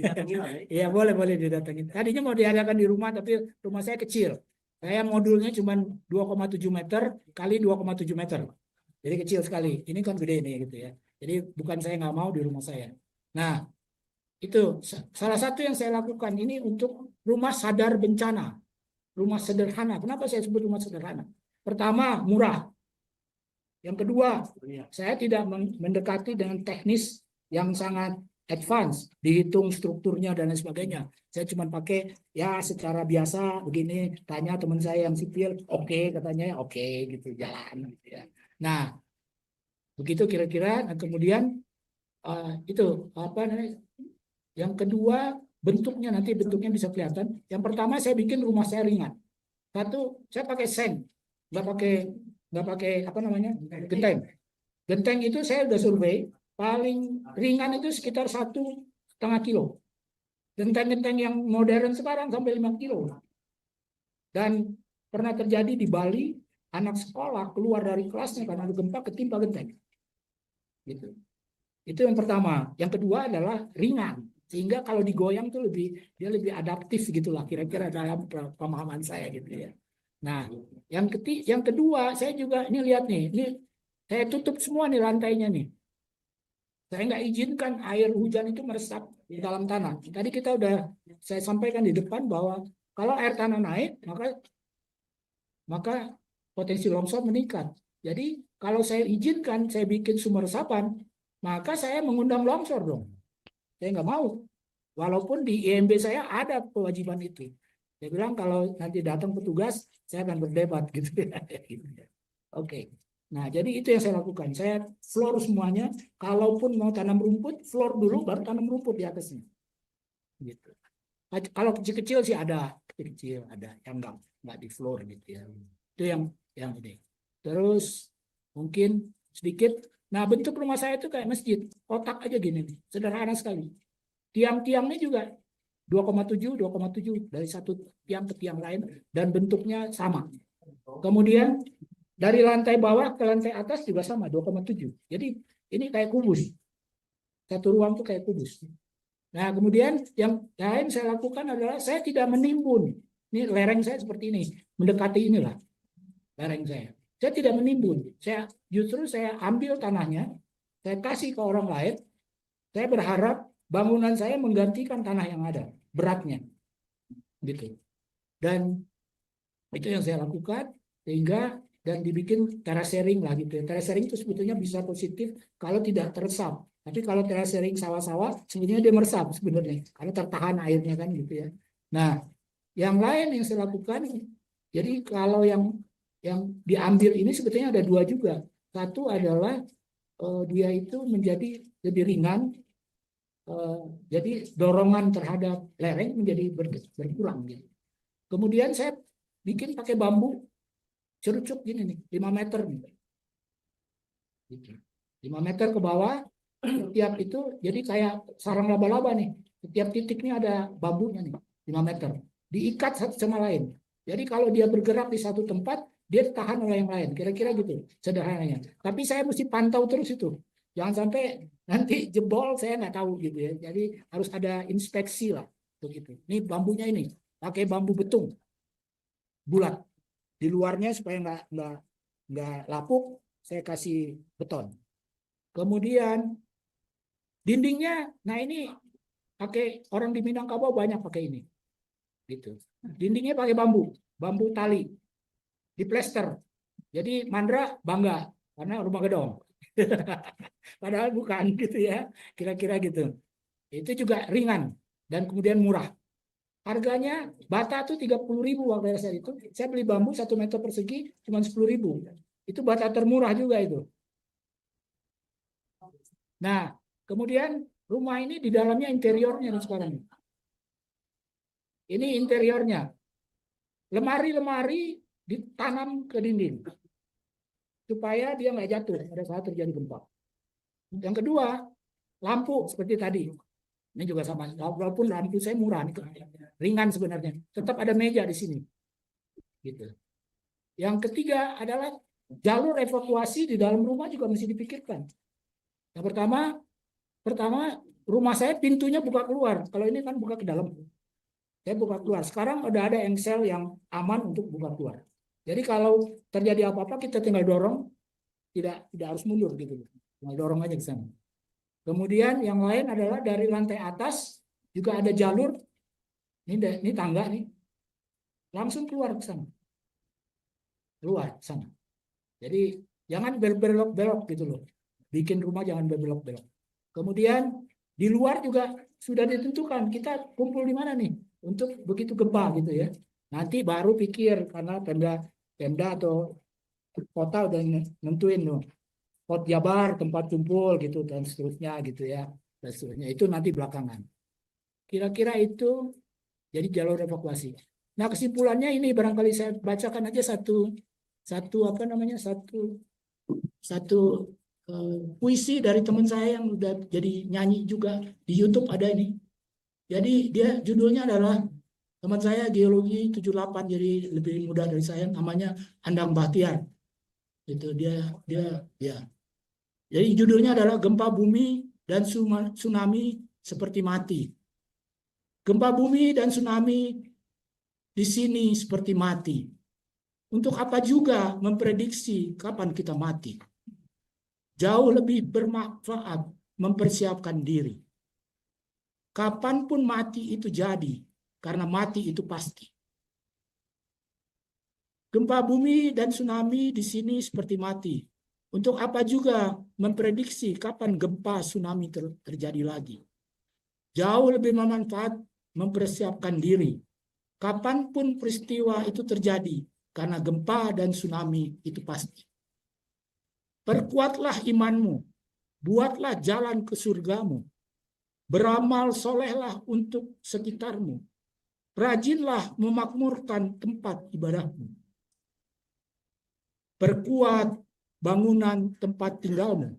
Iya, boleh didatengin. Tadinya mau diadakan di rumah, tapi rumah saya kecil. Saya modulnya cuma 2,7 meter kali 2,7 meter. Jadi kecil sekali. Ini kan gede nih gitu ya. Jadi bukan saya nggak mau di rumah saya. Nah, itu salah satu yang saya lakukan ini untuk rumah sadar bencana. Rumah sederhana. Kenapa saya sebut rumah sederhana? Pertama, murah. Yang kedua, saya tidak mendekati dengan teknis yang sangat advance, dihitung strukturnya dan lain sebagainya. Saya cuma pakai ya secara biasa begini, tanya teman saya yang sipil, oke, katanya oke gitu, jalan gitu ya. Nah, begitu kira-kira. Nah, kemudian itu apa namanya? Yang kedua, nanti bentuknya bisa kelihatan. Yang pertama saya bikin rumah saya ringan. Satu, saya pakai seng, nggak pakai apa namanya, genteng. Genteng itu saya udah survei, paling ringan itu sekitar 1,5 kilo. Genteng-genteng yang modern sekarang sampai 5 kilo. Dan pernah terjadi di Bali, anak sekolah keluar dari kelasnya karena ada gempa ketimpa genteng. Gitu. Itu yang pertama. Yang kedua adalah ringan, sehingga kalau digoyang tuh dia lebih adaptif gitulah kira-kira dalam pemahaman saya gitu ya. Nah, yang kedua saya juga ini lihat nih, ini saya tutup semua nih lantainya nih. Saya nggak izinkan air hujan itu meresap di dalam tanah. Tadi saya sampaikan di depan bahwa kalau air tanah naik maka potensi longsor meningkat. Jadi kalau saya izinkan, saya bikin sumber resapan, maka saya mengundang longsor dong. Saya nggak mau. Walaupun di IMB saya ada kewajiban itu. Saya bilang kalau nanti datang petugas, saya akan berdebat gitu ya. Oke. Nah, jadi itu yang saya lakukan. Saya floor semuanya. Kalaupun mau tanam rumput, floor dulu, baru tanam rumput di atasnya. Gitu. Kalau kecil-kecil sih ada, kecil ada yang nggak di floor gitu ya. Itu yang ini. Terus mungkin sedikit. Nah, bentuk rumah saya itu kayak masjid, kotak aja gini nih, sederhana sekali. Tiang-tiangnya juga 2,7 dari satu tiang ke tiang lain dan bentuknya sama. Kemudian dari lantai bawah ke lantai atas juga sama 2,7. Jadi ini kayak kubus. Satu ruang tuh kayak kubus. Nah, kemudian yang lain saya lakukan adalah saya tidak menimbun. Ini lereng saya seperti ini, mendekati inilah lereng saya. Saya tidak menimbun. Justru saya ambil tanahnya, saya kasih ke orang lain. Saya berharap bangunan saya menggantikan tanah yang ada, beratnya. Gitu. Dan itu yang saya lakukan sehingga dan dibikin terasering lah gitu. Terasering itu sebetulnya bisa positif kalau tidak teresap. Tapi kalau terasering sawah-sawah, sebenarnya dia meresap sebenarnya karena tertahan airnya kan gitu ya. Nah, yang lain yang saya lakukan, jadi kalau yang diambil ini sebetulnya ada dua juga. Satu adalah dia itu menjadi lebih ringan, jadi dorongan terhadap lereng menjadi berkurang. Gitu. Kemudian saya bikin pakai bambu cerucuk gini nih, 5 meter nih. Gitu. 5 meter ke bawah, setiap itu jadi kayak sarang laba-laba nih. Setiap titiknya ada bambunya nih, 5 meter. Diikat satu sama lain. Jadi kalau dia bergerak di satu tempat, dia tahan oleh yang lain. Kira-kira gitu sederhananya. Tapi saya mesti pantau terus itu. Jangan sampai nanti jebol, saya nggak tahu gitu ya. Jadi harus ada inspeksi lah. Begitu. Ini bambunya ini, pakai bambu betung. Bulat. Di luarnya supaya nggak lapuk, saya kasih beton. Kemudian dindingnya, nah ini pakai orang di Minangkabau banyak pakai ini, gitu. Dindingnya pakai bambu tali, diplester. Jadi Mandra bangga karena rumah gedong. Padahal bukan gitu ya, kira-kira gitu. Itu juga ringan dan kemudian murah. Harganya bata tuh 30.000 waktu saya itu. Saya beli bambu 1 meter persegi cuma 10.000. Itu bata termurah juga itu. Nah, kemudian rumah ini di dalamnya interiornya nih sekarang. Ini interiornya. Lemari-lemari ditanam ke dinding. Supaya dia nggak jatuh pada saat terjadi gempa. Yang kedua, lampu seperti tadi. Ini juga sama. Walaupun lampu saya murah, ringan sebenarnya. Tetap ada meja di sini. Gitu. Yang ketiga adalah jalur evakuasi di dalam rumah juga mesti dipikirkan. Yang pertama rumah saya pintunya buka keluar. Kalau ini kan buka ke dalam. Saya buka keluar. Sekarang udah ada engsel yang aman untuk buka keluar. Jadi kalau terjadi apa-apa kita tinggal dorong, tidak harus mundur gitu. Tinggal dorong aja ke sana. Kemudian yang lain adalah dari lantai atas juga ada jalur. Ini tangga nih. Langsung keluar ke sana. Keluar ke sana. Jadi jangan belok-belok gitu loh. Bikin rumah jangan berbelok-belok. Kemudian di luar juga sudah ditentukan kita kumpul di mana nih untuk begitu gempa gitu ya. Nanti baru pikir karena Pemda atau kota udah nentuin loh. Pot Jabar tempat kumpul gitu dan seterusnya gitu ya. Dan seterusnya itu nanti belakangan. Kira-kira itu jadi jalur evakuasi. Nah, kesimpulannya ini barangkali saya bacakan aja satu puisi dari teman saya yang udah jadi nyanyi juga di YouTube ada ini. Jadi dia judulnya adalah teman saya geologi 78 jadi lebih muda dari saya namanya Andang Bahtiar. Itu dia ya. Jadi judulnya adalah Gempa Bumi dan Tsunami Seperti Mati. Gempa bumi dan tsunami di sini seperti mati. Untuk apa juga memprediksi kapan kita mati? Jauh lebih bermanfaat mempersiapkan diri. Kapanpun mati itu jadi, karena mati itu pasti. Gempa bumi dan tsunami di sini seperti mati. Untuk apa juga memprediksi kapan gempa tsunami terjadi lagi? Jauh lebih bermanfaat mempersiapkan diri. Kapanpun peristiwa itu terjadi, karena gempa dan tsunami itu pasti. Perkuatlah imanmu, buatlah jalan ke surgamu, beramal solehlah untuk sekitarmu, rajinlah memakmurkan tempat ibadahmu, perkuat bangunan tempat tinggalmu,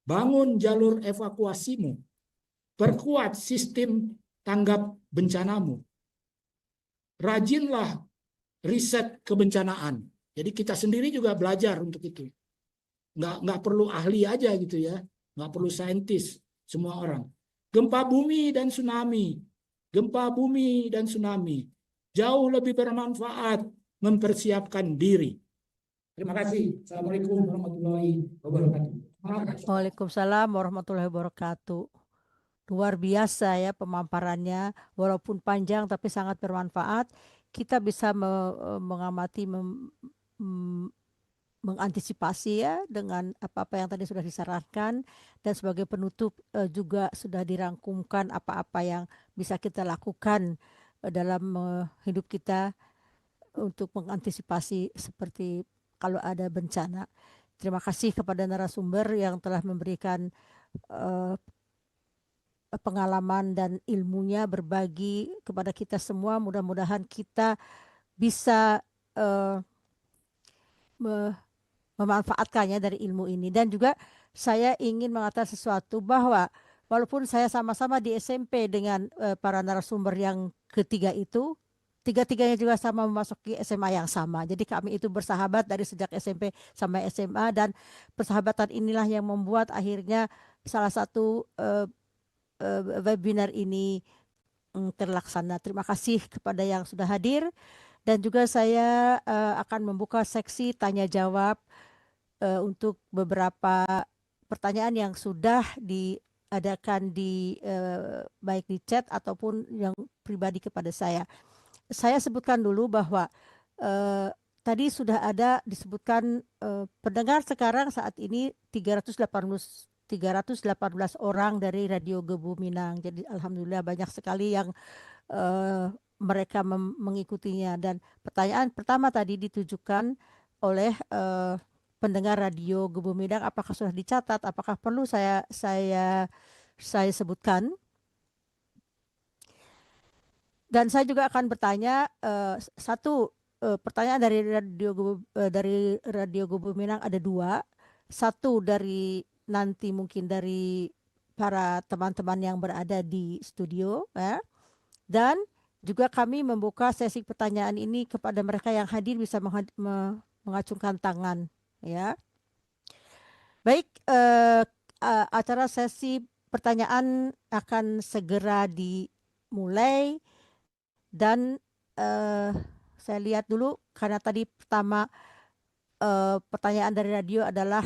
bangun jalur evakuasimu, perkuat sistem tanggap bencanamu, rajinlah riset kebencanaan. Jadi kita sendiri juga belajar untuk itu. Nggak perlu ahli aja gitu ya, nggak perlu saintis, semua orang. Gempa bumi dan tsunami, jauh lebih bermanfaat mempersiapkan diri. Terima kasih. Assalamualaikum warahmatullahi wabarakatuh. Waalaikumsalam warahmatullahi wabarakatuh. Luar biasa ya pemaparannya, walaupun panjang tapi sangat bermanfaat. Kita bisa mengamati, mengantisipasi ya dengan apa-apa yang tadi sudah disarankan, dan sebagai penutup juga sudah dirangkumkan apa-apa yang bisa kita lakukan dalam hidup kita untuk mengantisipasi seperti kalau ada bencana. Terima kasih kepada narasumber yang telah memberikan pengalaman dan ilmunya, berbagi kepada kita semua. Mudah-mudahan kita bisa memanfaatkannya dari ilmu ini. Dan juga saya ingin mengatakan sesuatu bahwa walaupun saya sama-sama di SMP dengan para narasumber yang ketiga itu, tiga-tiganya juga sama memasuki SMA yang sama. Jadi kami itu bersahabat dari sejak SMP sampai SMA, dan persahabatan inilah yang membuat akhirnya salah satu webinar ini terlaksana. Terima kasih kepada yang sudah hadir, dan juga saya akan membuka seksi tanya jawab untuk beberapa pertanyaan yang sudah diadakan di baik di chat ataupun yang pribadi kepada saya. Saya sebutkan dulu bahwa tadi sudah ada disebutkan pendengar sekarang saat ini 318 orang dari Radio Gebu Minang. Jadi alhamdulillah banyak sekali yang mereka mengikutinya. Dan pertanyaan pertama tadi ditujukan oleh pendengar Radio Gebu Minang, apakah sudah dicatat? Apakah perlu saya sebutkan? Dan saya juga akan bertanya satu pertanyaan dari Radio Gebu Minang ada dua, satu dari nanti mungkin dari para teman-teman yang berada di studio, ya. Dan juga kami membuka sesi pertanyaan ini kepada mereka yang hadir bisa mengacungkan tangan, ya. Baik, acara sesi pertanyaan akan segera dimulai. Dan saya lihat dulu karena tadi pertama pertanyaan dari radio adalah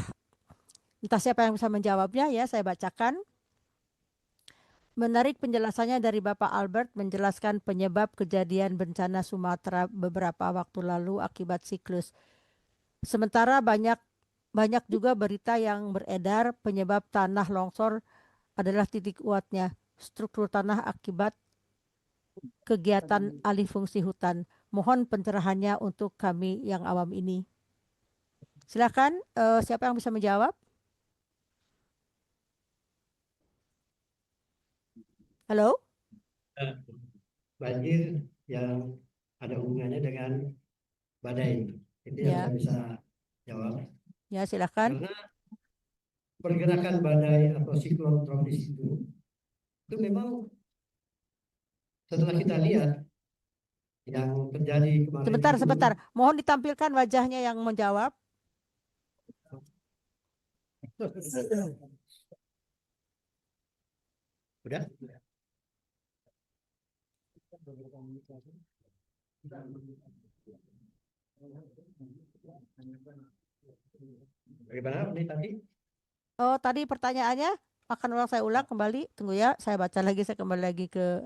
entah siapa yang bisa menjawabnya, ya saya bacakan. Menarik penjelasannya dari Bapak Albert menjelaskan penyebab kejadian bencana Sumatera beberapa waktu lalu akibat siklus. Sementara banyak juga berita yang beredar penyebab tanah longsor adalah titik kuatnya struktur tanah akibat kegiatan alih fungsi hutan. Mohon pencerahannya untuk kami yang awam ini. Silakan, siapa yang bisa menjawab? Halo? Banjir yang ada hubungannya dengan badai. Itu yang Ya. saya bisa jawab. Ya, silakan. Karena pergerakan badai atau siklon tropis itu memang setelah kita lihat yang terjadi kemarin. Sebentar. Mohon ditampilkan wajahnya yang menjawab. Udah? Bagaimana ini tadi? Oh, tadi pertanyaannya akan saya ulang kembali. Tunggu ya, saya baca lagi, saya kembali lagi ke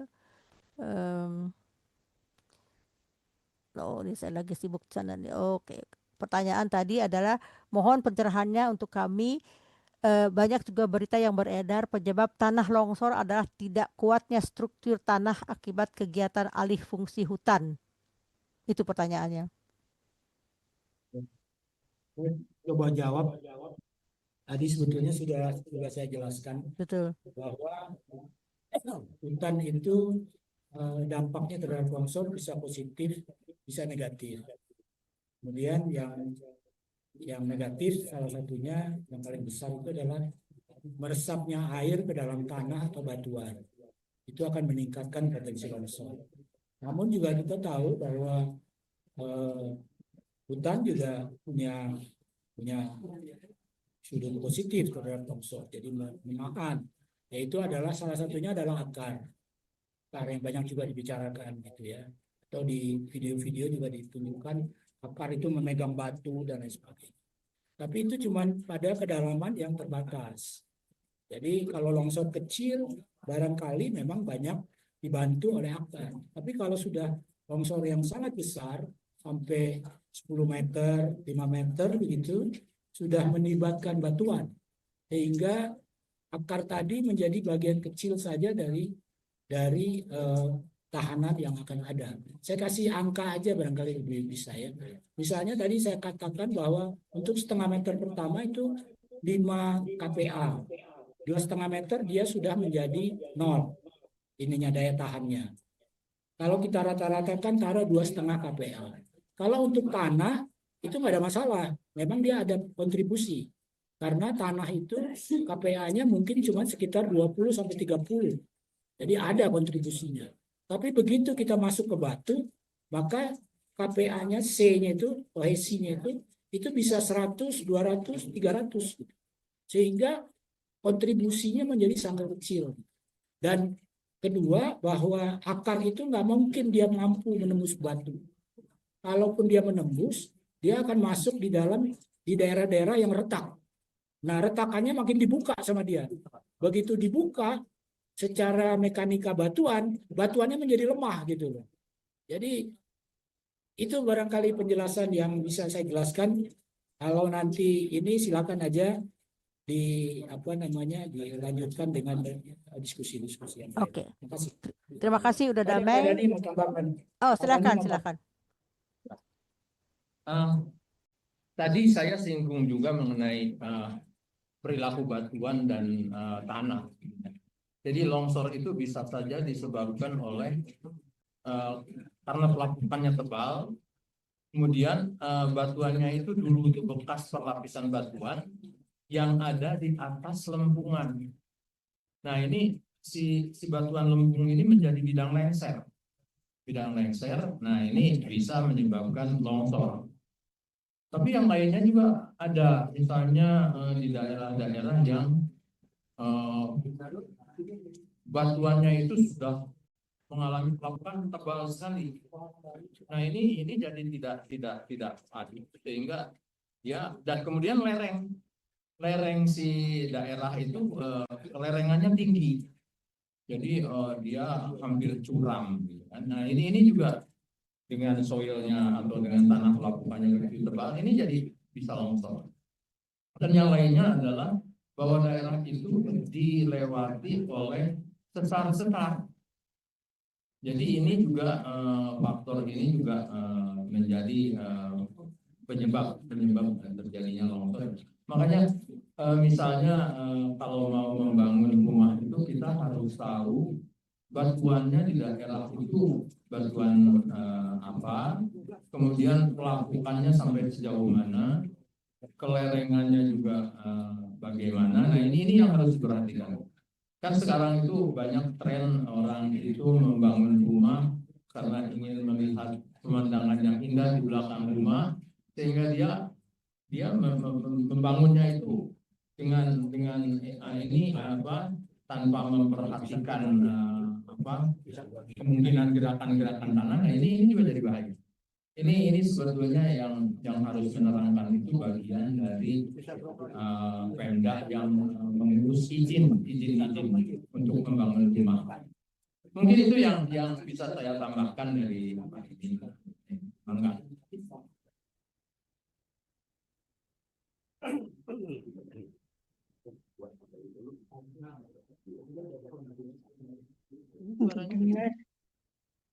oh, ini saya lagi sibuk sana nih. Oke. Pertanyaan tadi adalah mohon pencerahannya untuk kami. Banyak juga berita yang beredar penyebab tanah longsor adalah tidak kuatnya struktur tanah akibat kegiatan alih fungsi hutan. Itu pertanyaannya. Coba jawab. Tadi sebetulnya sudah saya jelaskan Betul. bahwa hutan itu dampaknya terhadap longsor bisa positif, bisa negatif. Kemudian yang negatif salah satunya yang paling besar itu adalah meresapnya air ke dalam tanah atau batuan. Itu akan meningkatkan potensi longsor. Namun juga kita tahu bahwa hutan juga punya sudut positif terhadap longsor. Jadi menahan, yaitu adalah salah satunya adalah akar yang banyak juga dibicarakan gitu ya. Atau di video-video juga ditunjukkan akar itu memegang batu dan lain sebagainya. Tapi itu cuma pada kedalaman yang terbatas. Jadi kalau longsor kecil barangkali memang banyak dibantu oleh akar. Tapi kalau sudah longsor yang sangat besar sampai 10 meter, 5 meter begitu, sudah melibatkan batuan. Sehingga akar tadi menjadi bagian kecil saja dari tahanan yang akan ada. Saya kasih angka aja barangkali lebih bisa ya. Misalnya tadi saya katakan bahwa untuk setengah meter pertama itu 5 kPa. 2,5 meter dia sudah menjadi 0 ininya daya tahannya. Kalau kita rata-ratakan taruh 2,5 kPa. Kalau untuk tanah itu nggak ada masalah. Memang dia ada kontribusi. Karena tanah itu KPA-nya mungkin cuma sekitar 20 sampai 30. Jadi ada kontribusinya. Tapi begitu kita masuk ke batu, maka KPA-nya C-nya itu, kohesinya itu bisa 100, 200, 300. Sehingga kontribusinya menjadi sangat kecil. Dan kedua, bahwa akar itu nggak mungkin dia mampu menembus batu. Kalaupun dia menembus, dia akan masuk di daerah-daerah yang retak. Nah, retakannya makin dibuka sama dia. Begitu dibuka, secara mekanika batuannya menjadi lemah gitu loh. Jadi itu barangkali penjelasan yang bisa saya jelaskan. Kalau nanti ini silakan aja dilanjutkan dengan diskusi-diskusi yang lain. Oke. Terima kasih. Terima kasih udah Ada damai. Dani mau tambahkan. Oh, silakan, Dani mau silakan. Tadi saya singgung juga mengenai perilaku batuan dan tanah. Jadi longsor itu bisa saja disebabkan oleh karena pelapukannya tebal, kemudian batuannya itu dulu itu bekas perlapisan batuan yang ada di atas lempungan. Nah ini si batuan lempung ini menjadi bidang lengser. Nah ini bisa menyebabkan longsor. Tapi yang lainnya juga ada, misalnya di daerah-daerah yang batuannya itu sudah mengalami pelapukan tebal sekali. Nah ini jadi tidak adil, sehingga ya, dan kemudian lereng si daerah itu lerengannya tinggi, jadi dia hampir curam. Nah ini juga dengan soilnya atau dengan tanah pelapukannya begitu tebal, ini jadi bisa longsor. Dan yang lainnya adalah bahwa daerah itu dilewati oleh sesar-sesar. Jadi ini juga faktor ini juga menjadi penyebab terjadinya longsor. Makanya misalnya kalau mau membangun rumah itu kita harus tahu batuannya di daerah itu batuan apa, kemudian pelapukannya sampai sejauh mana, kelerengannya juga bagaimana. Nah ini yang harus diperhatikan. Kan sekarang itu banyak tren orang itu membangun rumah karena ingin melihat pemandangan yang indah di belakang rumah, sehingga dia membangunnya itu dengan ini apa, tanpa memperhatikan kemungkinan gerakan-gerakan tanah. Nah ini juga jadi bahaya. Ini sebetulnya yang harus menerangkan itu bagian dari Pemda yang mengurus izin untuk membangun rumah. Mungkin itu yang bisa saya tambahkan dari ini. Enggak.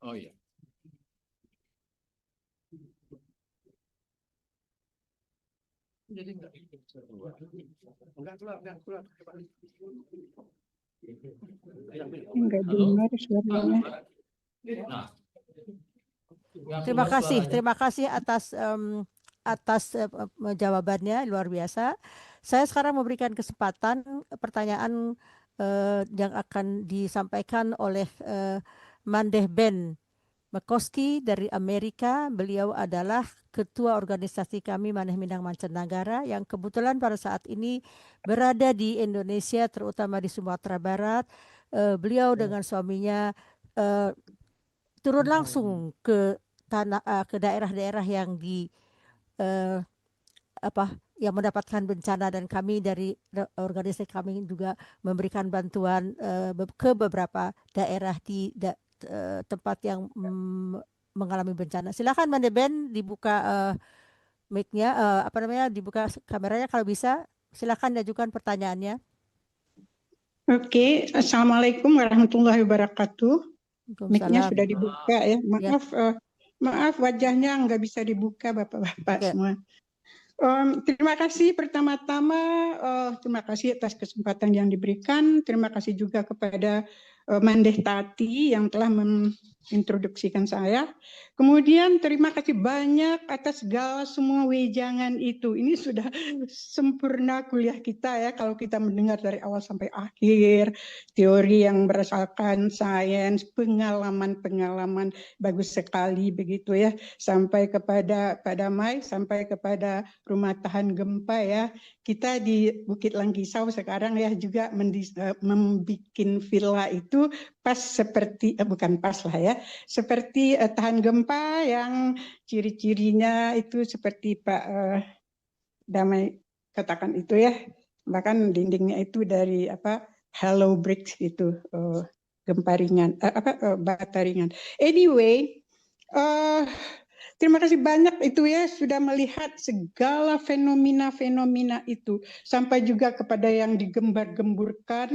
Oh iya. Jadi enggak keluar. Enggak dengar suaranya. Nah, Terima kasih atas jawabannya, luar biasa. Saya sekarang memberikan kesempatan pertanyaan yang akan disampaikan oleh Mandeh Ben Mekoski dari Amerika. Beliau adalah ketua organisasi kami Maneh Minang Mancanagara yang kebetulan pada saat ini berada di Indonesia, terutama di Sumatera Barat. Beliau dengan suaminya turun langsung ke daerah-daerah yang yang mendapatkan bencana, dan kami dari organisasi kami juga memberikan bantuan ke beberapa daerah di tempat yang mengalami bencana. Silakan Mandeh Ben, dibuka mic-nya, dibuka kameranya kalau bisa. Silakan diajukan pertanyaannya. Oke, Assalamualaikum warahmatullahi wabarakatuh. Mic-nya Waalaikumsalam. sudah dibuka ya. Maaf wajahnya nggak bisa dibuka Bapak-bapak semua. Terima kasih pertama-tama, terima kasih atas kesempatan yang diberikan. Terima kasih juga kepada Mandeh Tati yang telah introduksikan saya. Kemudian terima kasih banyak atas segala semua wejangan itu. Ini sudah sempurna kuliah kita ya kalau kita mendengar dari awal sampai akhir, teori yang berdasarkan sains, pengalaman-pengalaman bagus sekali begitu ya, sampai kepada Pak Damai, sampai kepada rumah tahan gempa ya. Kita di Bukit Langkisau sekarang ya juga membuat villa itu pas seperti bukan pas lah ya, seperti tahan gempa yang ciri-cirinya itu seperti Pak Damai katakan itu ya, bahkan dindingnya itu dari hollow bricks itu, gempa ringan, bata ringan. Anyway, terima kasih banyak itu ya sudah melihat segala fenomena-fenomena itu, sampai juga kepada yang digembar-gemburkan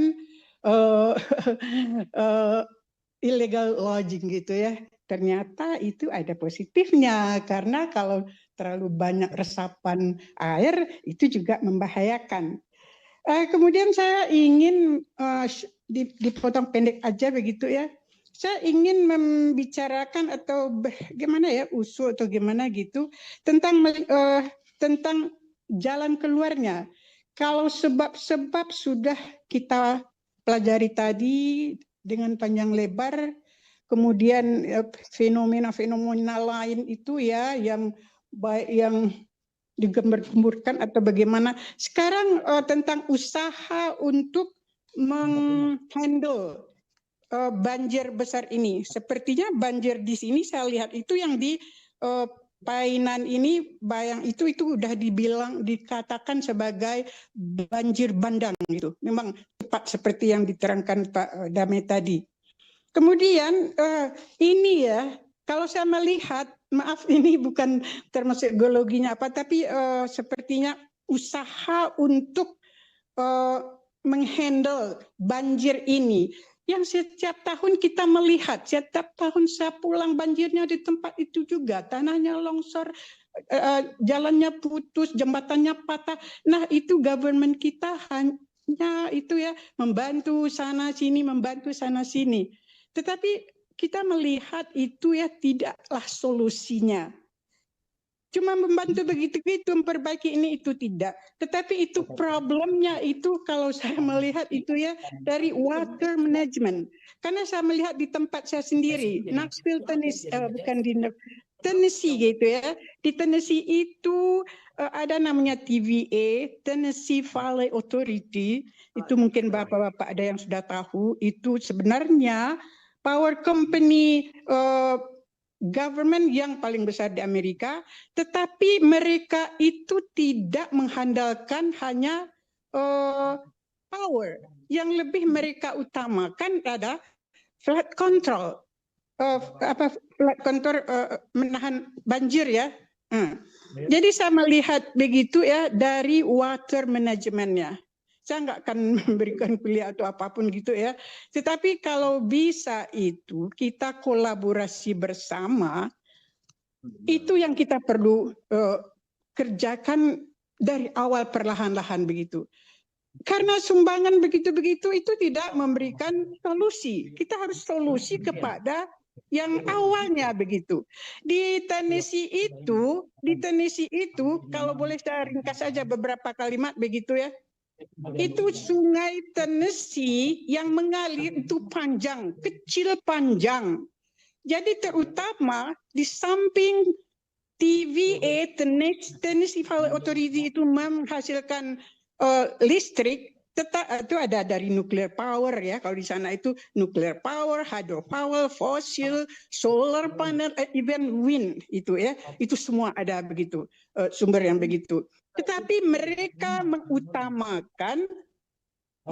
illegal lodging gitu ya. Ternyata itu ada positifnya, karena kalau terlalu banyak resapan air itu juga membahayakan. Kemudian saya ingin dipotong pendek aja begitu ya. Saya ingin membicarakan atau bagaimana ya, usul atau gimana gitu tentang jalan keluarnya. Kalau sebab-sebab sudah kita pelajari tadi dengan panjang lebar, kemudian fenomena-fenomena lain itu ya yang baik yang digembar-gemburkan atau bagaimana. Sekarang tentang usaha untuk menghandle banjir besar ini. Sepertinya banjir di sini saya lihat itu yang di Painan ini, Bayang itu udah dikatakan sebagai banjir bandang gitu. Memang tepat seperti yang diterangkan Pak Damai tadi. Kemudian ini ya, kalau saya melihat, maaf ini bukan termasuk geologinya apa, tapi sepertinya usaha untuk menghandle banjir ini. Yang setiap tahun kita melihat, setiap tahun saya pulang banjirnya di tempat itu juga, tanahnya longsor, jalannya putus, jembatannya patah. Nah itu government kita hanya itu ya, membantu sana sini, membantu sana sini. Tetapi kita melihat itu ya tidaklah solusinya. Cuma membantu begitu-begitu, memperbaiki ini itu tidak. Tetapi itu problemnya itu kalau saya melihat itu ya dari water management. Karena saya melihat di tempat saya sendiri, Knoxville, Tennessee, bukan di Tennessee gitu ya. Di Tennessee itu ada namanya TVA, Tennessee Valley Authority. Itu mungkin bapak-bapak ada yang sudah tahu. Itu sebenarnya power company government yang paling besar di Amerika, tetapi mereka itu tidak mengandalkan hanya power. Yang lebih mereka utamakan ada flood control, flood control menahan banjir ya. Jadi saya melihat begitu ya dari water manajemennya. Saya nggak akan memberikan kuliah atau apapun gitu ya. Tetapi kalau bisa itu kita kolaborasi bersama, itu yang kita perlu kerjakan dari awal perlahan-lahan begitu. Karena sumbangan begitu-begitu itu tidak memberikan solusi. Kita harus solusi kepada yang awalnya begitu. Di Tennessee itu kalau boleh saya ringkas saja beberapa kalimat begitu ya. Itu sungai Tennessee yang mengalir itu panjang, kecil panjang. Jadi terutama di samping TVA, Tennessee Valley Authority itu menghasilkan listrik, itu ada dari nuclear power ya. Kalau di sana itu nuclear power, hydropower, fossil, solar panel, even wind itu ya. Itu semua ada begitu, sumber yang begitu. Tetapi mereka mengutamakan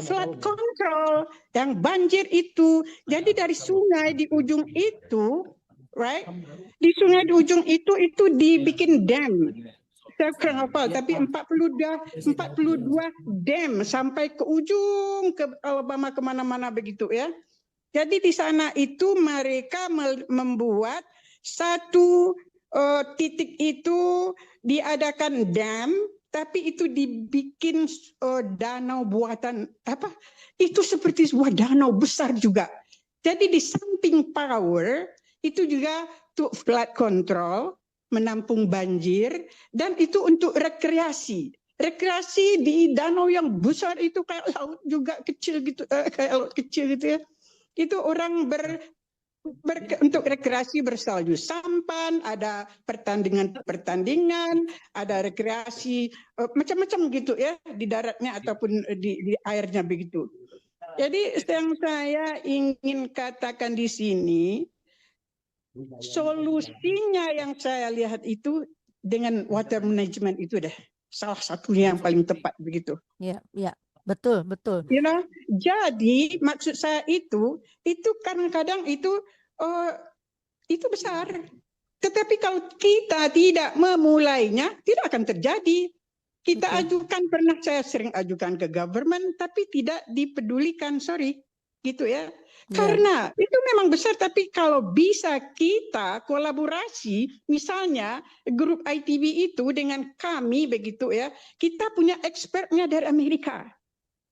flood control yang banjir itu. Jadi dari sungai di ujung itu, right? Di sungai di ujung itu dibikin dam. Saya kurang hafal, tapi 42 dam sampai ke ujung ke Alabama kemana-mana begitu ya. Jadi di sana itu mereka membuat satu titik itu diadakan dam, tapi itu dibikin danau buatan apa? Itu seperti sebuah danau besar juga. Jadi di samping power itu juga untuk flood control, menampung banjir, dan itu untuk rekreasi. Rekreasi di danau yang besar itu kayak laut juga kecil gitu, kayak laut kecil gitu ya. Itu orang untuk rekreasi bersalju sampan, ada pertandingan, ada rekreasi macam-macam gitu ya di daratnya ataupun di airnya begitu. Jadi yang saya ingin katakan di sini, solusinya yang saya lihat itu dengan water management itu deh salah satunya yang paling tepat begitu. Ya, ya, betul, betul. You know, jadi maksud saya itu kadang-kadang itu besar. Tetapi kalau kita tidak memulainya, tidak akan terjadi. Kita ajukan, pernah saya sering ajukan ke government, tapi tidak dipedulikan, gitu ya. Karena itu memang besar, tapi kalau bisa kita kolaborasi, misalnya grup ITB itu dengan kami begitu ya, kita punya expertnya dari Amerika,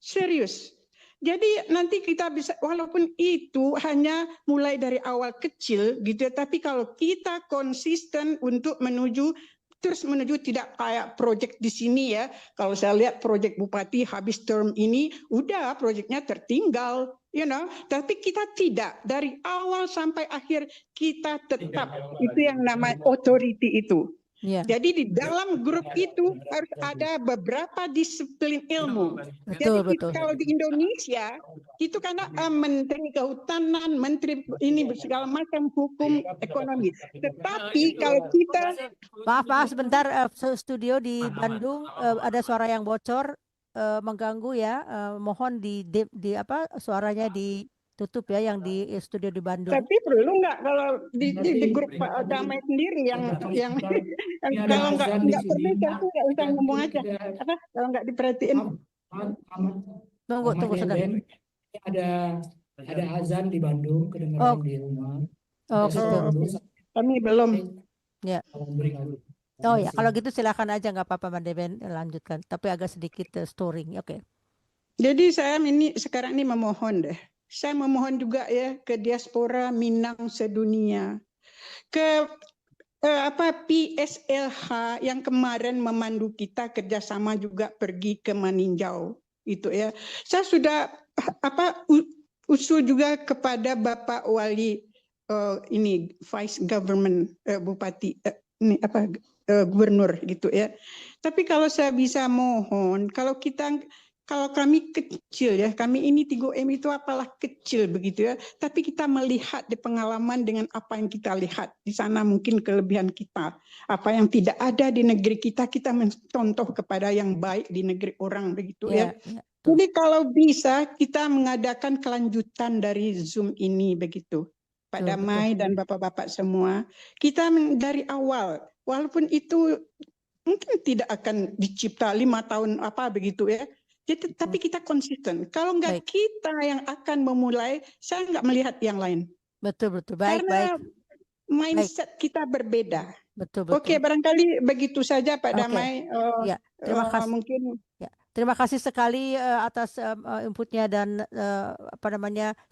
serius. Jadi nanti kita bisa, walaupun itu hanya mulai dari awal kecil gitu ya, tapi kalau kita konsisten untuk terus menuju tidak kayak proyek di sini ya. Kalau saya lihat proyek bupati habis term ini, udah proyeknya tertinggal, you know. Tapi kita tidak, dari awal sampai akhir kita tetap, itu yang namanya authority itu. Ya. Jadi di dalam grup itu harus ada beberapa disiplin ilmu. Jadi kalau di Indonesia itu karena Menteri Kehutanan, Menteri ini segala macam hukum ekonomi. Tetapi kalau kita maaf sebentar, studio di Bandung ada suara yang bocor, mengganggu ya. Mohon suaranya ditutup ya yang di studio di Bandung. Tapi perlu nggak kalau di grup Pak Damai sendiri yang kalau nggak perlu aku nggak usah ngomong aja. Apa kalau nggak diperhatiin? Tunggu sebentar. Ada azan di Bandung, kedengaran di rumah. Oh gitu. Kami belum. Ya. Oh ya, kalau gitu silakan aja, nggak apa-apa Mbak Deben, lanjutkan. Tapi agak sedikit storing, oke. Jadi saya sekarang ini memohon deh. Saya memohon juga ya ke diaspora Minang sedunia, ke PSLH yang kemarin memandu kita kerjasama juga pergi ke Maninjau itu ya. Saya sudah usul juga kepada Bapak Wali ini Vice Government Bupati Gubernur gitu ya. Tapi kalau saya bisa mohon, kalau kami kecil ya, kami ini 3M itu apalah kecil begitu ya, tapi kita melihat di pengalaman dengan apa yang kita lihat di sana, mungkin kelebihan kita, apa yang tidak ada di negeri kita mencontoh kepada yang baik di negeri orang begitu ya. Jadi kalau bisa kita mengadakan kelanjutan dari Zoom ini begitu, Pak Damai dan Bapak-Bapak semua, kita dari awal, walaupun itu mungkin tidak akan dicipta 5 tahun apa begitu ya. Jadi, tapi kita konsisten. Kalau enggak kita yang akan memulai, saya enggak melihat yang lain. Betul. Baik. Karena mindset kita berbeda. Betul. Oke, barangkali begitu saja Pak Damai. Ya, terima kasih. Mungkin. Ya, terima kasih sekali atas inputnya dan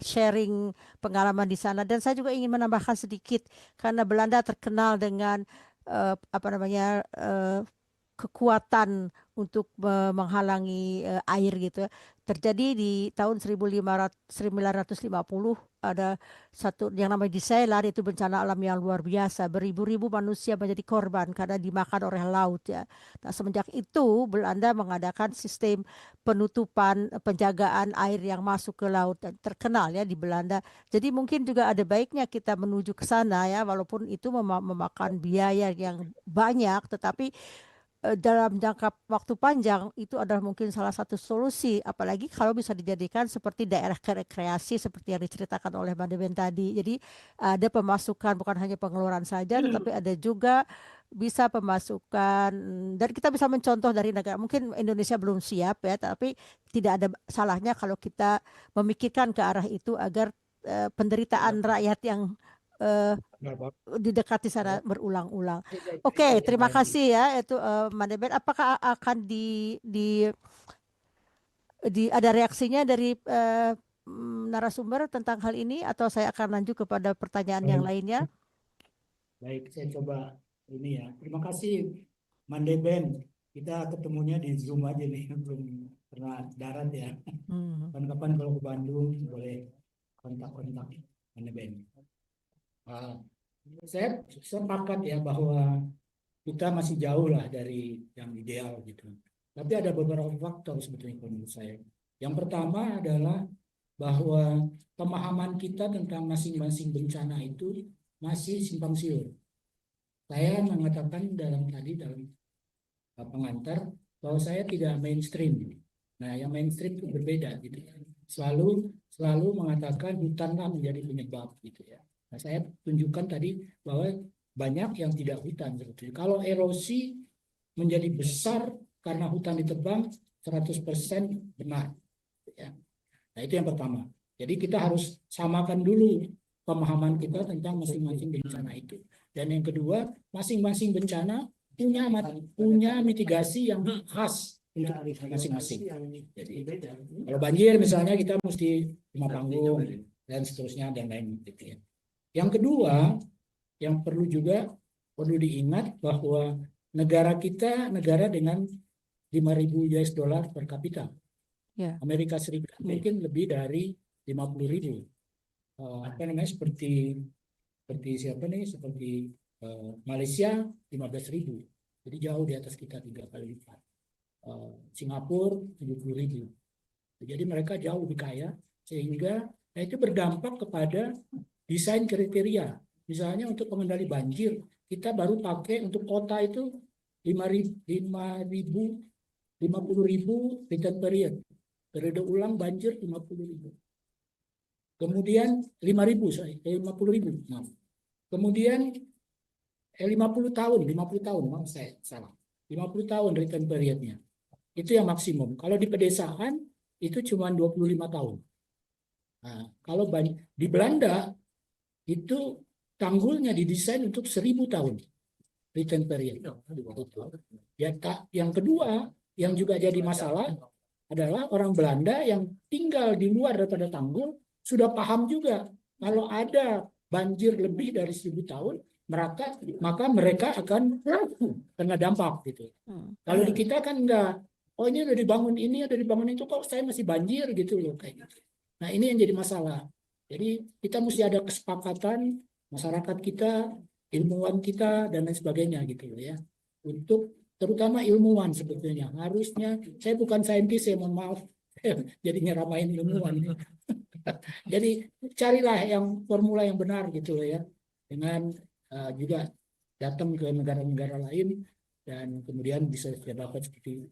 sharing pengalaman di sana. Dan saya juga ingin menambahkan sedikit karena Belanda terkenal dengan kekuatan untuk menghalangi air gitu ya. Terjadi di tahun 1950 ada satu yang namanya Diselar, itu bencana alam yang luar biasa. Beribu-ribu manusia menjadi korban karena dimakan oleh laut ya. Nah, semenjak itu Belanda mengadakan sistem penutupan penjagaan air yang masuk ke laut, dan terkenal ya di Belanda. Jadi mungkin juga ada baiknya kita menuju ke sana ya, walaupun itu memakan biaya yang banyak, tetapi dalam jangka waktu panjang itu adalah mungkin salah satu solusi, apalagi kalau bisa dijadikan seperti daerah rekreasi seperti yang diceritakan oleh Mbak Deben tadi. Jadi ada pemasukan, bukan hanya pengeluaran saja, tetapi ada juga bisa pemasukan, dan kita bisa mencontoh dari negara. Mungkin Indonesia belum siap ya, tapi tidak ada salahnya kalau kita memikirkan ke arah itu agar penderitaan rakyat yang didekati sana berulang-ulang. Oke, terima kasih ya itu Mbak Deben. Apakah akan ada reaksinya dari narasumber tentang hal ini atau saya akan lanjut kepada pertanyaan yang lainnya? Baik, saya coba ini ya. Terima kasih Monday Ben. Kita ketemunya di Zoom aja nih, belum pernah darat ya. Kapan-kapan kalau ke Bandung boleh kontak-kontak Monday Ben. Saya sepakat ya bahwa kita masih jauh lah dari yang ideal gitu. Tapi ada beberapa faktor sebetulnya menurut saya. Yang pertama adalah bahwa pemahaman kita tentang masing-masing bencana itu masih simpang siur. Saya mengatakan dalam pengantar bahwa saya tidak mainstream. Nah, yang mainstream itu berbeda gitu ya. Selalu mengatakan hutanlah menjadi penyebab gitu ya. Nah, saya tunjukkan tadi bahwa banyak yang tidak hutan sebetulnya. Kalau erosi menjadi besar karena hutan ditebang 100% benar. Ya. Nah, itu yang pertama. Jadi kita harus samakan dulu pemahaman kita tentang masing-masing bencana itu. Dan yang kedua, masing-masing bencana punya mitigasi yang khas untuk masing-masing. Jadi kalau banjir misalnya kita mesti rumah panggung dan seterusnya dan lain gitu ya. Yang kedua, yang perlu diingat bahwa negara kita negara dengan 5.000 US dollar per kapita. Ya. Amerika Serikat mungkin lebih dari 50.000. Seperti Malaysia 15.000. Jadi jauh di atas kita 3 kali lipat. Singapura 70.000. Jadi mereka jauh lebih kaya sehingga itu berdampak kepada desain kriteria. Misalnya untuk pengendali banjir, kita baru pakai untuk kota itu 50.000 return period. Periode ulang banjir 50.000. Kemudian 50.000. Nah, kemudian 50 tahun, maaf saya salah. 50 tahun return periodnya. Itu yang maksimum. Kalau di pedesaan itu cuma 25 tahun. Nah, kalau di Belanda itu tanggulnya didesain untuk 1.000 tahun return period. Yang kedua, yang juga jadi masalah adalah orang Belanda yang tinggal di luar daripada tanggul sudah paham juga kalau ada banjir lebih dari 1.000 tahun, maka mereka akan kena dampak gitu. Kalau di kita kan enggak. Oh ini udah dibangun itu, kok saya masih banjir gitu loh kayak gitu. Nah ini yang jadi masalah. Jadi kita mesti ada kesepakatan masyarakat kita, ilmuwan kita dan lain sebagainya gitu ya. Untuk terutama ilmuwan sebetulnya harusnya, saya bukan saintis, saya mohon maaf jadi nyeramain ilmuwan. Jadi carilah yang formula yang benar gitu loh ya, dengan juga datang ke negara-negara lain dan kemudian bisa dapat seperti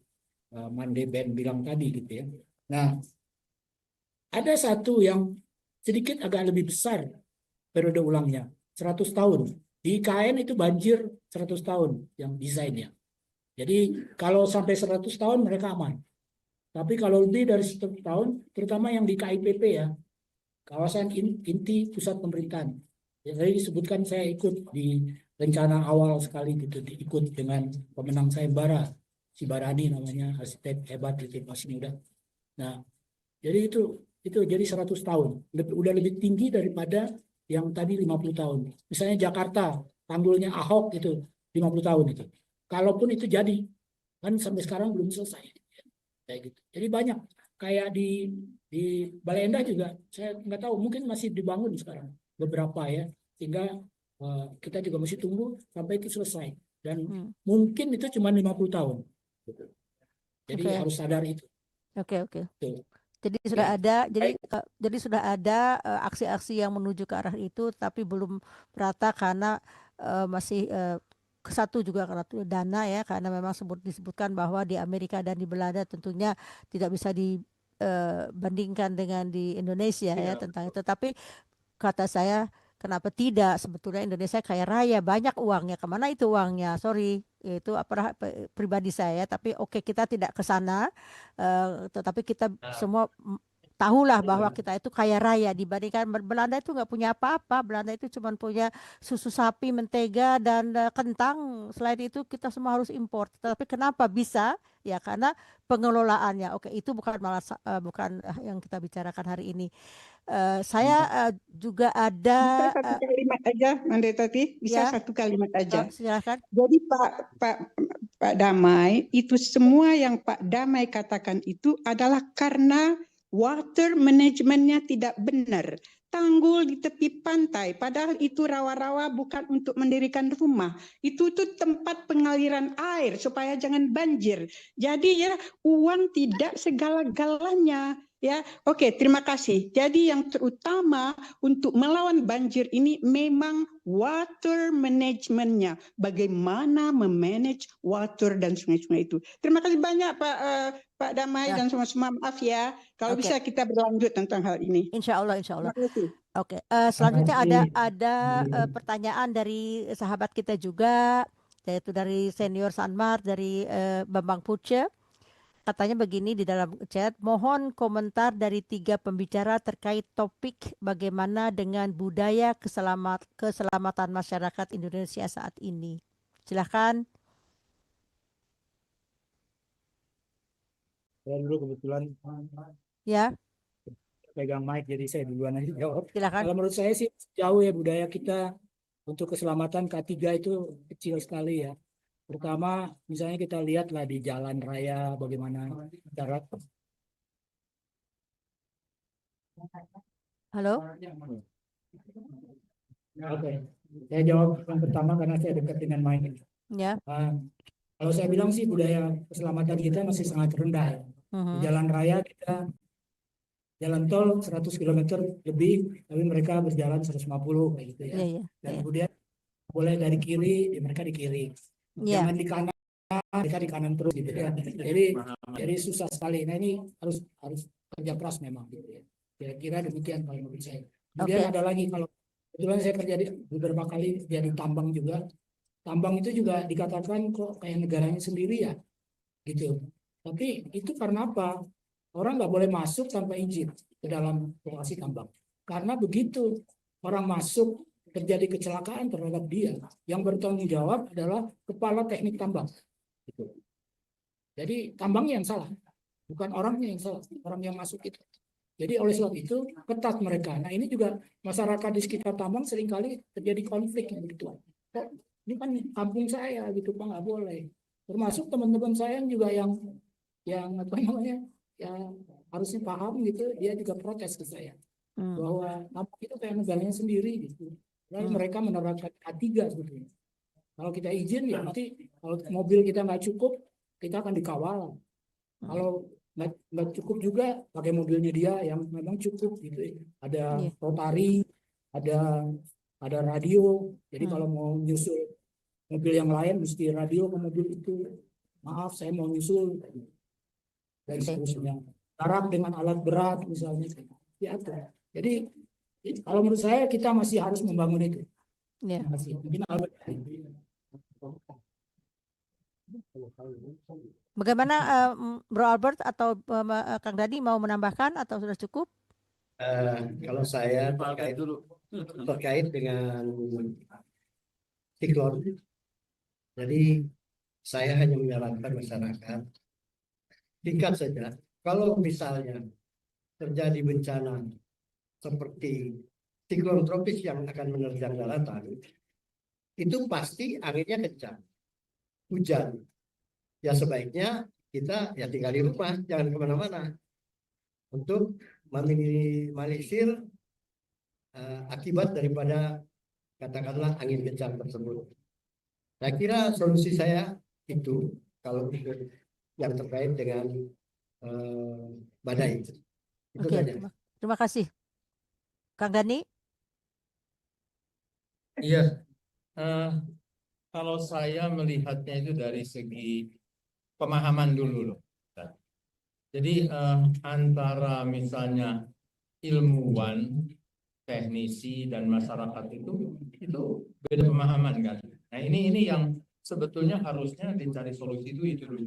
Monday Ben bilang tadi gitu ya. Nah ada satu yang sedikit agak lebih besar periode ulangnya, 100 tahun. Di IKN itu banjir 100 tahun yang desainnya. Jadi kalau sampai 100 tahun mereka aman. Tapi kalau lebih dari 100 tahun, terutama yang di KIPP ya, kawasan inti pusat pemerintahan. Ya, tadi disebutkan saya ikut di rencana awal sekali gitu, ikut dengan pemenang sayembara, si Barani namanya, arsitek hebat gitu, masih muda. Nah, jadi itu jadi 100 tahun. Udah lebih tinggi daripada yang tadi 50 tahun. Misalnya Jakarta, tanggulnya Ahok itu 50 tahun itu. Kalaupun itu jadi, kan sampai sekarang belum selesai. Kayak gitu. Jadi banyak. Kayak di Balai Endah juga, saya nggak tahu, mungkin masih dibangun sekarang. Beberapa ya. Sehingga kita juga mesti tunggu sampai itu selesai. Dan mungkin itu cuma 50 tahun. Jadi harus sadar itu. Oke. Tuh. Jadi sudah ada, jadi sudah ada aksi-aksi yang menuju ke arah itu, tapi belum rata karena masih satu juga karena dana ya, karena memang disebutkan bahwa di Amerika dan di Belanda tentunya tidak bisa dibandingkan dengan di Indonesia ya tentang itu. Tapi kata saya, kenapa tidak? Sebetulnya Indonesia kaya raya, banyak uangnya. Kemana itu uangnya? Sorry, itu pribadi saya. Tapi oke, kita tidak ke sana. Tetapi kita semua tahulah bahwa kita itu kaya raya dibandingkan Belanda itu nggak punya apa-apa. Belanda itu cuma punya susu sapi, mentega dan kentang. Selain itu kita semua harus impor. Tapi kenapa bisa? Ya karena pengelolaannya. Oke, itu bukan bukan yang kita bicarakan hari ini. Saya juga ada Bisa satu kalimat aja, Mandetati. Bisa ya. satu kalimat aja. Silakan. Jadi Pak Damai, itu semua yang Pak Damai katakan itu adalah karena water managementnya tidak benar. Tanggul di tepi pantai, padahal itu rawa-rawa bukan untuk mendirikan rumah. Itu tuh tempat pengaliran air supaya jangan banjir. Jadi ya uang tidak segala-galanya. Ya, oke, terima kasih. Jadi yang terutama untuk melawan banjir ini memang water managementnya, bagaimana memanage water dan sungai-sungai itu. Terima kasih banyak Pak Damai Ya. dan semua maaf ya, kalau Oke. bisa kita berlanjut tentang hal ini. Insya Allah, insya Allah. Terima kasih. Oke, selanjutnya kasih. ada pertanyaan dari sahabat kita juga, yaitu dari senior Sanmar, dari Bambang Puce. Katanya begini di dalam chat, mohon komentar dari 3 pembicara terkait topik bagaimana dengan budaya keselamatan masyarakat Indonesia saat ini. Silahkan. Saya dulu kebetulan Ya, pegang mic, jadi saya duluan aja jawab. silakan. Kalau menurut saya sih jauh ya budaya kita untuk keselamatan K3 itu kecil sekali ya. Pertama, misalnya kita lihatlah di jalan raya bagaimana cara. Halo. Oke, saya jawab yang pertama karena saya dekat dengan mic. Ya. Kalau saya bilang sih budaya keselamatan kita masih sangat rendah. Di jalan raya kita jalan tol 100 km lebih, tapi mereka berjalan 150 kayak gitu ya. Iya, Dan iya. kemudian boleh dari kiri, mereka di kiri. Iya. Jangan di kanan, mereka di kanan terus gitu ya. Jadi susah sekali. Nah ini harus kerja keras memang gitu ya. Kira-kira demikian kalau menurut saya. Kemudian Oke. ada lagi, kalau kebetulan saya kerja beberapa kali jadi tambang juga. Tambang itu juga dikatakan kok kayak negaranya sendiri ya, gitu. Tapi itu karena apa? Orang nggak boleh masuk tanpa izin ke dalam lokasi tambang. Karena begitu orang masuk, terjadi kecelakaan terhadap dia, yang bertanggung jawab adalah kepala teknik tambang. Gitu. Jadi tambangnya yang salah, bukan orangnya yang salah, orang yang masuk itu. Jadi oleh sebab itu ketat mereka. Nah ini juga masyarakat di sekitar tambang seringkali terjadi konflik yang begitu. Kok ini kan kampung saya gitu Pak, nggak boleh. Termasuk teman-teman saya juga yang apa namanya, yang harusnya paham gitu, dia juga protes ke saya bahwa tambang itu kayak negaranya sendiri gitu. Lalu mereka menerapkan K3 sebetulnya. Kalau kita izin ya nanti kalau mobil kita nggak cukup, kita akan dikawal. Kalau nggak cukup juga pakai mobilnya dia yang memang cukup gitu ya. Ada rotari, ada radio. Jadi kalau mau nyusul mobil yang lain mesti radio ke mobil itu. Maaf saya mau nyusul dan seterusnya. Tarap dengan alat berat misalnya diatur. Jadi kalau menurut saya kita masih harus membangun itu. Ya. Mungkin Bagaimana Bro Albert atau Kang Dadi mau menambahkan atau sudah cukup? Kalau saya terkait dengan siklon, jadi saya hanya menyarankan masyarakat tingkat saja. Kalau misalnya terjadi bencana seperti siklon tropis yang akan menerjang daratan, itu pasti anginnya kencang, hujan. Ya sebaiknya kita ya tinggal di rumah, jangan kemana-mana untuk meminimalisir akibat daripada katakanlah angin kencang tersebut. Saya kira solusi saya itu kalau yang terkait dengan badai. Itu Oke, saja. terima kasih. Kang Dani? Iya, kalau saya melihatnya itu dari segi pemahaman dulu loh. Jadi antara misalnya ilmuwan, teknisi dan masyarakat itu beda pemahaman kan. Nah ini yang sebetulnya harusnya dicari solusi itu dulu.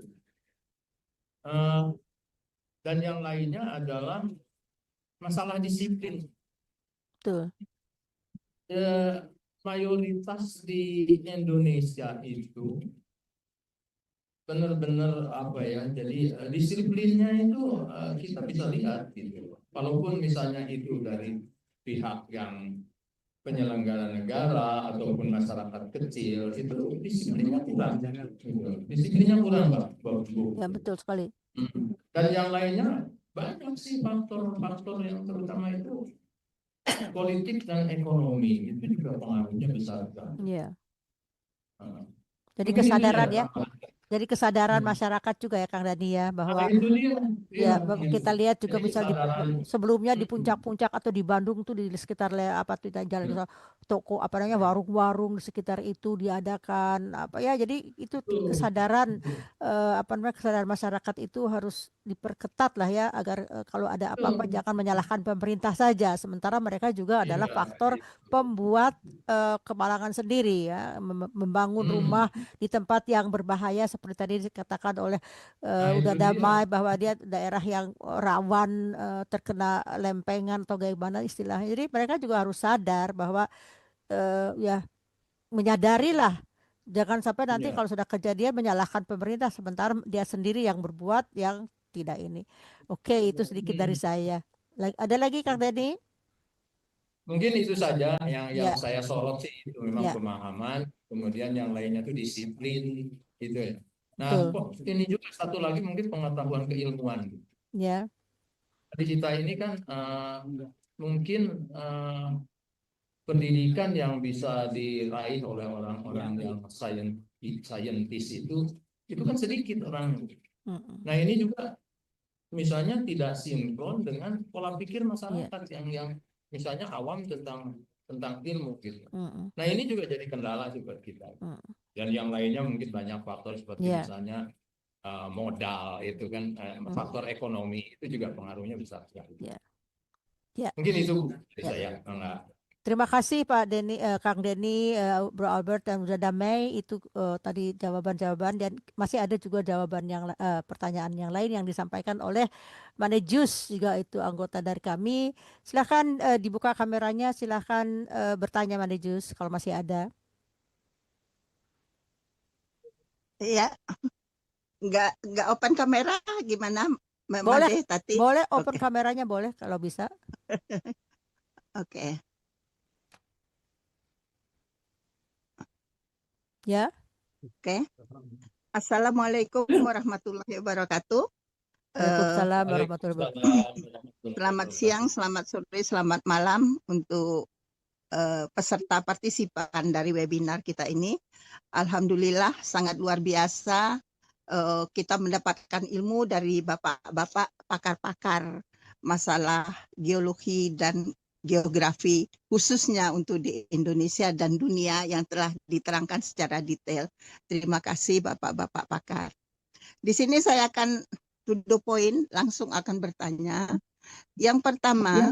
Dan yang lainnya adalah masalah disiplin. Betul. Mayoritas di Indonesia itu benar-benar apa ya, jadi disiplinnya itu kita bisa lihat gitu. Walaupun misalnya itu dari pihak yang penyelenggara negara ataupun masyarakat kecil, itu disiplinnya kurang. Disiplinnya kurang, Bu. Ya, betul sekali. Dan yang lainnya banyak sih faktor-faktor yang terutama itu politik dan ekonomi itu juga pengaruhnya besar kan. Iya. Nah, Jadi mungkin ini kesadaran ya. tambahan. Jadi kesadaran masyarakat juga ya Kang Dani ya, bahwa Nah, itu dia. ya Iya. kita lihat juga Jadi misal kesadaran. sebelumnya di puncak-puncak atau di Bandung tuh di sekitar apa tuh jalan toko apa namanya warung-warung di sekitar itu diadakan apa ya, jadi itu kesadaran apa namanya kesadaran masyarakat itu harus diperketat lah ya, agar kalau ada apa-apa jangan menyalahkan pemerintah saja, sementara mereka juga adalah Iya, faktor pembuat kemalangan sendiri ya, membangun rumah di tempat yang berbahaya seperti tadi dikatakan oleh udah itu dia. damai bahwa dia daerah yang rawan terkena lempengan atau bagaimana istilahnya. Jadi mereka juga harus sadar bahwa ya menyadarilah, jangan sampai nanti Iya. kalau sudah kejadian menyalahkan pemerintah sementara dia sendiri yang berbuat yang tidak ini. Oke, itu sedikit dari saya. Ada lagi Kang Deni? Mungkin itu saja yang Ya. saya sorot sih, itu memang Ya. pemahaman, kemudian yang lainnya itu disiplin gitu ya. Nah, Betul. kok ini juga satu lagi mungkin pengetahuan keilmuan. Ya. Di kita ini kan mungkin pendidikan yang bisa diraih oleh orang-orang yang saintis itu kan sedikit orang. Nah, ini juga misalnya tidak sinkron dengan pola pikir masyarakat yang misalnya awam tentang ilmu gitu. Nah, ini juga jadi kendala juga kita. Dan yang lainnya mungkin banyak faktor seperti misalnya modal itu kan, faktor ekonomi itu juga pengaruhnya besar sekali. Mungkin itu dari saya. Terima kasih Pak Deni, Kang Deni, Bro Albert dan Bro Damai, itu tadi jawaban-jawaban, dan masih ada juga jawaban yang pertanyaan yang lain yang disampaikan oleh Manejus juga, itu anggota dari kami. Silakan dibuka kameranya, silakan bertanya Manejus kalau masih ada. Iya, nggak open kamera gimana? Boleh, Tati? boleh open kameranya, boleh kalau bisa. Oke. Ya. Oke. Assalamualaikum warahmatullahi wabarakatuh. Waalaikumsalam warahmatullahi wabarakatuh. Selamat siang, selamat sore, selamat malam untuk peserta partisipan dari webinar kita ini. Alhamdulillah sangat luar biasa. Kita mendapatkan ilmu dari bapak-bapak pakar-pakar masalah geologi dan geografi, khususnya untuk di Indonesia dan dunia yang telah diterangkan secara detail. Terima kasih bapak-bapak pakar. Di sini saya akan to the point, langsung akan bertanya. Yang pertama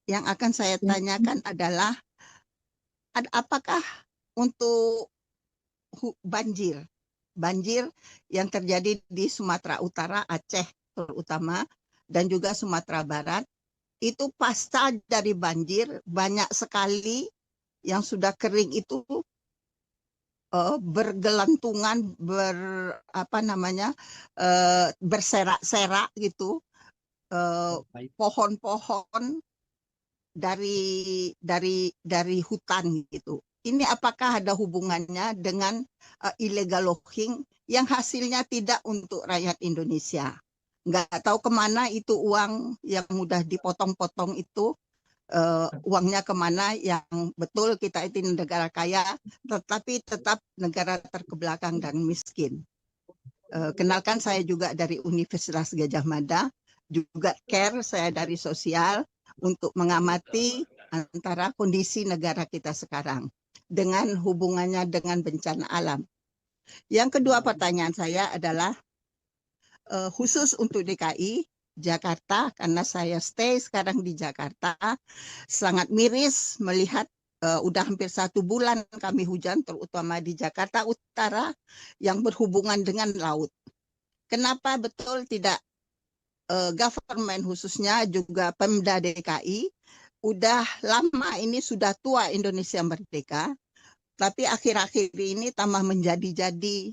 yang akan saya tanyakan adalah apakah untuk banjir yang terjadi di Sumatera Utara, Aceh terutama, dan juga Sumatera Barat, itu pasca dari banjir banyak sekali yang sudah kering itu bergelantungan, berserak-serak gitu, pohon-pohon dari hutan gitu. Ini apakah ada hubungannya dengan illegal logging yang hasilnya tidak untuk rakyat Indonesia? Nggak tahu kemana itu uang yang mudah dipotong-potong itu, uangnya kemana, yang betul kita itu negara kaya, tetapi tetap negara terkebelakang dan miskin. Kenalkan, saya juga dari Universitas Gadjah Mada, juga care, saya dari sosial, untuk mengamati antara kondisi negara kita sekarang dengan hubungannya dengan bencana alam. Yang kedua pertanyaan saya adalah khusus untuk DKI Jakarta, karena saya stay sekarang di Jakarta, sangat miris melihat udah hampir 1 bulan kami hujan, terutama di Jakarta Utara yang berhubungan dengan laut. Kenapa betul tidak government khususnya juga Pemda DKI udah lama ini sudah tua Indonesia merdeka, tapi akhir-akhir ini tambah menjadi-jadi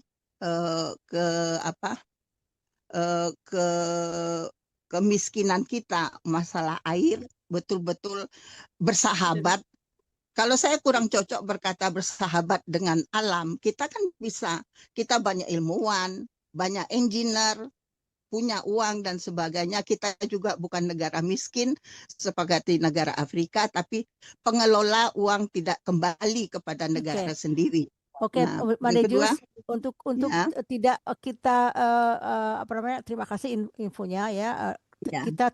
ke apa ke kemiskinan kita masalah air betul-betul bersahabat. Kalau saya kurang cocok berkata bersahabat dengan alam, kita kan bisa, kita banyak ilmuwan, banyak engineer, punya uang dan sebagainya. Kita juga bukan negara miskin seperti negara Afrika, tapi pengelola uang tidak kembali kepada negara sendiri. Oke, Nah, Mbak yang kedua, Dejus, untuk ya, tidak kita apa namanya, terima kasih infonya ya. ya, Kita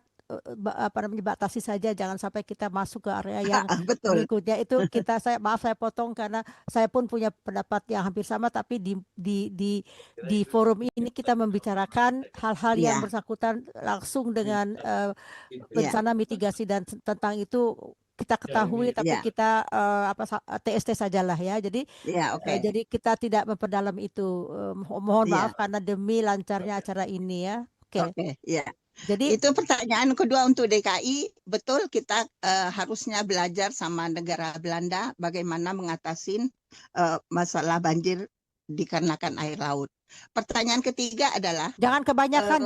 apa namanya, batasi saja, jangan sampai kita masuk ke area yang betul. berikutnya. Itu kita, saya potong karena saya pun punya pendapat yang hampir sama, tapi di forum ini kita membicarakan hal-hal yang Ya, bersangkutan langsung dengan ya, bencana mitigasi, dan tentang itu kita ketahui, tapi ya, kita TST sajalah ya. Jadi ya, oke. jadi kita tidak memperdalam itu. Mohon Ya, maaf karena demi lancarnya acara ini ya. Oke. oke, ya. Jadi Itu pertanyaan kedua untuk DKI. Betul, kita harusnya belajar sama negara Belanda bagaimana mengatasi masalah banjir dikarenakan air laut. Pertanyaan ketiga adalah jangan kebanyakan,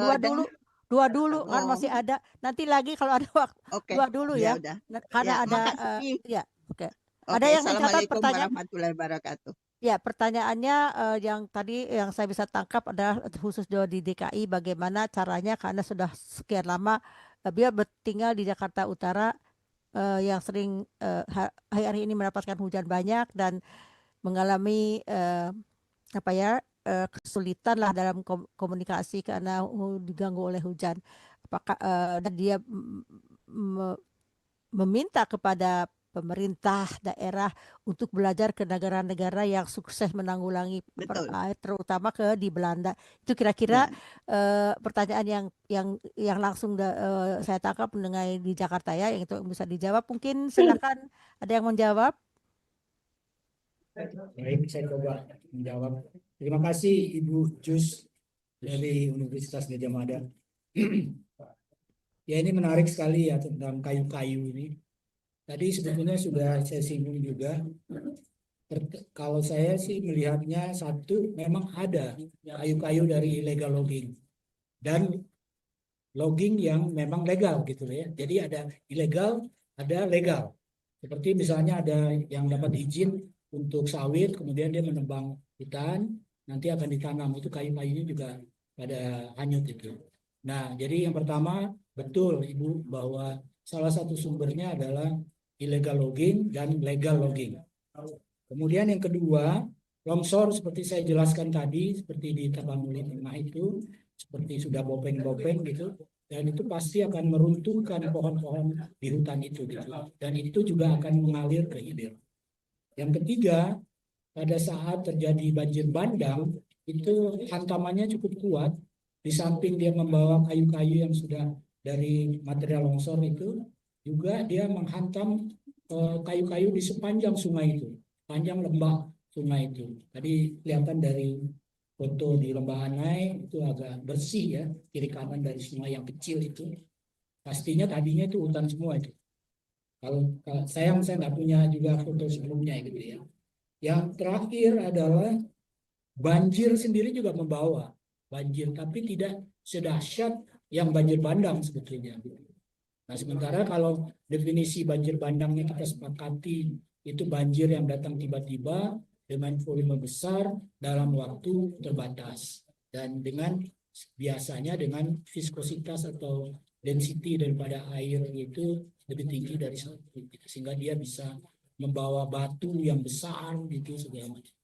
dua dulu kan Oh, masih ada. Nanti lagi kalau ada waktu, oke, dua dulu ya ya. udah. Karena Ya, ada makasih. ya, oke. Oke, Ada yang mencatat Assalamualaikum pertanyaan. warahmatullahi wabarakatuh. Ya, pertanyaannya yang tadi yang saya bisa tangkap adalah khusus di DKI, bagaimana caranya karena sudah sekian lama dia tinggal di Jakarta Utara, yang sering hari ini mendapatkan hujan banyak dan mengalami apa ya, kesulitan lah dalam komunikasi karena diganggu oleh hujan. Apakah dan dia meminta kepada pemerintah daerah untuk belajar ke negara-negara yang sukses menanggulangi Betul. air, terutama di Belanda. Itu kira-kira Ya. pertanyaan yang langsung saya tangkap mengenai di Jakarta ya, yang itu bisa dijawab. Mungkin silakan ada yang menjawab. Baik, saya coba menjawab. Terima kasih Ibu Jus dari Universitas Gadjah Mada. Ya, ini menarik sekali ya tentang kayu-kayu ini. Tadi sebetulnya sudah saya singgung juga. Kalau saya sih melihatnya, satu, memang ada kayu-kayu dari illegal logging dan logging yang memang legal gitu ya. Jadi ada ilegal, ada legal. Seperti misalnya ada yang dapat izin untuk sawit, kemudian dia menebang hutan, nanti akan ditanam. Itu kayu-kayunya juga pada hanyut itu. Nah, jadi yang pertama, betul Ibu, bahwa salah satu sumbernya adalah illegal logging dan legal logging. Kemudian yang kedua, longsor seperti saya jelaskan tadi, seperti di Tapanuli Tengah itu, seperti sudah bopeng-bopeng gitu, dan itu pasti akan meruntuhkan pohon-pohon di hutan itu gitu. Dan itu juga akan mengalir ke hilir. Yang ketiga, pada saat terjadi banjir bandang, itu hantamannya cukup kuat. Di samping dia membawa kayu-kayu yang sudah dari material longsor itu, juga dia menghantam kayu-kayu di sepanjang sungai itu, panjang lembah sungai itu. Tadi kelihatan dari foto di Lembah Anai itu agak bersih ya, kiri kanan dari sungai yang kecil itu. Pastinya tadinya itu hutan semua itu. Kalau sayang saya nggak punya juga foto sebelumnya gitu ya. Yang terakhir adalah banjir sendiri juga membawa banjir, tapi tidak sedahsyat yang banjir bandang sebetulnya. Nah, sementara kalau definisi banjir bandangnya kita sepakati itu banjir yang datang tiba-tiba dengan volume besar dalam waktu terbatas dan dengan biasanya dengan viskositas atau density daripada air itu lebih tinggi dari satu, sehingga dia bisa membawa batu yang besar gitu segala macam.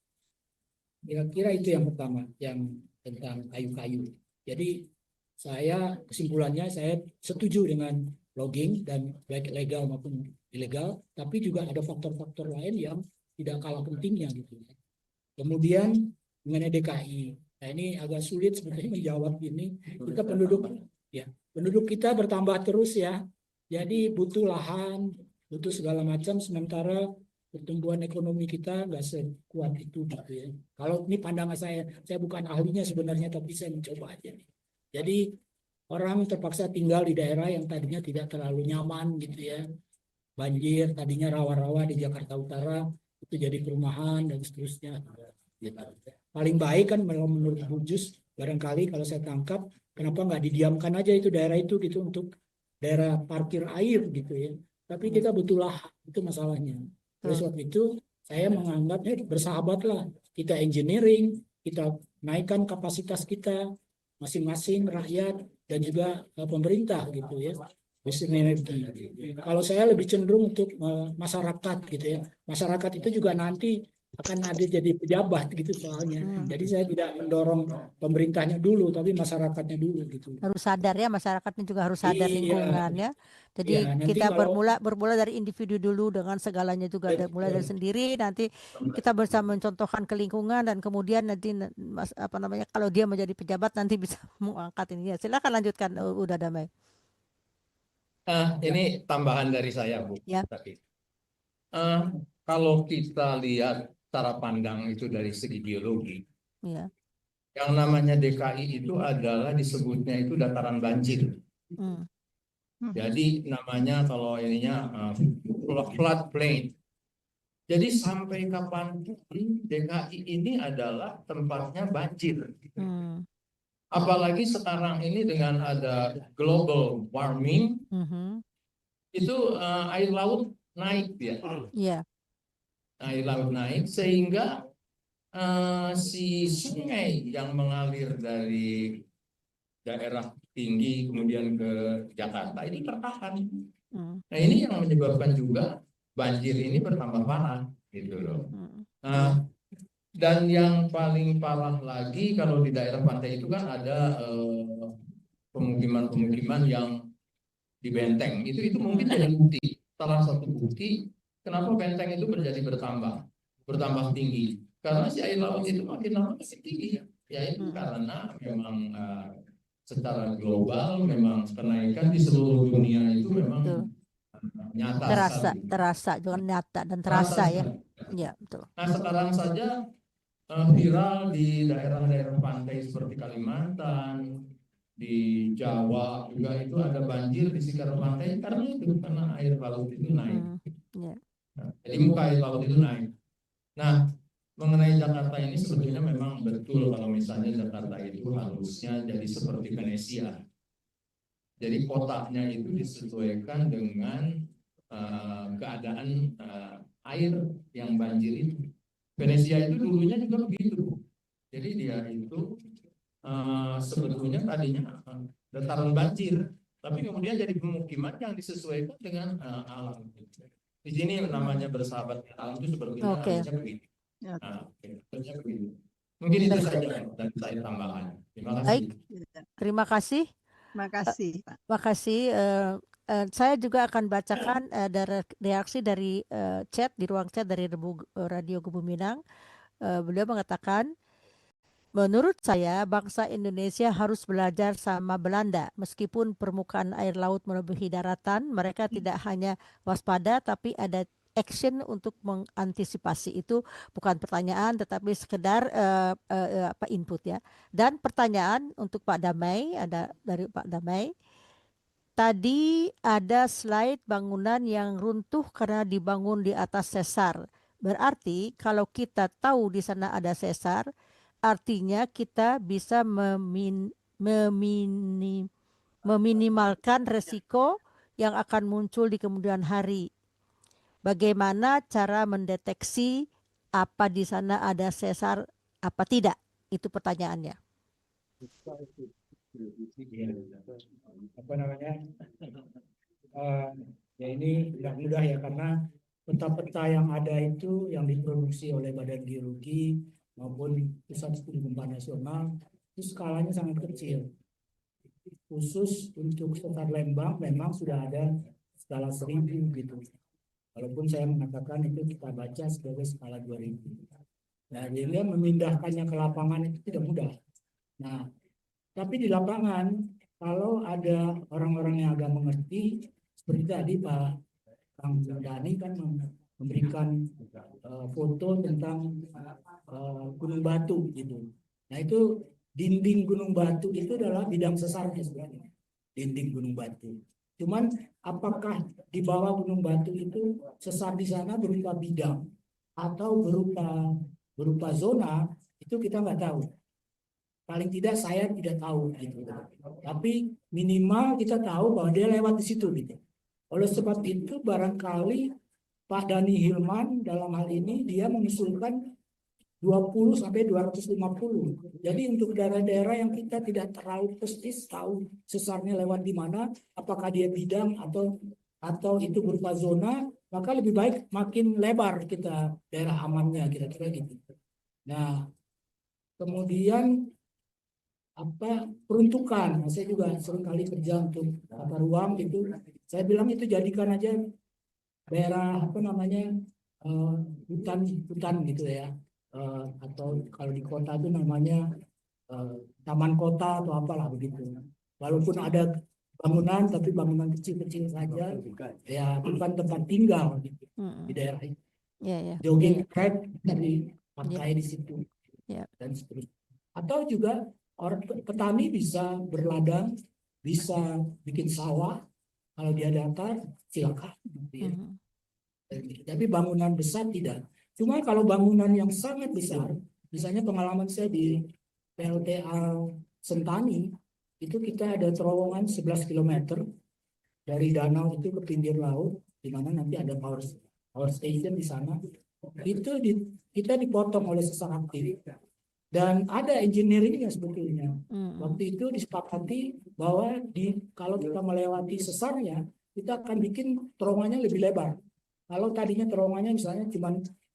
Kira-kira itu yang pertama, yang tentang kayu-kayu. Jadi saya kesimpulannya saya setuju dengan logging dan baik legal maupun ilegal, tapi juga ada faktor-faktor lain yang tidak kalah pentingnya gitu. Kemudian mengenai DKI, nah ini agak sulit sebetulnya menjawab ini. Kita penduduk kita bertambah terus ya, jadi butuh lahan, butuh segala macam, sementara pertumbuhan ekonomi kita nggak sekuat itu gitu ya. Kalau ini pandangan saya bukan ahlinya sebenarnya, tapi saya mencoba aja. Jadi orang terpaksa tinggal di daerah yang tadinya tidak terlalu nyaman gitu ya. Banjir, tadinya rawa-rawa di Jakarta Utara, itu jadi perumahan dan seterusnya. Gitu. Paling baik kan menurut Bu Jus, barangkali kalau saya tangkap, kenapa nggak didiamkan aja itu daerah itu gitu untuk daerah parkir air gitu ya. Tapi kita butuh lahan, itu masalahnya. Oleh sebab itu, saya menganggapnya bersahabatlah. Kita engineering, kita naikkan kapasitas kita, masing-masing rakyat dan juga pemerintah gitu ya. Bersinergi. Kalau saya lebih cenderung untuk masyarakat gitu ya. Masyarakat itu juga nanti akan ada jadi pejabat gitu soalnya. Jadi saya tidak mendorong pemerintahnya dulu, tapi masyarakatnya dulu gitu. Harus sadar ya, masyarakatnya juga harus sadar Iya. lingkungannya. Jadi Iya, nanti kita kalau- bermula dari individu dulu dengan segalanya juga mulai dari sendiri. Nanti kita bisa mencontohkan ke lingkungan dan kemudian nanti kalau dia menjadi pejabat nanti bisa mengangkat ini. Silakan lanjutkan, udah Damai. Ini tambahan dari saya, Bu. Ya. Tapi kalau kita lihat cara pandang itu dari segi geologi, Iya. yang namanya DKI itu adalah disebutnya itu dataran banjir. Hmm. Jadi namanya kalau ininya flood plain. Jadi sampai kapanpun DKI ini adalah tempatnya banjir. Hmm. Apalagi sekarang ini dengan ada global warming, itu air laut naik ya. Iya. Air laut naik sehingga si sungai yang mengalir dari daerah tinggi kemudian ke Jakarta ini tertahan. Nah ini yang menyebabkan juga banjir ini bertambah parah gitu loh. Dan yang paling parah lagi kalau di daerah pantai itu kan ada pemukiman-pemukiman yang di benteng. Itu mungkin jadi bukti, salah satu bukti kenapa benteng itu menjadi bertambah tinggi. Karena si air laut itu makin lama makin tinggi. Ya itu karena memang secara global memang kenaikan di seluruh dunia itu memang nyata. Terasa, jangan nyata dan terasa ya. Ya betul. Nah sekarang saja viral di daerah-daerah pantai seperti Kalimantan, di Jawa juga itu ada banjir di sekitar pantai karena air laut itu naik. Jadi muka air laut itu naik. Nah mengenai Jakarta ini sebetulnya memang betul kalau misalnya Jakarta itu harusnya jadi seperti Venesia. Jadi kotanya itu disesuaikan dengan keadaan air yang banjir itu. Venesia itu dulunya juga begitu. Jadi dia itu sebetulnya tadinya dataran banjir, tapi kemudian jadi pemukiman yang disesuaikan dengan alam. Di sini namanya bersahabat dengan alam itu seperti harusnya begitu. Mungkin itu saja dari saya tambahan. Terima kasih. Baik, terima kasih. Terima kasih, Pak. Terima kasih. Saya juga akan bacakan reaksi dari chat di ruang chat dari Radio Gebu Minang. Beliau mengatakan, menurut saya bangsa Indonesia harus belajar sama Belanda. Meskipun permukaan air laut melebihi daratan, mereka tidak hanya waspada tapi ada action untuk mengantisipasi. Itu bukan pertanyaan tetapi sekedar input ya. Dan pertanyaan untuk Pak Damai, ada dari Pak Damai. Tadi ada slide bangunan yang runtuh karena dibangun di atas sesar. Berarti kalau kita tahu di sana ada sesar, artinya kita bisa meminimalkan resiko yang akan muncul di kemudian hari. Bagaimana cara mendeteksi apa di sana ada sesar, apa tidak? Itu pertanyaannya. Apa namanya? Ya ini tidak mudah ya karena peta-peta yang ada itu yang diproduksi oleh Badan Geologi maupun Pusat Studi Gempa Nasional itu skalanya sangat kecil. Khusus untuk sesar Lembang memang sudah ada skala 1000 gitu. Walaupun saya mengatakan itu kita baca sebagai skala 2000. Nah, jadi memindahkannya ke lapangan itu tidak mudah. Nah, tapi di lapangan kalau ada orang-orang yang agak mengerti, seperti tadi Pak Kang Dani kan memberikan foto tentang Gunung Batu gitu. Nah itu dinding Gunung Batu itu adalah bidang sesarnya sebenarnya. dinding Gunung Batu. Cuman apakah di bawah Gunung Batu itu sesar di sana berupa bidang atau berupa zona, itu kita nggak tahu. Paling tidak saya tidak tahu gitu. Tapi minimal kita tahu bahwa dia lewat di situ gitu. Oleh sebab itu barangkali Pak Dhani Hilman dalam hal ini dia mengusulkan 20 sampai 250. Jadi untuk daerah-daerah yang kita tidak terlalu persis tahu sesarnya lewat di mana, apakah dia bidang atau itu berupa zona, maka lebih baik makin lebar kita daerah amannya kira-kira gitu. Nah, kemudian peruntukan, saya juga seringkali kerja untuk tata ruang gitu. Saya bilang itu jadikan aja daerah hutan gitu ya. Atau kalau di kota itu namanya taman kota atau apalah begitu. Walaupun ada bangunan tapi bangunan kecil-kecil saja, ya bukan tempat tinggal gitu, di daerah itu. Jogging track dari pakai di situ dan seterusnya. Atau juga orang petani bisa berladang, bisa bikin sawah. Kalau dia datar silakan. Tapi bangunan besar tidak. Cuma kalau bangunan yang sangat besar, misalnya pengalaman saya di PLTA Sentani, itu kita ada terowongan 11 km dari danau itu ke pinggir laut, di mana nanti ada power station di sana. Itu kita dipotong oleh sesar aktif. Dan ada engineeringnya sebetulnya. Waktu itu disepakati bahwa kalau kita melewati sesarnya, kita akan bikin terowongannya lebih lebar. Kalau tadinya terowongannya misalnya cuma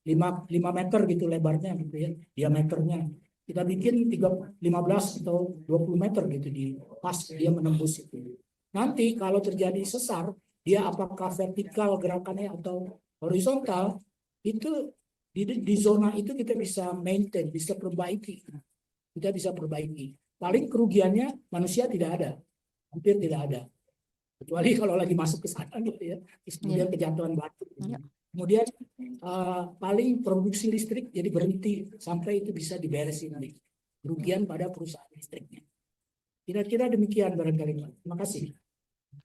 5 meter gitu lebarnya gitu ya, diameternya. Kita bikin 15 atau 20 meter gitu pas dia menembus itu. Nanti kalau terjadi sesar, dia apakah vertikal gerakannya atau horizontal, itu di zona itu kita bisa maintain, bisa perbaiki. Kita bisa perbaiki. Paling kerugiannya manusia tidak ada, hampir tidak ada. Kecuali kalau lagi masuk ke sana gitu ya, kemudian kejatuhan batu. Kemudian paling produksi listrik jadi berhenti sampai itu bisa diberesin nih. Kerugian pada perusahaan listriknya. Kira-kira demikian barangkali. Terima kasih.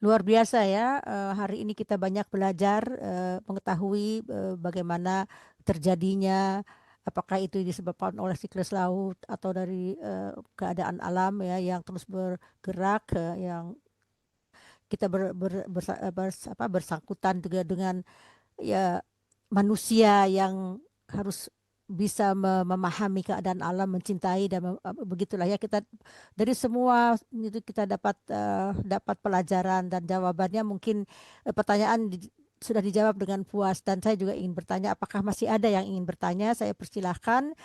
Luar biasa ya, hari ini kita banyak belajar, mengetahui bagaimana terjadinya, apakah itu disebabkan oleh siklus laut atau dari keadaan alam ya yang terus bergerak, yang kita bersangkutan juga dengan ya manusia yang harus bisa memahami keadaan alam, mencintai dan begitulah ya, kita dari semua itu kita dapat pelajaran dan jawabannya mungkin pertanyaan sudah dijawab dengan puas, dan saya juga ingin bertanya apakah masih ada yang ingin bertanya. Saya persilahkan.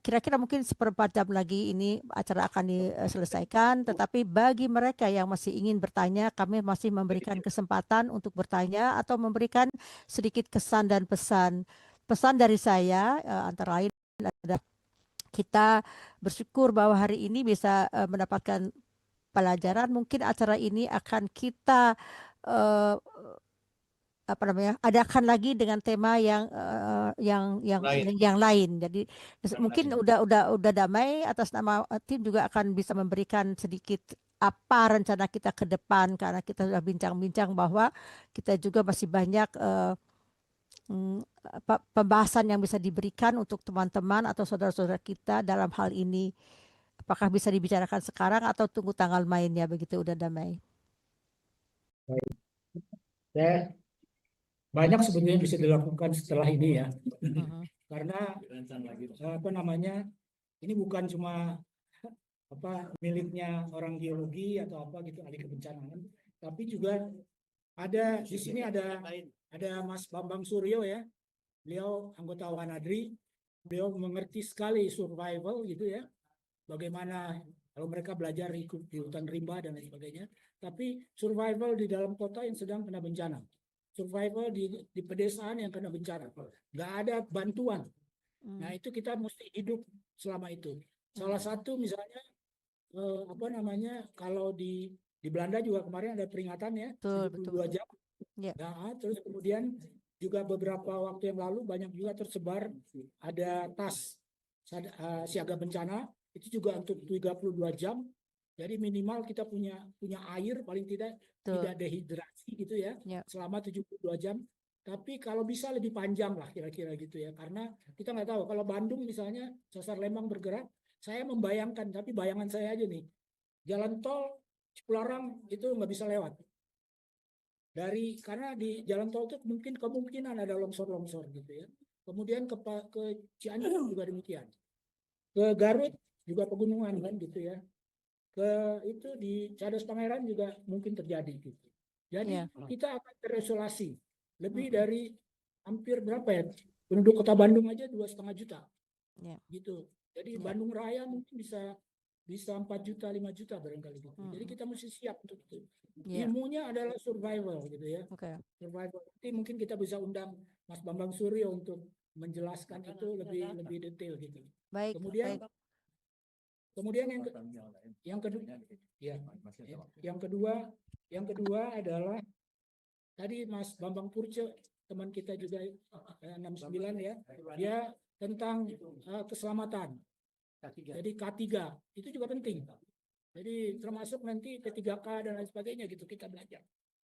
Kira-kira mungkin seperempat jam lagi ini acara akan diselesaikan, tetapi bagi mereka yang masih ingin bertanya, kami masih memberikan kesempatan untuk bertanya atau memberikan sedikit kesan dan pesan. Pesan dari saya antara lain adalah kita bersyukur bahwa hari ini bisa mendapatkan pelajaran. Mungkin acara ini akan kita adakan lagi dengan tema yang lain. Jadi mungkin udah damai, atas nama tim juga akan bisa memberikan sedikit apa rencana kita ke depan, karena kita sudah bincang-bincang bahwa kita juga masih banyak pembahasan yang bisa diberikan untuk teman-teman atau saudara-saudara kita dalam hal ini. Apakah bisa dibicarakan sekarang atau tunggu tanggal mainnya begitu udah damai? Banyak sebetulnya bisa dilakukan setelah ini ya. Karena ini bukan cuma miliknya orang geologi atau apa gitu, ahli kebencanaan, tapi juga ada di sini ada Mas Bambang Suryo ya. Beliau anggota Wanadri. Beliau mengerti sekali survival gitu ya. Bagaimana kalau mereka belajar ikut di hutan rimba dan lain sebagainya. Tapi survival di dalam kota yang sedang kena bencana. Survival di pedesaan yang kena bencana. Nggak ada bantuan. Nah itu kita mesti hidup selama itu. Salah satu misalnya kalau di Belanda juga kemarin ada peringatan ya, 72 jam. Nah, terus kemudian juga beberapa waktu yang lalu banyak juga tersebar ada tas siaga bencana, itu juga untuk 32 jam. Jadi minimal kita punya air paling tidak Betul. dehidrasi gitu ya, Ya. selama 72 jam. Tapi kalau bisa lebih panjang lah kira-kira gitu ya. Karena kita nggak tahu kalau Bandung misalnya Sesar Lembang bergerak, saya membayangkan, tapi bayangan saya aja nih, jalan tol Cipularang itu nggak bisa lewat. Karena di jalan tol itu kemungkinan ada longsor-longsor gitu ya. Kemudian ke Cianjur juga demikian. Ke Garut juga pegunungan kan gitu ya. Ke itu di Cadas Pangeran juga mungkin terjadi gitu. Jadi Iya. kita akan terisolasi. Lebih Mm-mm. dari hampir berapa ya? Penduduk Kota Bandung aja 2,5 juta. Iya. Gitu. Jadi Iya. Bandung Raya mungkin bisa 4 juta, 5 juta barangkali gitu. Jadi Mm-mm. kita mesti siap untuk itu. Iya. Ilmunya adalah survival gitu ya. Oke. Survival. Nanti mungkin kita bisa undang Mas Bambang Suryo untuk menjelaskan itu lebih detail gitu. Baik. Kemudian Baik. kemudian yang kedua ya, yang kedua adalah tadi Mas Bambang Purce, teman kita juga 69 ya, dia tentang keselamatan. Jadi K3 itu juga penting. Jadi termasuk nanti P3K dan lain sebagainya gitu kita belajar.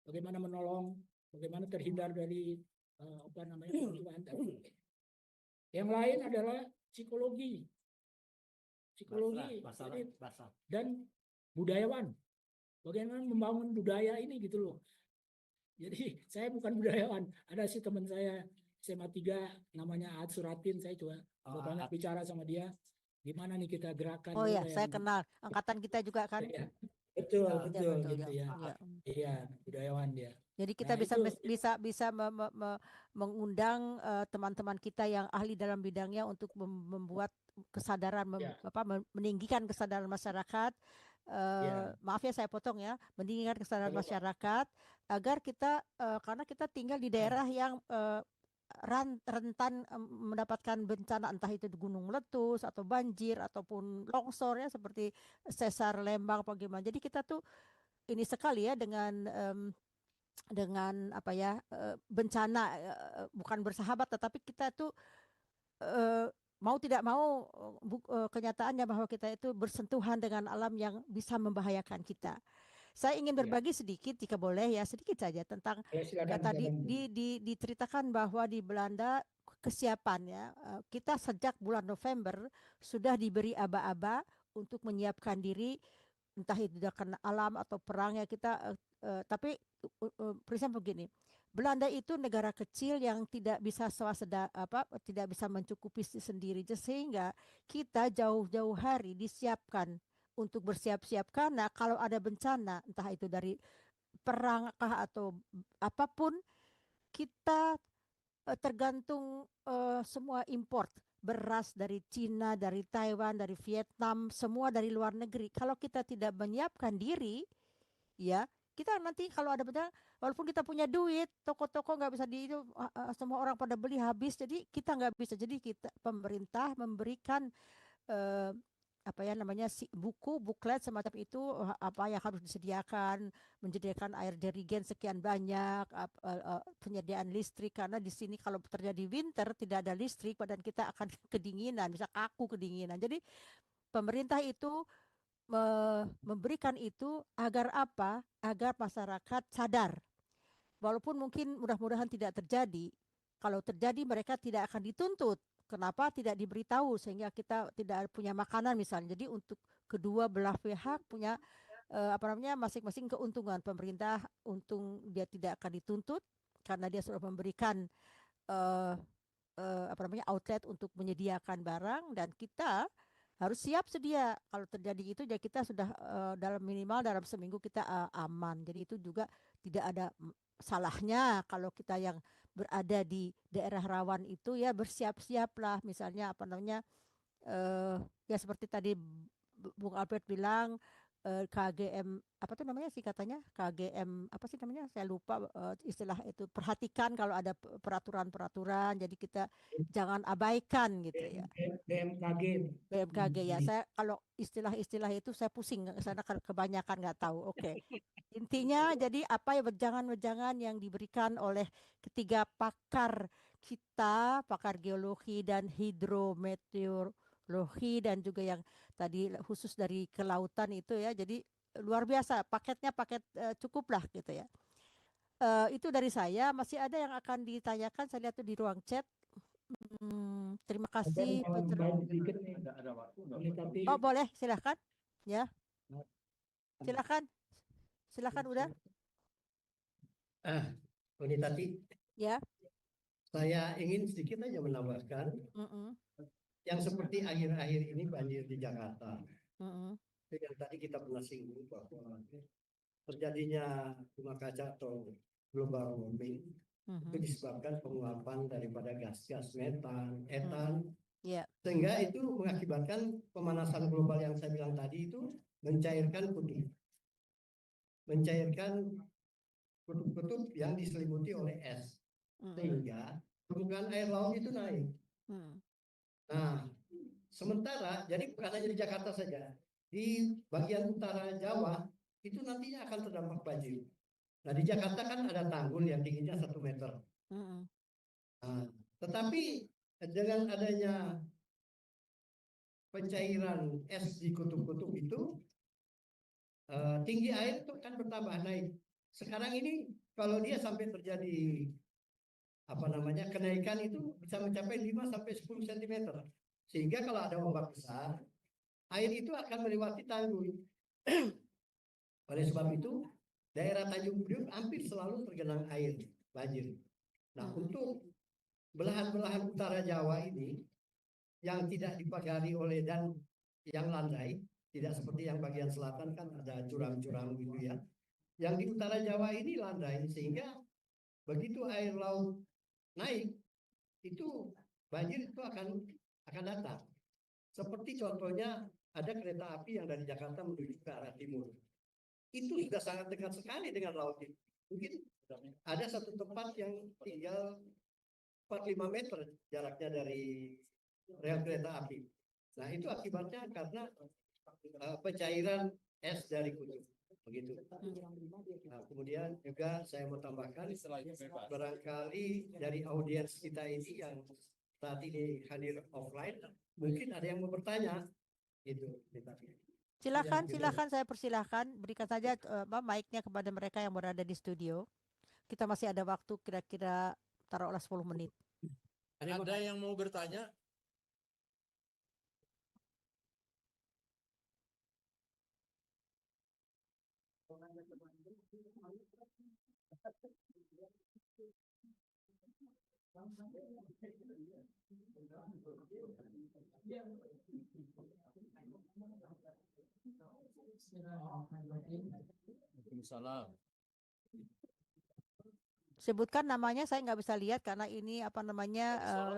Bagaimana menolong, bagaimana terhindar dari kebutuhan. Yang lain adalah psikologi. Jadi, dan budayawan. Bagaimana membangun budaya ini gitu loh. Jadi saya bukan budayawan. Ada sih teman saya SMA 3 namanya Aad Suratin, saya juga banyak bicara sama dia. Gimana nih kita gerakan. Oh ya, saya yang kenal. Angkatan kita juga kan. Ya, betul betul, gitu ya. Iya. Iya, budayawan dia. Jadi kita Nah, bisa mengundang teman-teman kita yang ahli dalam bidangnya untuk membuat kesadaran, Ya. meninggikan kesadaran masyarakat. Ya. Maaf ya saya potong ya, meninggikan kesadaran Apa-apa. masyarakat agar kita karena kita tinggal di daerah yang rentan mendapatkan bencana, entah itu gunung meletus atau banjir ataupun longsor ya seperti Sesar Lembang apa gimana. Jadi kita tuh ini sekali ya dengan apa ya bencana, bukan bersahabat tetapi kita tuh mau tidak mau kenyataannya bahwa kita itu bersentuhan dengan alam yang bisa membahayakan kita. Saya ingin berbagi sedikit jika boleh ya, sedikit saja tentang Ya, silakan, tadi silakan. diceritakan bahwa di Belanda kesiapannya kita sejak bulan November sudah diberi aba-aba untuk menyiapkan diri, entah itu karena alam atau perang ya kita tapi prinsip begini, Belanda itu negara kecil yang tidak bisa tidak bisa mencukupi sendiri, sehingga kita jauh-jauh hari disiapkan untuk bersiap-siap karena kalau ada bencana entah itu dari perang atau apapun, kita tergantung semua import beras dari Cina, dari Taiwan, dari Vietnam, semua dari luar negeri. Kalau kita tidak menyiapkan diri, ya kita nanti kalau ada bencana, walaupun kita punya duit, toko-toko nggak bisa semua orang pada beli habis, jadi kita nggak bisa. Jadi kita pemerintah memberikan apa ya namanya buku, buklet semacam itu, apa yang harus disediakan, menyediakan air jerigen sekian banyak, penyediaan listrik karena di sini kalau terjadi winter tidak ada listrik, badan kita akan kedinginan, bisa kaku kedinginan. Jadi pemerintah itu memberikan itu agar apa? Agar masyarakat sadar. Walaupun mungkin mudah-mudahan tidak terjadi. Kalau terjadi mereka tidak akan dituntut. Kenapa tidak diberitahu sehingga kita tidak punya makanan misalnya. Jadi untuk kedua belah pihak punya masing-masing keuntungan. Pemerintah untung dia tidak akan dituntut karena dia sudah memberikan outlet untuk menyediakan barang, dan kita harus siap sedia kalau terjadi itu ya kita sudah dalam minimal dalam seminggu kita aman. Jadi itu juga tidak ada salahnya kalau kita yang berada di daerah rawan itu ya bersiap-siaplah, misalnya ya seperti tadi Bung Albert bilang KGM apa tuh namanya sih katanya KGM apa sih namanya saya lupa istilah itu, perhatikan kalau ada peraturan-peraturan, jadi kita jangan abaikan gitu ya. BMKG ya, saya kalau istilah-istilah itu saya pusing karena kebanyakan nggak tahu. Oke. Intinya jadi apa ya wejangan-wejangan yang diberikan oleh ketiga pakar kita, pakar geologi dan hidrometeorologi lohi dan juga yang tadi khusus dari kelautan itu ya. Jadi luar biasa paketnya, paket cukup lah gitu ya. Itu dari saya. Masih ada yang akan ditanyakan, saya lihat tuh di ruang chat. Terima Dan kasih. tambahan sedikit nih, Ada waktu nggak? ini tadi Oh boleh, silahkan ya, silakan udah Ini tadi ya. saya ingin sedikit aja menambahkan Mm-mm, yang seperti akhir-akhir ini banjir di Jakarta. mm-mm, Yang tadi kita pernah singgung bahwa terjadinya rumah kaca atau global warming itu mhm, disebabkan penguapan daripada gas-gas metan, etan, ya. sehingga itu mengakibatkan pemanasan global yang saya bilang tadi itu mencairkan kutub yang diselimuti oleh es, Mm-mm, sehingga permukaan air laut itu naik. mm. Nah, sementara jadi bukan hanya di Jakarta saja, di bagian utara Jawa itu nantinya akan terdampak banjir. Nah, di Jakarta kan ada tanggul yang tingginya 1 meter. Mm-mm, Nah, tetapi dengan adanya pencairan es di kutub-kutub itu, tinggi air itu akan bertambah naik. Sekarang ini kalau dia sampai terjadi kenaikan itu bisa mencapai 5 sampai 10 cm. Sehingga kalau ada ombak besar, air itu akan melewati tanggul. Oleh sebab itu, daerah Tanjung Priok hampir selalu tergenang air banjir. Nah, untuk belahan-belahan utara Jawa ini yang tidak dipagari oleh dan yang landai, tidak seperti yang bagian selatan kan ada curam-curam gitu ya. Yang di utara Jawa ini landai, sehingga begitu air laut naik, itu banjir itu akan datang. Seperti contohnya ada kereta api yang dari Jakarta menuju ke arah timur. Itu sudah sangat dekat sekali dengan laut itu. Mungkin ada satu tempat yang tinggal 45 meter jaraknya dari rel kereta api. Nah, itu akibatnya karena pencairan es dari kutub. Begitu. Nah, kemudian juga saya mau tambahkan, barangkali dari audiens kita ini yang saat ini hadir offline, mungkin ada yang mau bertanya, gitu. Silakan, saya persilahkan. Berikan saja mic-nya kepada mereka yang berada di studio. Kita masih ada waktu kira-kira taruhlah 10 menit. Ada yang mau bertanya? Salam. Sebutkan namanya, saya nggak bisa lihat karena ini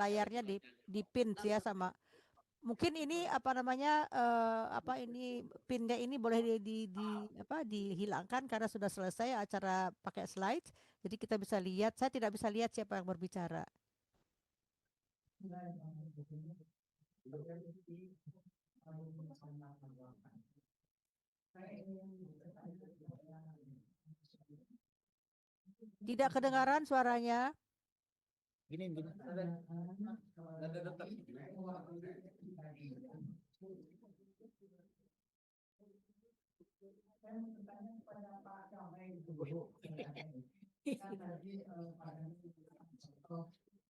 layarnya di pin ya sama. Mungkin ini ini pinnya ini boleh dihilangkan karena sudah selesai acara pakai slide. Jadi kita bisa lihat, saya tidak bisa lihat siapa yang berbicara. Tidak kedengaran suaranya. gini.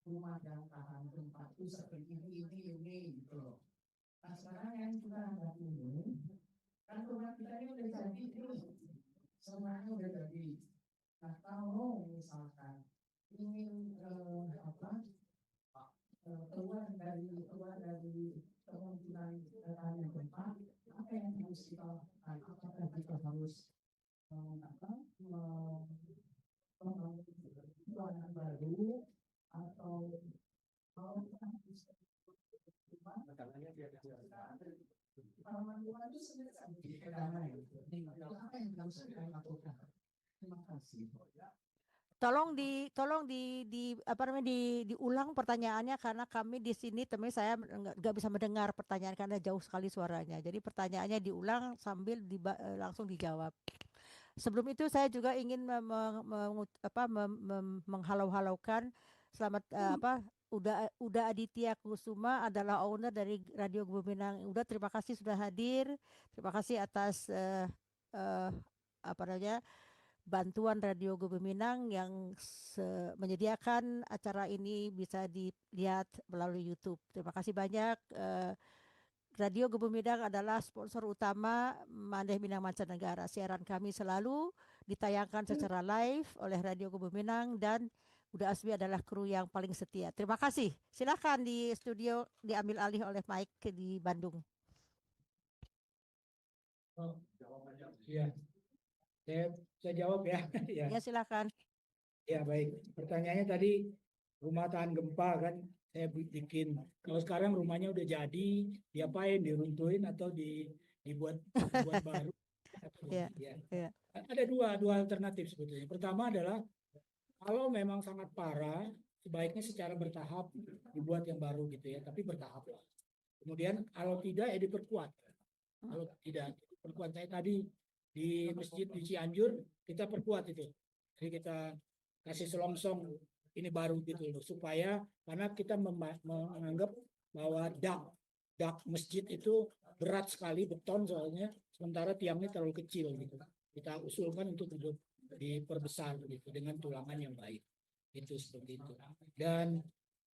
Rumah yang tahan gempa itu seperti ini gitu loh. Nah, sekarang yang kita hadapi ini, kan rumah kita ini udah jadi nih, semuanya udah jadi. Nah, kalau misalkan ingin keluar dari kemungkinan adanya gempa, apa yang harus kita lakukan? Apakah kita harus membangun ruangan baru atau Tolong diulang pertanyaannya karena kami di sini teman saya nggak bisa mendengar pertanyaan karena jauh sekali suaranya. Jadi pertanyaannya diulang sambil langsung dijawab. Sebelum itu saya juga ingin menghalau-halaukan selamat Uda Aditya Kusuma adalah owner dari Radio Gebuminang. Uda, terima kasih sudah hadir. Terima kasih atas apa namanya, bantuan Radio Gebuminang yang menyediakan acara ini bisa dilihat melalui YouTube. Terima kasih banyak. Radio Gebuminang adalah sponsor utama Mandeh Minang Mancanegara. Siaran kami selalu ditayangkan secara live oleh Radio Gebuminang dan Uda Asmi adalah kru yang paling setia. Terima kasih. Silakan di studio diambil alih oleh Mike di Bandung. Oh, ya, saya jawab ya. Ya. Ya, silakan. Ya, baik. Pertanyaannya tadi rumah tahan gempa kan saya bikin. Kalau sekarang rumahnya udah jadi, diapain? Diruntuhin atau dibuat baru? Ya, Ya. ya. Ada dua alternatif sebetulnya. Pertama adalah kalau memang sangat parah, sebaiknya secara bertahap dibuat yang baru gitu ya, tapi bertahap lah. Kemudian kalau tidak ya diperkuat. Kalau tidak perkuat, saya tadi di masjid di Cianjur kita perkuat itu. Jadi kita kasih selongsong ini baru gitu loh, supaya karena kita menganggap bahwa dak masjid itu berat sekali, beton soalnya, sementara tiangnya terlalu kecil gitu. Kita usulkan untuk diperbesar gitu dengan tulangan yang baik. Itu seperti itu. Dan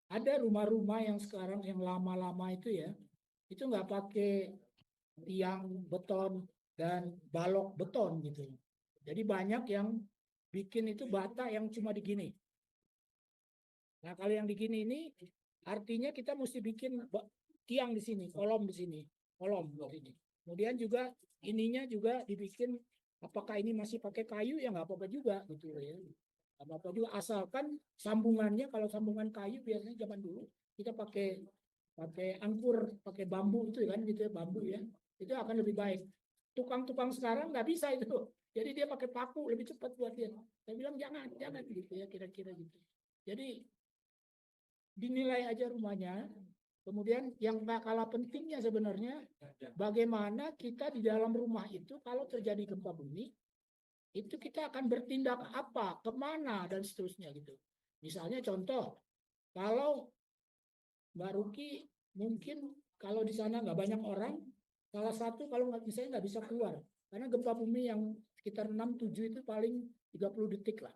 ada rumah-rumah yang sekarang yang lama-lama itu ya, itu nggak pakai tiang beton dan balok beton gitu. Jadi banyak yang bikin itu bata yang cuma digini. Nah, kalau yang digini ini artinya kita mesti bikin tiang di sini, kolom di sini, kolom di sini. Kemudian juga ininya juga dibikin, apakah ini masih pakai kayu ya nggak apa-apa juga gitu ya. Nggak apa-apa juga asalkan sambungannya, kalau sambungan kayu biasanya zaman dulu kita pakai angkur, pakai bambu itu kan gitu ya, bambu ya. Itu akan lebih baik. Tukang-tukang sekarang nggak bisa itu. Jadi dia pakai paku lebih cepat buat dia. Saya bilang jangan gitu ya, kira-kira gitu. Jadi dinilai aja rumahnya. Kemudian yang nggak kalah pentingnya sebenarnya bagaimana kita di dalam rumah itu kalau terjadi gempa bumi itu kita akan bertindak apa, kemana dan seterusnya gitu. Misalnya contoh, kalau Mbak Ruki mungkin kalau di sana nggak banyak orang, salah satu kalau misalnya nggak bisa keluar karena gempa bumi yang sekitar 6-7 itu paling 30 detik lah,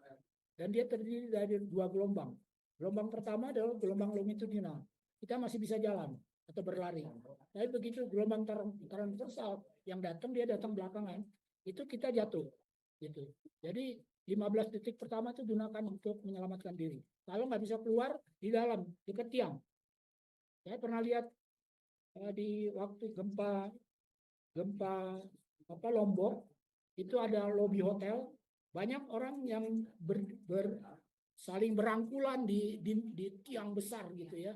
dan dia terdiri dari 2 gelombang. Gelombang pertama adalah gelombang longitudinal, kita masih bisa jalan atau berlari. Tapi begitu gelombang transversal yang datang, dia datang belakangan, itu kita jatuh gitu. Jadi 15 detik pertama itu gunakan untuk menyelamatkan diri. Kalau nggak bisa keluar, di dalam dekat tiang. Saya pernah lihat di waktu gempa Lombok itu ada lobi hotel, banyak orang yang saling berangkulan di tiang besar gitu ya.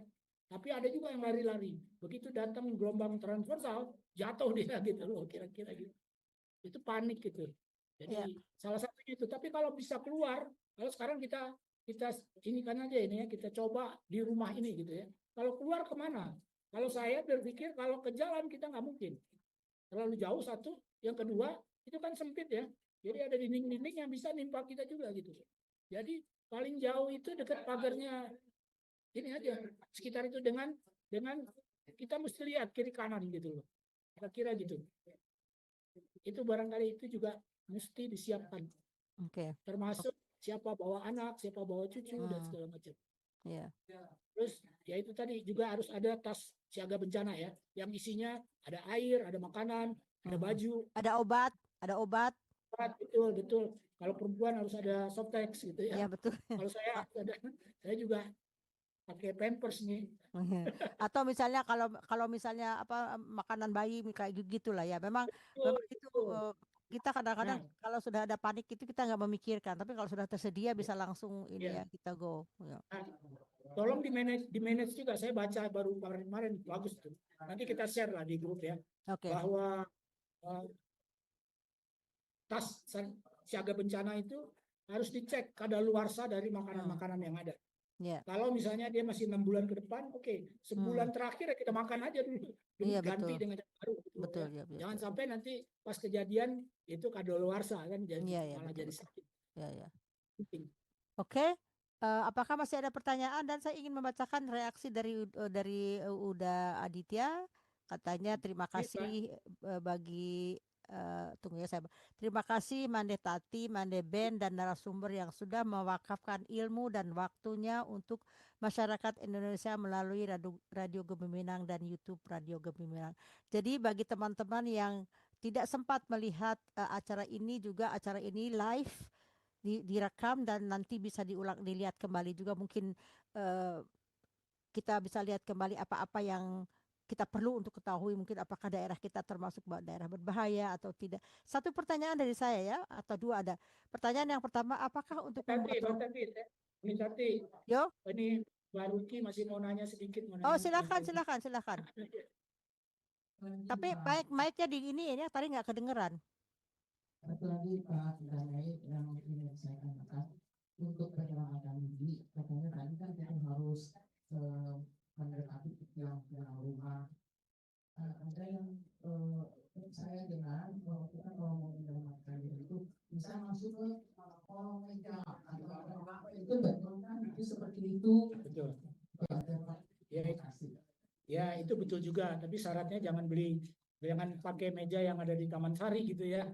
Tapi ada juga yang lari-lari. Begitu datang gelombang transversal, jatuh dia gitu loh, kira-kira gitu. Itu panik gitu. Jadi salah satunya itu. Tapi kalau bisa keluar, kalau sekarang kita ini kan aja ini ya, kita coba di rumah ini gitu ya. Kalau keluar kemana? Kalau saya berpikir kalau ke jalan kita nggak mungkin. Terlalu jauh satu. Yang kedua, itu kan sempit ya. Jadi ada dinding-dinding yang bisa nimpa kita juga gitu. Jadi paling jauh itu dekat pagarnya ini aja. Sekitar itu dengan kita mesti lihat kiri kanan gitu loh. Kira-kira gitu. Itu barangkali itu juga mesti disiapkan. Oke. Termasuk siapa bawa anak, siapa bawa cucu dan segala macam. Ya. Terus ya itu tadi juga harus ada tas siaga bencana ya, yang isinya ada air, ada makanan, ada baju, ada obat. Betul. Kalau perempuan harus ada Softex gitu ya. Ya, betul. Kalau saya juga pakai Pampers nih. Atau misalnya kalau misalnya apa makanan bayi kayak gitu lah ya. Memang itu kita kadang-kadang kalau sudah ada panik itu kita nggak memikirkan, tapi kalau sudah tersedia bisa langsung ini ya kita go. Ya. Nah, tolong di manage juga. Saya baca baru kemarin bagus tuh. Nanti kita share lah di grup ya. Okay. Bahwa tas siaga bencana itu harus dicek kadaluarsa dari makanan-makanan yang ada. Yeah. Kalau misalnya dia masih 6 bulan ke depan, oke, sebulan terakhir ya kita makan aja dulu, ganti dengan yang baru. Gitu, betul, ya. Betul. Jangan sampai nanti pas kejadian itu kadaluarsa kan jadi malah jadi sakit. Oke. Apakah masih ada pertanyaan? Dan saya ingin membacakan reaksi dari Uda Aditya. Katanya terima Pak. kasih bagi tunggu ya terima kasih Mande Tati, Mande Ben dan narasumber yang sudah mewakafkan ilmu dan waktunya untuk masyarakat Indonesia melalui Radio Gemilang dan YouTube Radio Gemilang. Jadi bagi teman-teman yang tidak sempat melihat acara ini, juga acara ini live direkam dan nanti bisa dilihat kembali juga, mungkin kita bisa lihat kembali apa-apa yang kita perlu untuk ketahui, mungkin apakah daerah kita termasuk daerah berbahaya atau tidak. Satu pertanyaan dari saya ya, atau dua ada. Pertanyaan yang pertama, apakah untuk Tati, membuat ini Tati, Yo? ini Mbak Ruki masih mau nanya sedikit. Oh, silakan. Tapi mic-nya di ini ya, tadi nggak kedengeran. Satu lagi Pak Danai yang ingin saya tanyakan untuk penyelenggaraan ini, katanya tadi kan kita harus mendekati yang rumah. Ada yang saya dengar bahwa kita kalau mau menyelamatkan itu bisa masuk ke kolong meja atau apa itu betul kan? Itu seperti itu. Betul. Ya, Ya itu betul juga, tapi syaratnya jangan pakai meja yang ada di Taman Sari gitu ya.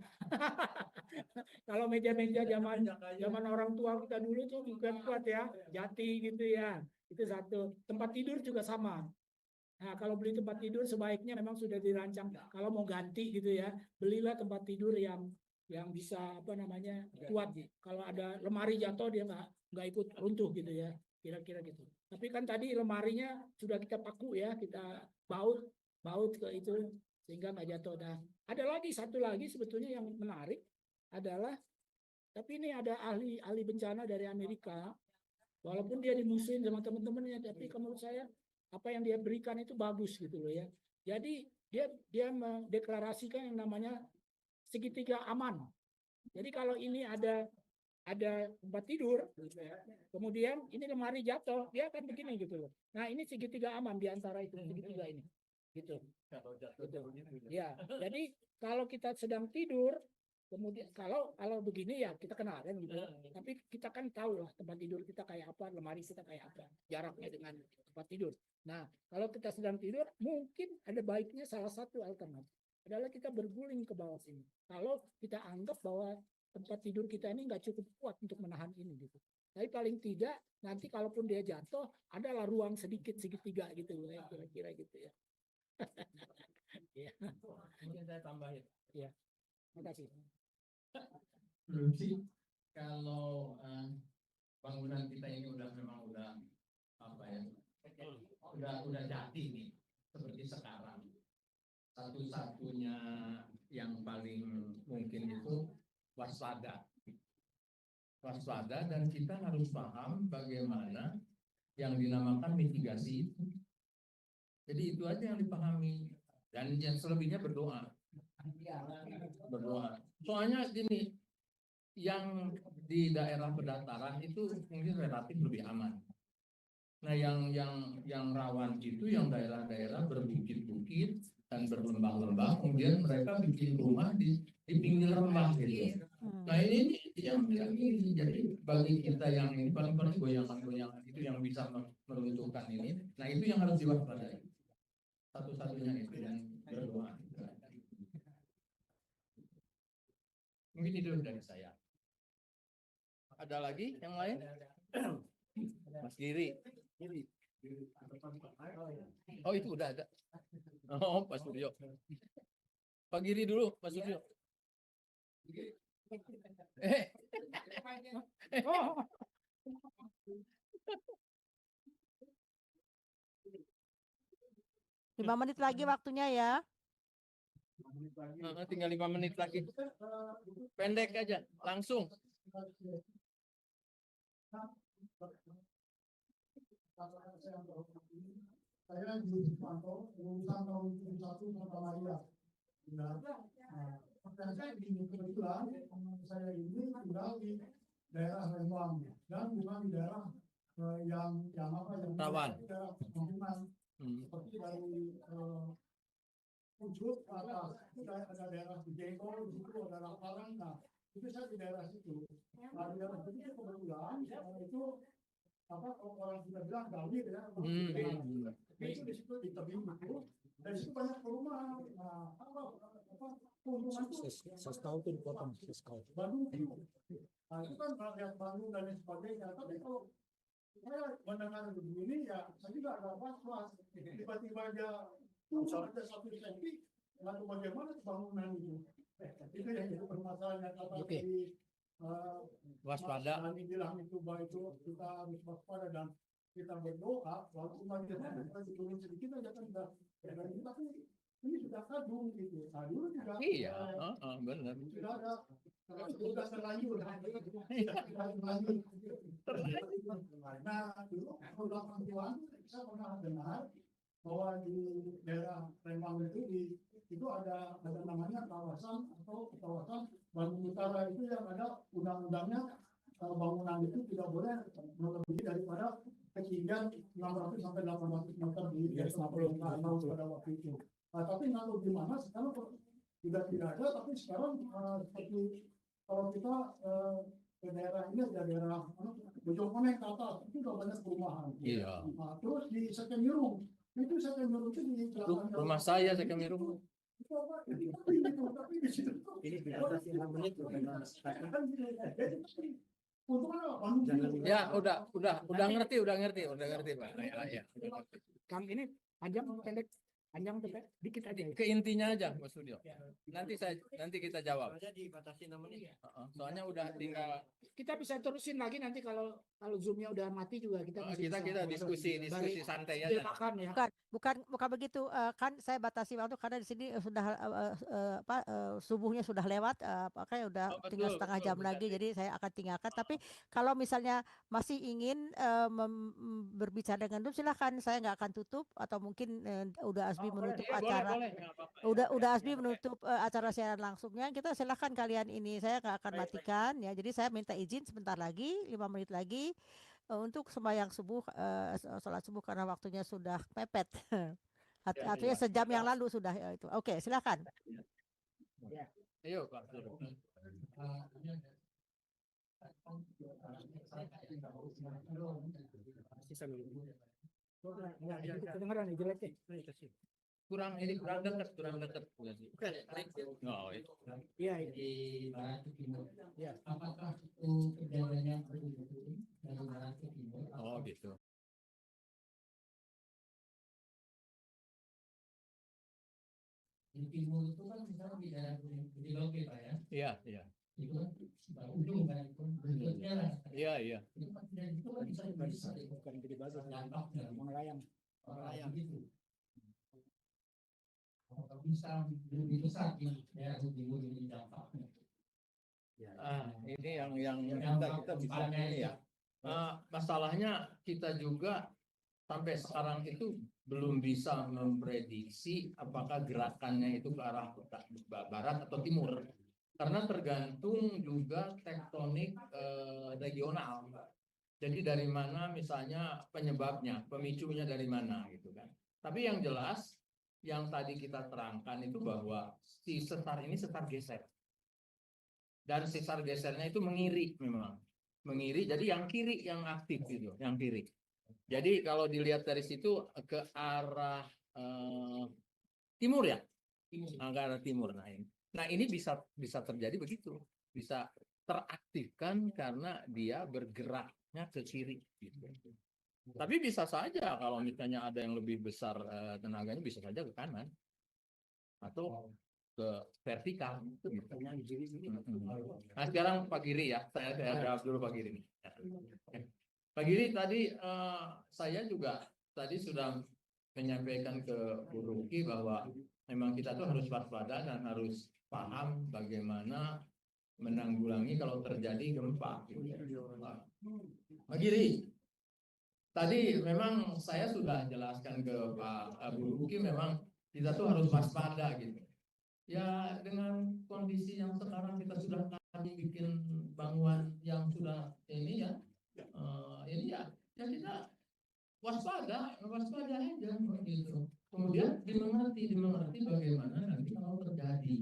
Kalau meja-meja zaman orang tua kita dulu tuh bukan kuat ya, jati gitu ya. Itu satu. Tempat tidur juga sama. Nah, kalau beli tempat tidur sebaiknya memang sudah dirancang. Kalau mau ganti gitu ya, belilah tempat tidur yang bisa kuat. Kalau ada lemari jatuh dia nggak ikut runtuh gitu ya, kira-kira gitu. Tapi kan tadi lemarinya sudah kita paku ya, kita baut ke itu sehingga nggak jatuh. Nah, ada satu lagi sebetulnya yang menarik adalah, tapi ini ada ahli bencana dari Amerika, walaupun dia dimusuhin sama teman-temannya, tapi menurut saya apa yang dia berikan itu bagus gitu loh ya. Jadi dia mendeklarasikan yang namanya segitiga aman. Jadi kalau ini ada tempat tidur, kemudian ini lemari jatuh, dia akan begini gitu loh. Nah ini segitiga aman di antara itu segitiga ini, gitu. Ya, jadi kalau kita sedang tidur, kemudian kalau begini ya kita kenal kan gitu. Tapi kita kan tahu lah tempat tidur kita kayak apa, lemari kita kayak apa, jaraknya dengan tempat tidur. Nah, kalau kita sedang tidur, mungkin ada baiknya salah satu alternatif adalah kita berguling ke bawah sini. Kalau kita anggap bahwa tempat tidur kita ini nggak cukup kuat untuk menahan ini gitu. Tapi paling tidak nanti kalaupun dia jatuh, adalah ruang sedikit segitiga gitu ya, kira-kira gitu ya. Ya. Mungkin saya tambahin. Ya, terima kasih. Lucy, kalau bangunan kita ini memang udah apa ya, udah jadi nih seperti sekarang. Satu-satunya yang paling mungkin itu waspada, dan kita harus paham bagaimana yang dinamakan mitigasi itu. Jadi itu aja yang dipahami, dan yang selebihnya berdoa. Soalnya gini, yang di daerah pendataran itu mungkin relatif lebih aman. Nah, yang rawan itu yang daerah-daerah berbukit-bukit dan berlembah-lembah, kemudian mereka bikin rumah di pinggir lembah gitu. Nah ini yang ini, jadi bagi kita yang ini paling goyangan-goyangan itu yang bisa meruntuhkan ini. Nah itu yang harus diwaspadai. Satu-satunya itu yang berdoa. Mungkin itu dari saya. Ada lagi yang lain? Mas Giri. Oh itu udah ada. Oh Pak Suryo. Pak Giri dulu, Pak Suryo. Lima menit lagi waktunya ya. Tinggal 5 menit lagi. Pendek aja, langsung. Saya di Pantau, lulusan tahun 71 Kota Maria. Saya di kebetulan saya ini tinggal di daerah Lembang dan bukan di daerah yang rawan. Seperti dari Ujung ke atas, ada daerah di Jengkol, di situ ada Laparan, nah itu saya di daerah situ. Nah, di daerah situ kebetulan itu orang sudah bilang gawir ya. Tapi itu di situ di tebing itu, dari situ banyak perumahan. Keuntungan itu saya tahu itu dipotong Bandung. Nah, itu kan rakyat Bandung dan lain sebagainya. Tapi kalau saya mendengar begini ya saya juga agak was-was. Tiba-tiba aja ada satu senti, lalu bagaimana bangunan itu? Itu yang jadi permasalahan kata tadi. Waspada. Mas bilang itu bahwa itu kita harus waspada dan kita berdoa. Walaupun bagaimana kita turun sedikit aja kan sudah. Tapi ini sudah kadung gitu. Nah, dulu juga. Iya, benar. Sudah ada. Sudah terlanjur. Nah, dulu kalau 80-an saya pernah dengar bahwa di daerah Lembang itu ada namanya kawasan Bandung Utara itu yang ada undang-undangnya bangunan itu tidak boleh melebihi daripada ketinggian 600 sampai 800 meter di garis 50 tahun pada waktu itu. Nah, tapi nggak tahu gimana sekarang tidak ada, tapi sekarang seperti kalau kita ke daerah ini ada daerah Bojongkoneng ke atas itu sudah banyak perumahan. Iya. Nah, terus di Sekenirung itu di Rumah saya Sekenirung. Tapi di situ Ini dibatasi 6 menit karena Ya, udah ngerti Pak. Ya. Kang ini panjang pendek dikit aja. Ke intinya aja Mas Studio. Nanti kita jawab. dibatasi 6 menit. Soalnya udah tinggal Kita bisa terusin lagi nanti kalau zoomnya udah mati juga kita kita diskusi santai aja. silakan ya. Bukan begitu, kan saya batasi waktu karena di sini sudah subuhnya sudah lewat, makanya udah tinggal setengah jam lagi, jadi saya akan tinggalkan. Tapi kalau misalnya masih ingin berbicara dengan Dum, silakan, saya nggak akan tutup, atau mungkin udah Asbi menutup acara. Udah Asbi menutup acara siaran langsungnya, kita silakan kalian ini, saya nggak akan matikan ya. Jadi saya minta izin sebentar lagi, 5 menit lagi untuk sembahyang subuh, sholat subuh karena waktunya sudah mepet. Artinya sejam yang lalu sudah itu. Oke, silakan. Ayo Pak. Kedengaran nih jelek deh. Kurang dekat. Oh, itu. Iya. Di barat ke timur. Ya. Apakah itu kejadiannya betul-betul dari barat ke timur? Oh, gitu. Di timur itu kan misalnya di daerah di Loke Pak ya. Iya. Itu kan ujung kan itu bentuknya lah. Iya. Itu kan bisa Bukan gede banget. dampaknya Melayang. gitu. Apakah bisa lebih besar di daerah timur ini dampaknya? Ini yang kita bisa ini ya. Masalahnya kita juga sampai sekarang itu belum bisa memprediksi apakah gerakannya itu ke arah barat atau timur, karena tergantung juga tektonik regional. Jadi dari mana misalnya penyebabnya, pemicunya dari mana gitu kan. Tapi yang jelas yang tadi kita terangkan itu bahwa si sesar ini sesar geser. Dan sesar gesernya itu mengiri memang. Mengiri, jadi yang kiri yang aktif itu, yang kiri. Jadi kalau dilihat dari situ ke arah timur ya. Ke arah timur. Nah ini bisa terjadi begitu. Bisa teraktifkan karena dia bergeraknya ke kiri gitu. Tapi bisa saja kalau misalnya ada yang lebih besar tenaganya, bisa saja ke kanan atau ke vertikal. Nah sekarang Pak Giri ya, saya jawab dulu Pak Giri. Pak Giri tadi saya juga tadi sudah menyampaikan ke Bu Ruki bahwa memang kita tuh harus waspada dan harus paham bagaimana menanggulangi kalau terjadi gempa. Pak Giri. Tadi memang saya sudah jelaskan ke Pak Bu Ruki, memang kita tuh harus waspada gitu. Ya dengan kondisi yang sekarang kita sudah bikin bangunan yang sudah ini ya kita waspada aja gitu. Kemudian dimengerti bagaimana nanti kalau terjadi.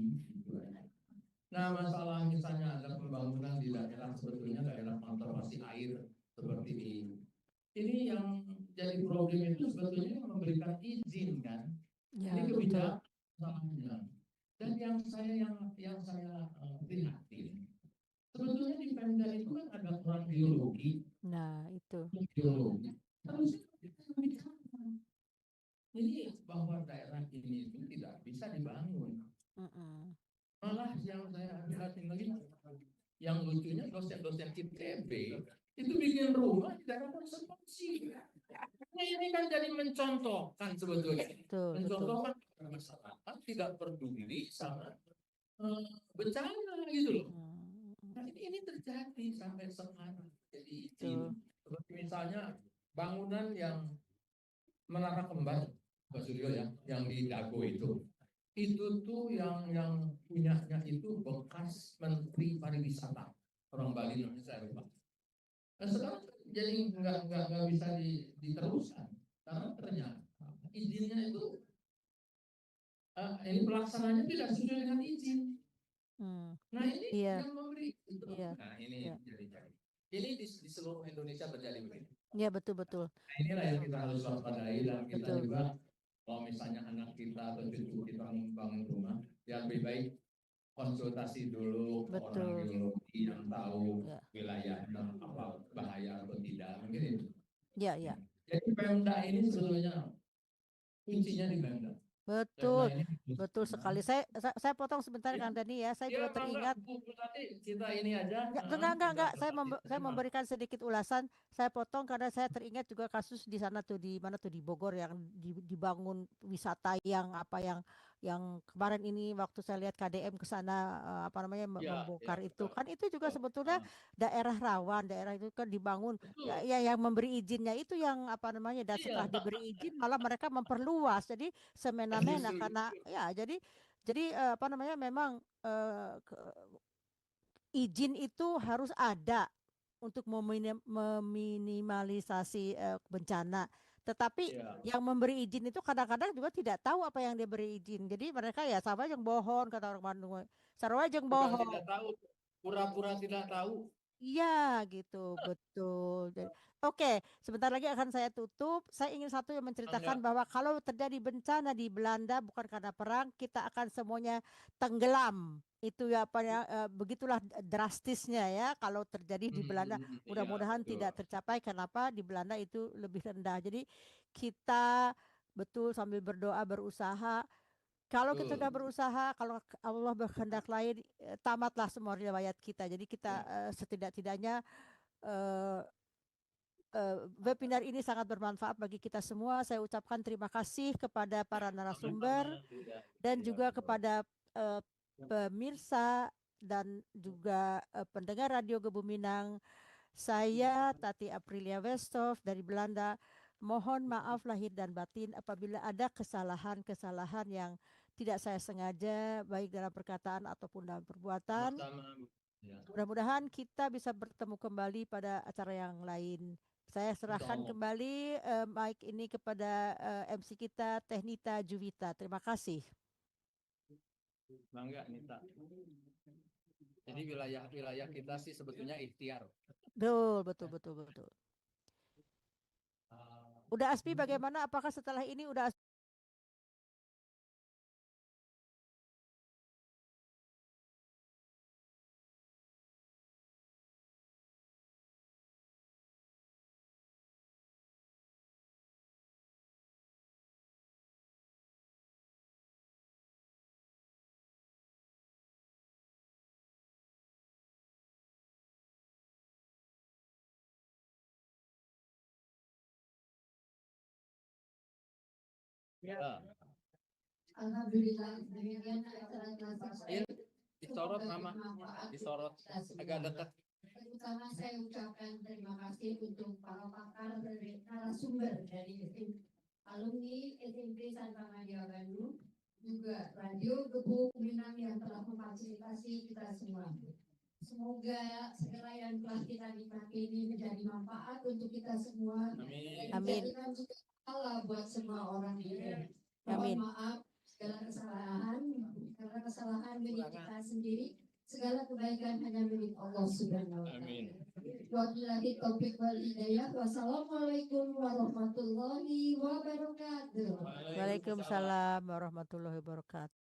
Nah masalah misalnya ada pembangunan di daerah sebetulnya daerah konservasi air seperti di ini yang jadi problem itu sebetulnya memberikan izin kan. Ya, Ini betul. kebijakan. Dan yang saya prihatin, sebetulnya di Pemda itu kan ada orang biologi, Nah, itu. biologi. Harusnya kita bicara. Jadi bahwa daerah ini itu tidak bisa dibangun. Mm-mm. Malah yang saya prihatin lagi, yang lucunya dosen-dosen ITB itu bikin rumah di daerah konservasi. Nah, ini kan jadi mencontohkan sebetulnya. Betul, betul. Mencontohkan masyarakat tidak peduli sama bencana gitu loh. Nah, ini terjadi sampai sekarang. Jadi Betul. seperti misalnya bangunan yang Menara Kembar, Pak Suryo ya, yang di Dago itu tuh yang punyanya itu bekas Menteri Pariwisata orang Bali namanya saya lupa. Nah, sekarang jadi nggak bisa diteruskan karena ternyata izinnya itu ini pelaksananya tidak sesuai dengan izin. Nah ini Iya. yang memberi itu. Iya. Nah ini Iya. jadi ini di seluruh Indonesia terjadi begini. Iya, betul. Nah, inilah yang kita harus waspadai dan kita Betul. juga kalau misalnya anak kita atau cucu kita membangun rumah, ya lebih baik konsultasi dulu ke Betul. orang biologi yang tahu Ya. wilayahnya apa bahaya atau tidak, mungkin itu. Ya. Jadi Pemda ini sebetulnya kuncinya di Pemda. Betul. Pemda ini Betul sekali. Saya potong sebentar Kang Dani ya. Saya juga teringat. Kita ini aja. Enggak. Saya memberikan sedikit ulasan. Saya potong karena saya teringat juga kasus di sana tuh di mana tuh di Bogor yang dibangun wisata yang kemarin ini waktu saya lihat KDM ke sana membongkar itu. Kan itu juga sebetulnya daerah rawan, daerah itu kan dibangun ya yang memberi izinnya itu yang dan setelah diberi izin malah mereka memperluas. Jadi semena-mena karena ya jadi memang izin itu harus ada untuk meminimalisasi bencana. Tetapi yang memberi izin itu kadang-kadang juga tidak tahu apa yang dia beri izin. Jadi mereka ya sama yang bohong kata orang Bandung. Sarwa yang bohong. Tidak tahu, pura-pura tidak tahu. Iya gitu, betul. Oke, sebentar lagi akan saya tutup. Saya ingin satu yang menceritakan bahwa kalau terjadi bencana di Belanda bukan karena perang, kita akan semuanya tenggelam. Itu ya begitulah drastisnya ya kalau terjadi di Belanda. Mudah-mudahan tidak tercapai. Kenapa? Di Belanda itu lebih rendah. Jadi kita betul sambil berdoa berusaha. Kalau kita sudah berusaha, kalau Allah berkehendak lain, tamatlah semua riwayat kita. Jadi kita setidak-tidaknya webinar ini sangat bermanfaat bagi kita semua. Saya ucapkan terima kasih kepada para narasumber dan juga kepada pemirsa dan juga pendengar Radio Gebuminang. Saya Tati Aprilia Westhoff dari Belanda. Mohon maaf lahir dan batin apabila ada kesalahan-kesalahan yang tidak saya sengaja baik dalam perkataan ataupun dalam perbuatan. Mudah-mudahan kita bisa bertemu kembali pada acara yang lain. Saya serahkan kembali mic ini kepada MC kita Tehnita Juwita. Terima kasih. Bangga Nita. Jadi wilayah kita sih sebetulnya ikhtiar. Betul. Udah Aspi bagaimana? Apakah setelah ini udah Alhamdulillah demikian acara kelas disorot mama, disorot agak dekat. Pertama saya ucapkan terima kasih untuk para pakar dari narasumber dari alumni SMP Santa Maria Bandung, juga Radio Gebuminang yang telah memfasilitasi kita semua. Semoga segala yang telah kita nikmati ini menjadi manfaat untuk kita semua. Amin. Dan juga Allah buat semua orang ini. Amin. Mohon maaf segala kesalahan, karena kesalahan milik kita sendiri. Segala kebaikan hanya milik Allah Subhanahu wa taala. Amin. Wabillahi taufiq wal hidayah. Wassalamualaikum warahmatullahi wabarakatuh. Waalaikumsalam warahmatullahi wabarakatuh.